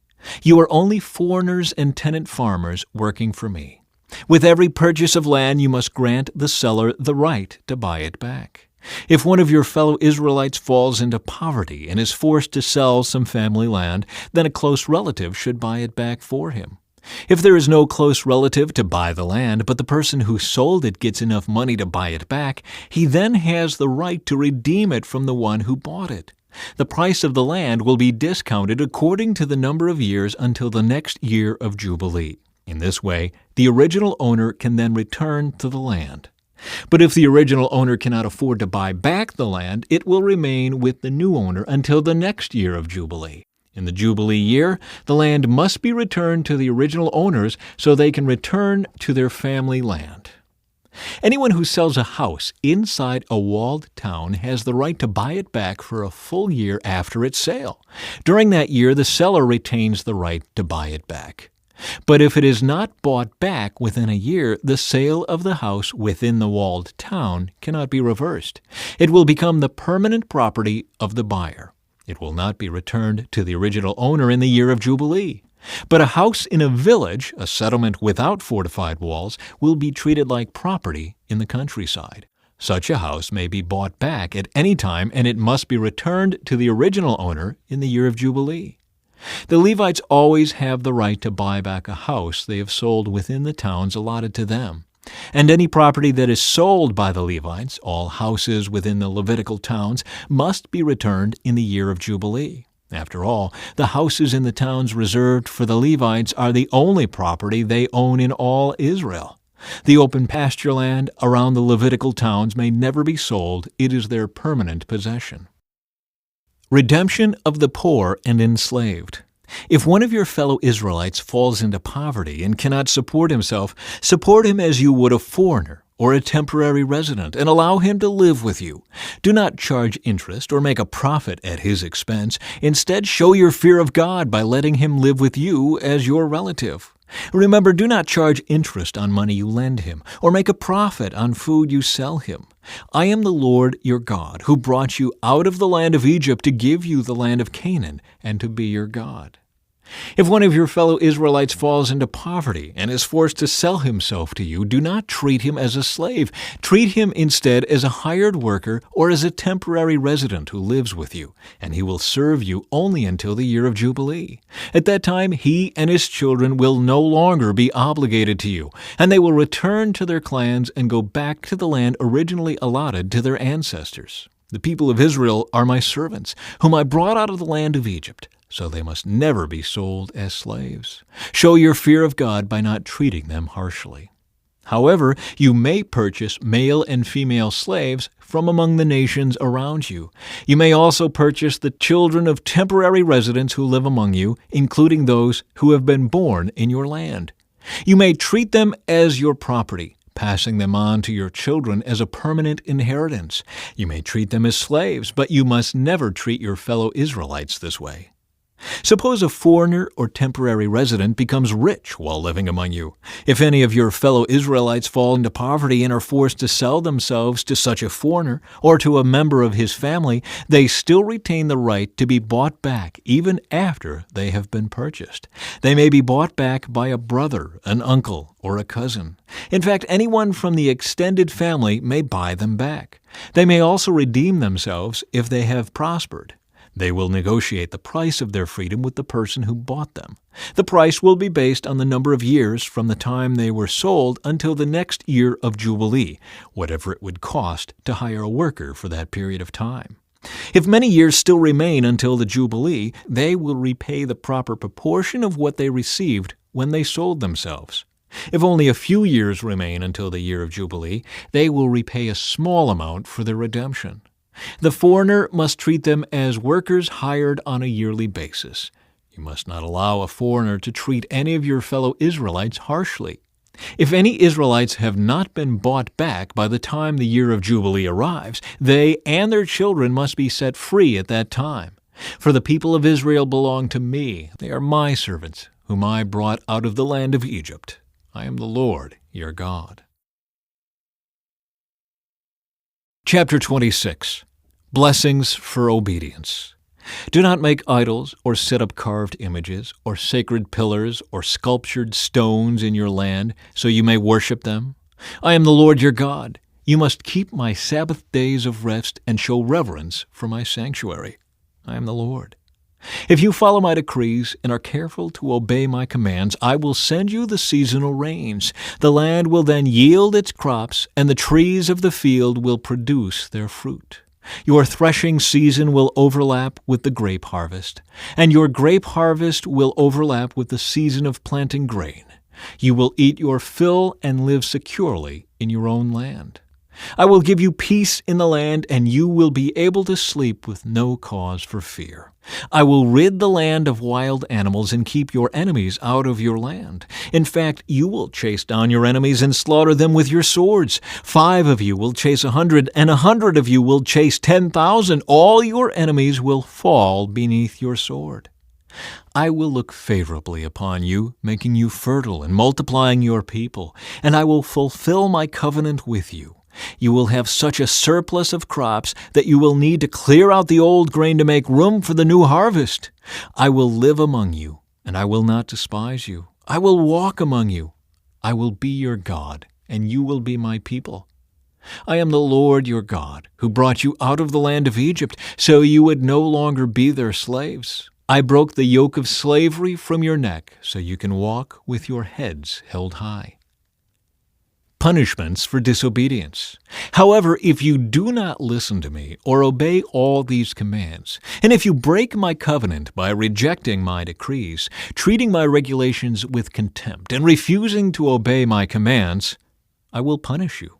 You are only foreigners and tenant farmers working for me. With every purchase of land, you must grant the seller the right to buy it back. If one of your fellow Israelites falls into poverty and is forced to sell some family land, then a close relative should buy it back for him. If there is no close relative to buy the land, but the person who sold it gets enough money to buy it back, he then has the right to redeem it from the one who bought it. The price of the land will be discounted according to the number of years until the next year of Jubilee. In this way, the original owner can then return to the land. But if the original owner cannot afford to buy back the land, it will remain with the new owner until the next year of Jubilee. In the Jubilee year, the land must be returned to the original owners so they can return to their family land. Anyone who sells a house inside a walled town has the right to buy it back for a full year after its sale. During that year, the seller retains the right to buy it back. But if it is not bought back within a year, the sale of the house within the walled town cannot be reversed. It will become the permanent property of the buyer. It will not be returned to the original owner in the year of Jubilee. But a house in a village, a settlement without fortified walls, will be treated like property in the countryside. Such a house may be bought back at any time, and it must be returned to the original owner in the year of Jubilee. The Levites always have the right to buy back a house they have sold within the towns allotted to them. And any property that is sold by the Levites, all houses within the Levitical towns, must be returned in the year of Jubilee. After all, the houses in the towns reserved for the Levites are the only property they own in all Israel. The open pasture land around the Levitical towns may never be sold. It is their permanent possession. Redemption of the poor and enslaved. If one of your fellow Israelites falls into poverty and cannot support himself, support him as you would a foreigner or a temporary resident, and allow him to live with you. Do not charge interest or make a profit at his expense. Instead, show your fear of God by letting him live with you as your relative. Remember, do not charge interest on money you lend him, or make a profit on food you sell him. I am the Lord your God, who brought you out of the land of Egypt to give you the land of Canaan and to be your God. If one of your fellow Israelites falls into poverty and is forced to sell himself to you, do not treat him as a slave. Treat him instead as a hired worker or as a temporary resident who lives with you, and he will serve you only until the year of Jubilee. At that time, he and his children will no longer be obligated to you, and they will return to their clans and go back to the land originally allotted to their ancestors. The people of Israel are my servants, whom I brought out of the land of Egypt. So they must never be sold as slaves. Show your fear of God by not treating them harshly. However, you may purchase male and female slaves from among the nations around you. You may also purchase the children of temporary residents who live among you, including those who have been born in your land. You may treat them as your property, passing them on to your children as a permanent inheritance. You may treat them as slaves, but you must never treat your fellow Israelites this way. Suppose a foreigner or temporary resident becomes rich while living among you. If any of your fellow Israelites fall into poverty and are forced to sell themselves to such a foreigner or to a member of his family, they still retain the right to be bought back even after they have been purchased. They may be bought back by a brother, an uncle, or a cousin. In fact, anyone from the extended family may buy them back. They may also redeem themselves if they have prospered. They will negotiate the price of their freedom with the person who bought them. The price will be based on the number of years from the time they were sold until the next year of Jubilee, whatever it would cost to hire a worker for that period of time. If many years still remain until the Jubilee, they will repay the proper proportion of what they received when they sold themselves. If only a few years remain until the year of Jubilee, they will repay a small amount for their redemption. The foreigner must treat them as workers hired on a yearly basis. You must not allow a foreigner to treat any of your fellow Israelites harshly. If any Israelites have not been bought back by the time the year of Jubilee arrives, they and their children must be set free at that time. For the people of Israel belong to me. They are my servants, whom I brought out of the land of Egypt. I am the Lord, your God. Chapter 26. Blessings for Obedience. Do not make idols or set up carved images or sacred pillars or sculptured stones in your land so you may worship them. I am the Lord your God. You must keep my Sabbath days of rest and show reverence for my sanctuary. I am the Lord. If you follow my decrees and are careful to obey my commands, I will send you the seasonal rains. The land will then yield its crops, and the trees of the field will produce their fruit. Your threshing season will overlap with the grape harvest, and your grape harvest will overlap with the season of planting grain. You will eat your fill and live securely in your own land. I will give you peace in the land, and you will be able to sleep with no cause for fear. I will rid the land of wild animals and keep your enemies out of your land. In fact, you will chase down your enemies and slaughter them with your swords. 5 of you will chase 100, and 100 of you will chase 10,000. All your enemies will fall beneath your sword. I will look favorably upon you, making you fertile and multiplying your people, and I will fulfill my covenant with you. You will have such a surplus of crops that you will need to clear out the old grain to make room for the new harvest. I will live among you, and I will not despise you. I will walk among you. I will be your God, and you will be my people. I am the Lord your God, who brought you out of the land of Egypt, so you would no longer be their slaves. I broke the yoke of slavery from your neck, so you can walk with your heads held high. Punishments for disobedience. However, if you do not listen to me or obey all these commands, and if you break my covenant by rejecting my decrees, treating my regulations with contempt, and refusing to obey my commands, I will punish you.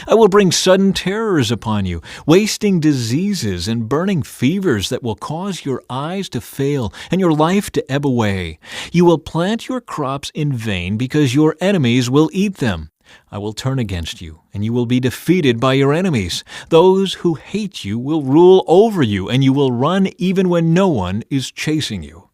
I will bring sudden terrors upon you, wasting diseases and burning fevers that will cause your eyes to fail and your life to ebb away. You will plant your crops in vain because your enemies will eat them. I will turn against you, and you will be defeated by your enemies. Those who hate you will rule over you, and you will run even when no one is chasing you.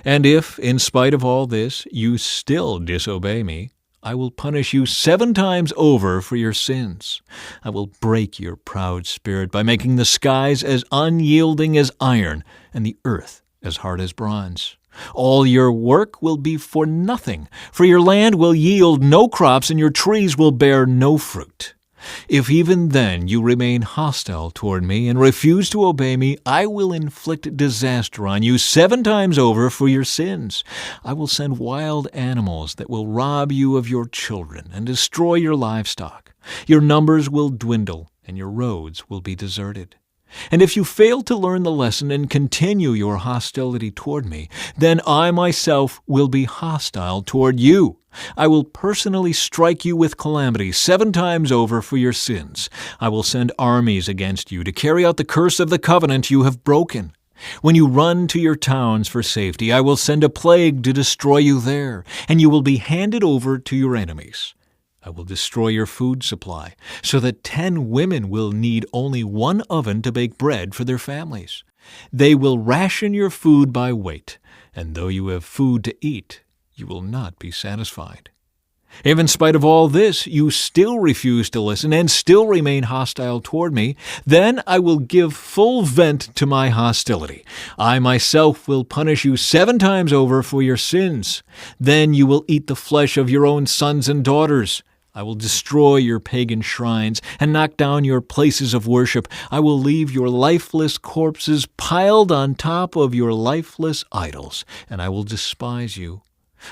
And if, in spite of all this, you still disobey me, I will punish you 7 times over for your sins. I will break your proud spirit by making the skies as unyielding as iron and the earth as hard as bronze. All your work will be for nothing, for your land will yield no crops and your trees will bear no fruit. If even then you remain hostile toward me and refuse to obey me, I will inflict disaster on you 7 times over for your sins. I will send wild animals that will rob you of your children and destroy your livestock. Your numbers will dwindle and your roads will be deserted. And if you fail to learn the lesson and continue your hostility toward me, then I myself will be hostile toward you. I will personally strike you with calamity 7 times over for your sins. I will send armies against you to carry out the curse of the covenant you have broken. When you run to your towns for safety, I will send a plague to destroy you there, and you will be handed over to your enemies. I will destroy your food supply, so that 10 women will need only 1 oven to bake bread for their families. They will ration your food by weight, and though you have food to eat, you will not be satisfied. If in spite of all this you still refuse to listen and still remain hostile toward me, then I will give full vent to my hostility. I myself will punish you 7 times over for your sins. Then you will eat the flesh of your own sons and daughters. I will destroy your pagan shrines and knock down your places of worship. I will leave your lifeless corpses piled on top of your lifeless idols, and I will despise you.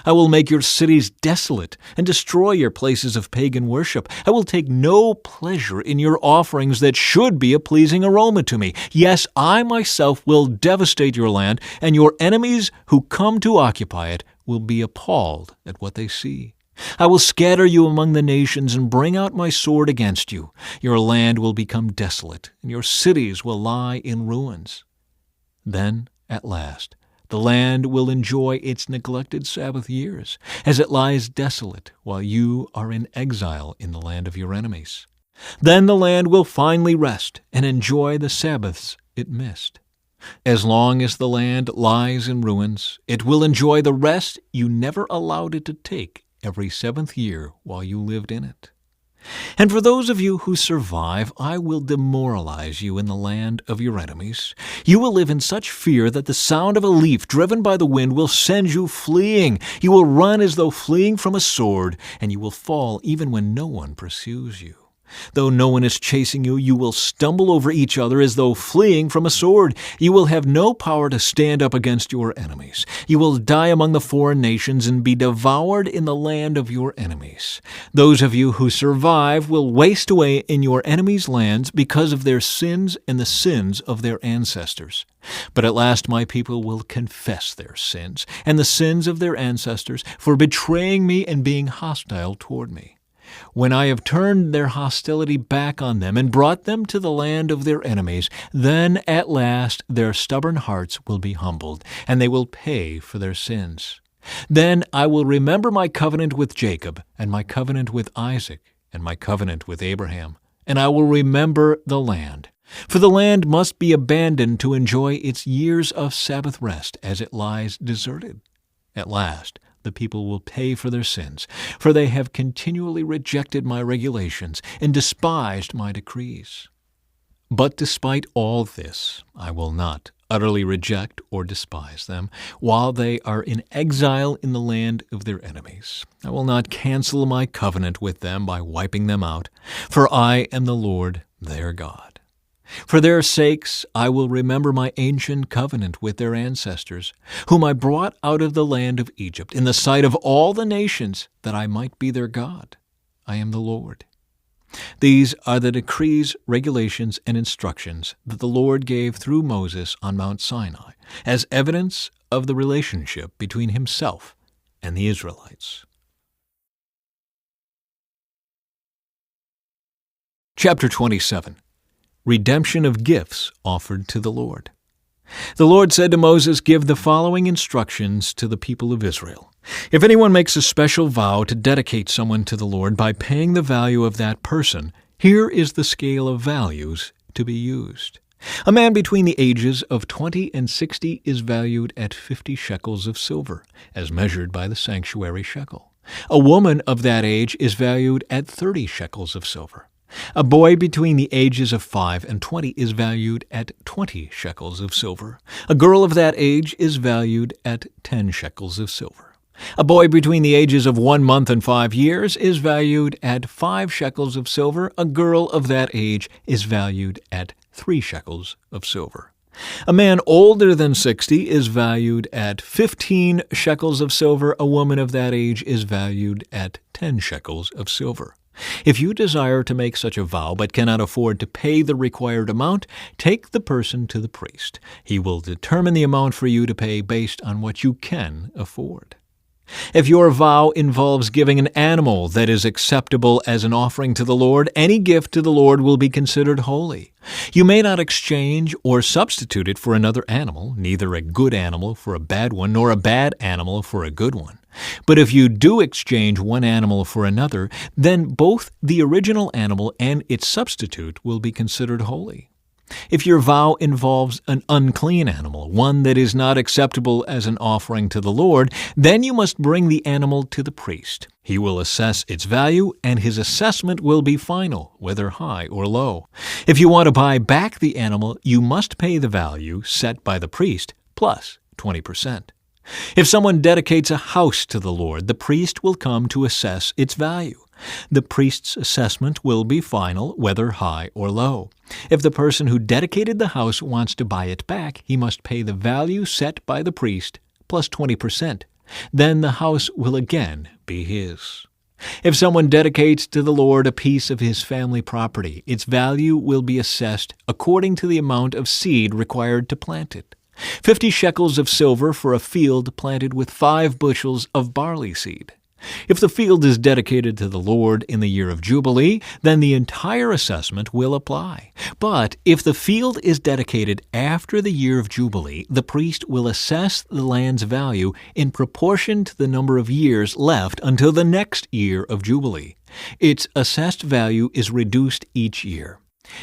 I will make your cities desolate and destroy your places of pagan worship. I will take no pleasure in your offerings that should be a pleasing aroma to me. Yes, I myself will devastate your land, and your enemies who come to occupy it will be appalled at what they see. I will scatter you among the nations and bring out my sword against you. Your land will become desolate, and your cities will lie in ruins. Then, at last, the land will enjoy its neglected Sabbath years, as it lies desolate while you are in exile in the land of your enemies. Then the land will finally rest and enjoy the Sabbaths it missed. As long as the land lies in ruins, it will enjoy the rest you never allowed it to take every 7th year while you lived in it. And for those of you who survive, I will demoralize you in the land of your enemies. You will live in such fear that the sound of a leaf driven by the wind will send you fleeing. You will run as though fleeing from a sword, and you will fall even when no one pursues you. Though no one is chasing you, you will stumble over each other as though fleeing from a sword. You will have no power to stand up against your enemies. You will die among the foreign nations and be devoured in the land of your enemies. Those of you who survive will waste away in your enemies' lands because of their sins and the sins of their ancestors. But at last my people will confess their sins and the sins of their ancestors for betraying me and being hostile toward me. When I have turned their hostility back on them and brought them to the land of their enemies, then at last their stubborn hearts will be humbled, and they will pay for their sins. Then I will remember my covenant with Jacob, and my covenant with Isaac, and my covenant with Abraham, and I will remember the land. For the land must be abandoned to enjoy its years of Sabbath rest as it lies deserted. At last, the people will pay for their sins, for they have continually rejected my regulations and despised my decrees. But despite all this, I will not utterly reject or despise them while they are in exile in the land of their enemies. I will not cancel my covenant with them by wiping them out, for I am the Lord their God. For their sakes I will remember my ancient covenant with their ancestors, whom I brought out of the land of Egypt in the sight of all the nations, that I might be their God. I am the Lord. These are the decrees, regulations, and instructions that the Lord gave through Moses on Mount Sinai, as evidence of the relationship between himself and the Israelites. Chapter 27. Redemption of gifts offered to the Lord. The Lord said to Moses, "Give the following instructions to the people of Israel. If anyone makes a special vow to dedicate someone to the Lord by paying the value of that person, here is the scale of values to be used. A man between the ages of 20 and 60 is valued at 50 shekels of silver, as measured by the sanctuary shekel. A woman of that age is valued at 30 shekels of silver. A boy between the ages of 5 and 20 is valued at 20 shekels of silver. A girl of that age is valued at 10 shekels of silver. A boy between the ages of 1 month and 5 years is valued at 5 shekels of silver. A girl of that age is valued at 3 shekels of silver. A man older than 60 is valued at 15 shekels of silver. A woman of that age is valued at 10 shekels of silver. If you desire to make such a vow but cannot afford to pay the required amount, take the person to the priest. He will determine the amount for you to pay based on what you can afford. If your vow involves giving an animal that is acceptable as an offering to the Lord, any gift to the Lord will be considered holy. You may not exchange or substitute it for another animal, neither a good animal for a bad one, nor a bad animal for a good one. But if you do exchange one animal for another, then both the original animal and its substitute will be considered holy. If your vow involves an unclean animal, one that is not acceptable as an offering to the Lord, then you must bring the animal to the priest. He will assess its value, and his assessment will be final, whether high or low. If you want to buy back the animal, you must pay the value set by the priest plus 20%. If someone dedicates a house to the Lord, the priest will come to assess its value. The priest's assessment will be final, whether high or low. If the person who dedicated the house wants to buy it back, he must pay the value set by the priest plus 20%. Then the house will again be his. If someone dedicates to the Lord a piece of his family property, its value will be assessed according to the amount of seed required to plant it. 50 shekels of silver for a field planted with 5 bushels of barley seed. If the field is dedicated to the Lord in the year of Jubilee, then the entire assessment will apply. But if the field is dedicated after the year of Jubilee, the priest will assess the land's value in proportion to the number of years left until the next year of Jubilee. Its assessed value is reduced each year.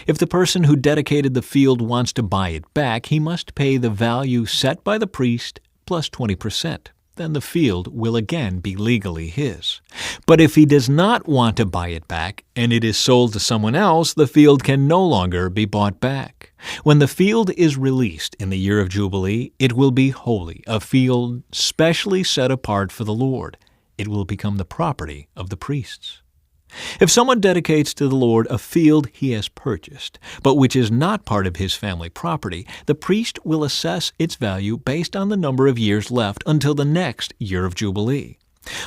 If the person who dedicated the field wants to buy it back, he must pay the value set by the priest plus 20%. Then the field will again be legally his. But if he does not want to buy it back and it is sold to someone else, the field can no longer be bought back. When the field is released in the year of Jubilee, it will be holy, a field specially set apart for the Lord. It will become the property of the priests. If someone dedicates to the Lord a field he has purchased, but which is not part of his family property, the priest will assess its value based on the number of years left until the next year of Jubilee.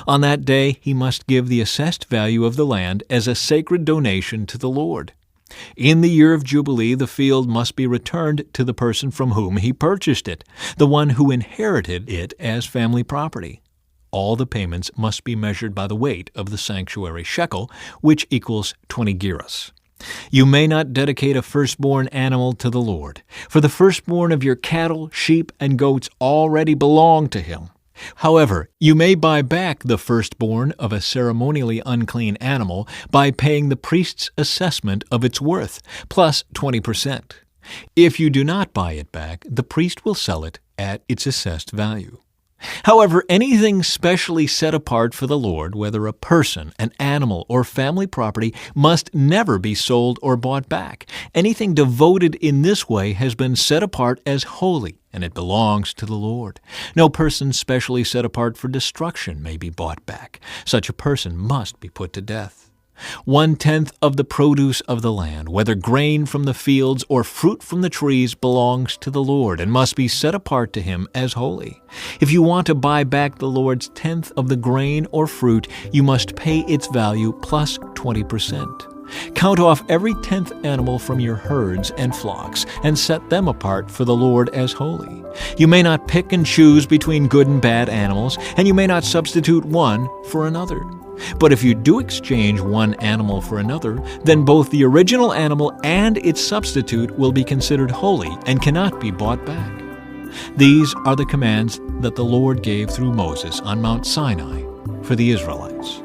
On that day, he must give the assessed value of the land as a sacred donation to the Lord. In the year of Jubilee, the field must be returned to the person from whom he purchased it, the one who inherited it as family property. All the payments must be measured by the weight of the sanctuary shekel, which equals 20 gerahs. You may not dedicate a firstborn animal to the Lord, for the firstborn of your cattle, sheep, and goats already belong to him. However, you may buy back the firstborn of a ceremonially unclean animal by paying the priest's assessment of its worth, plus 20%. If you do not buy it back, the priest will sell it at its assessed value. However, anything specially set apart for the Lord, whether a person, an animal, or family property, must never be sold or bought back. Anything devoted in this way has been set apart as holy, and it belongs to the Lord. No person specially set apart for destruction may be bought back. Such a person must be put to death. 1/10 of the produce of the land, whether grain from the fields or fruit from the trees, belongs to the Lord and must be set apart to him as holy. If you want to buy back the Lord's 10th of the grain or fruit, you must pay its value plus 20%. Count off every 10th animal from your herds and flocks, and set them apart for the Lord as holy. You may not pick and choose between good and bad animals, and you may not substitute one for another. But if you do exchange one animal for another, then both the original animal and its substitute will be considered holy and cannot be bought back. These are the commands that the Lord gave through Moses on Mount Sinai for the Israelites.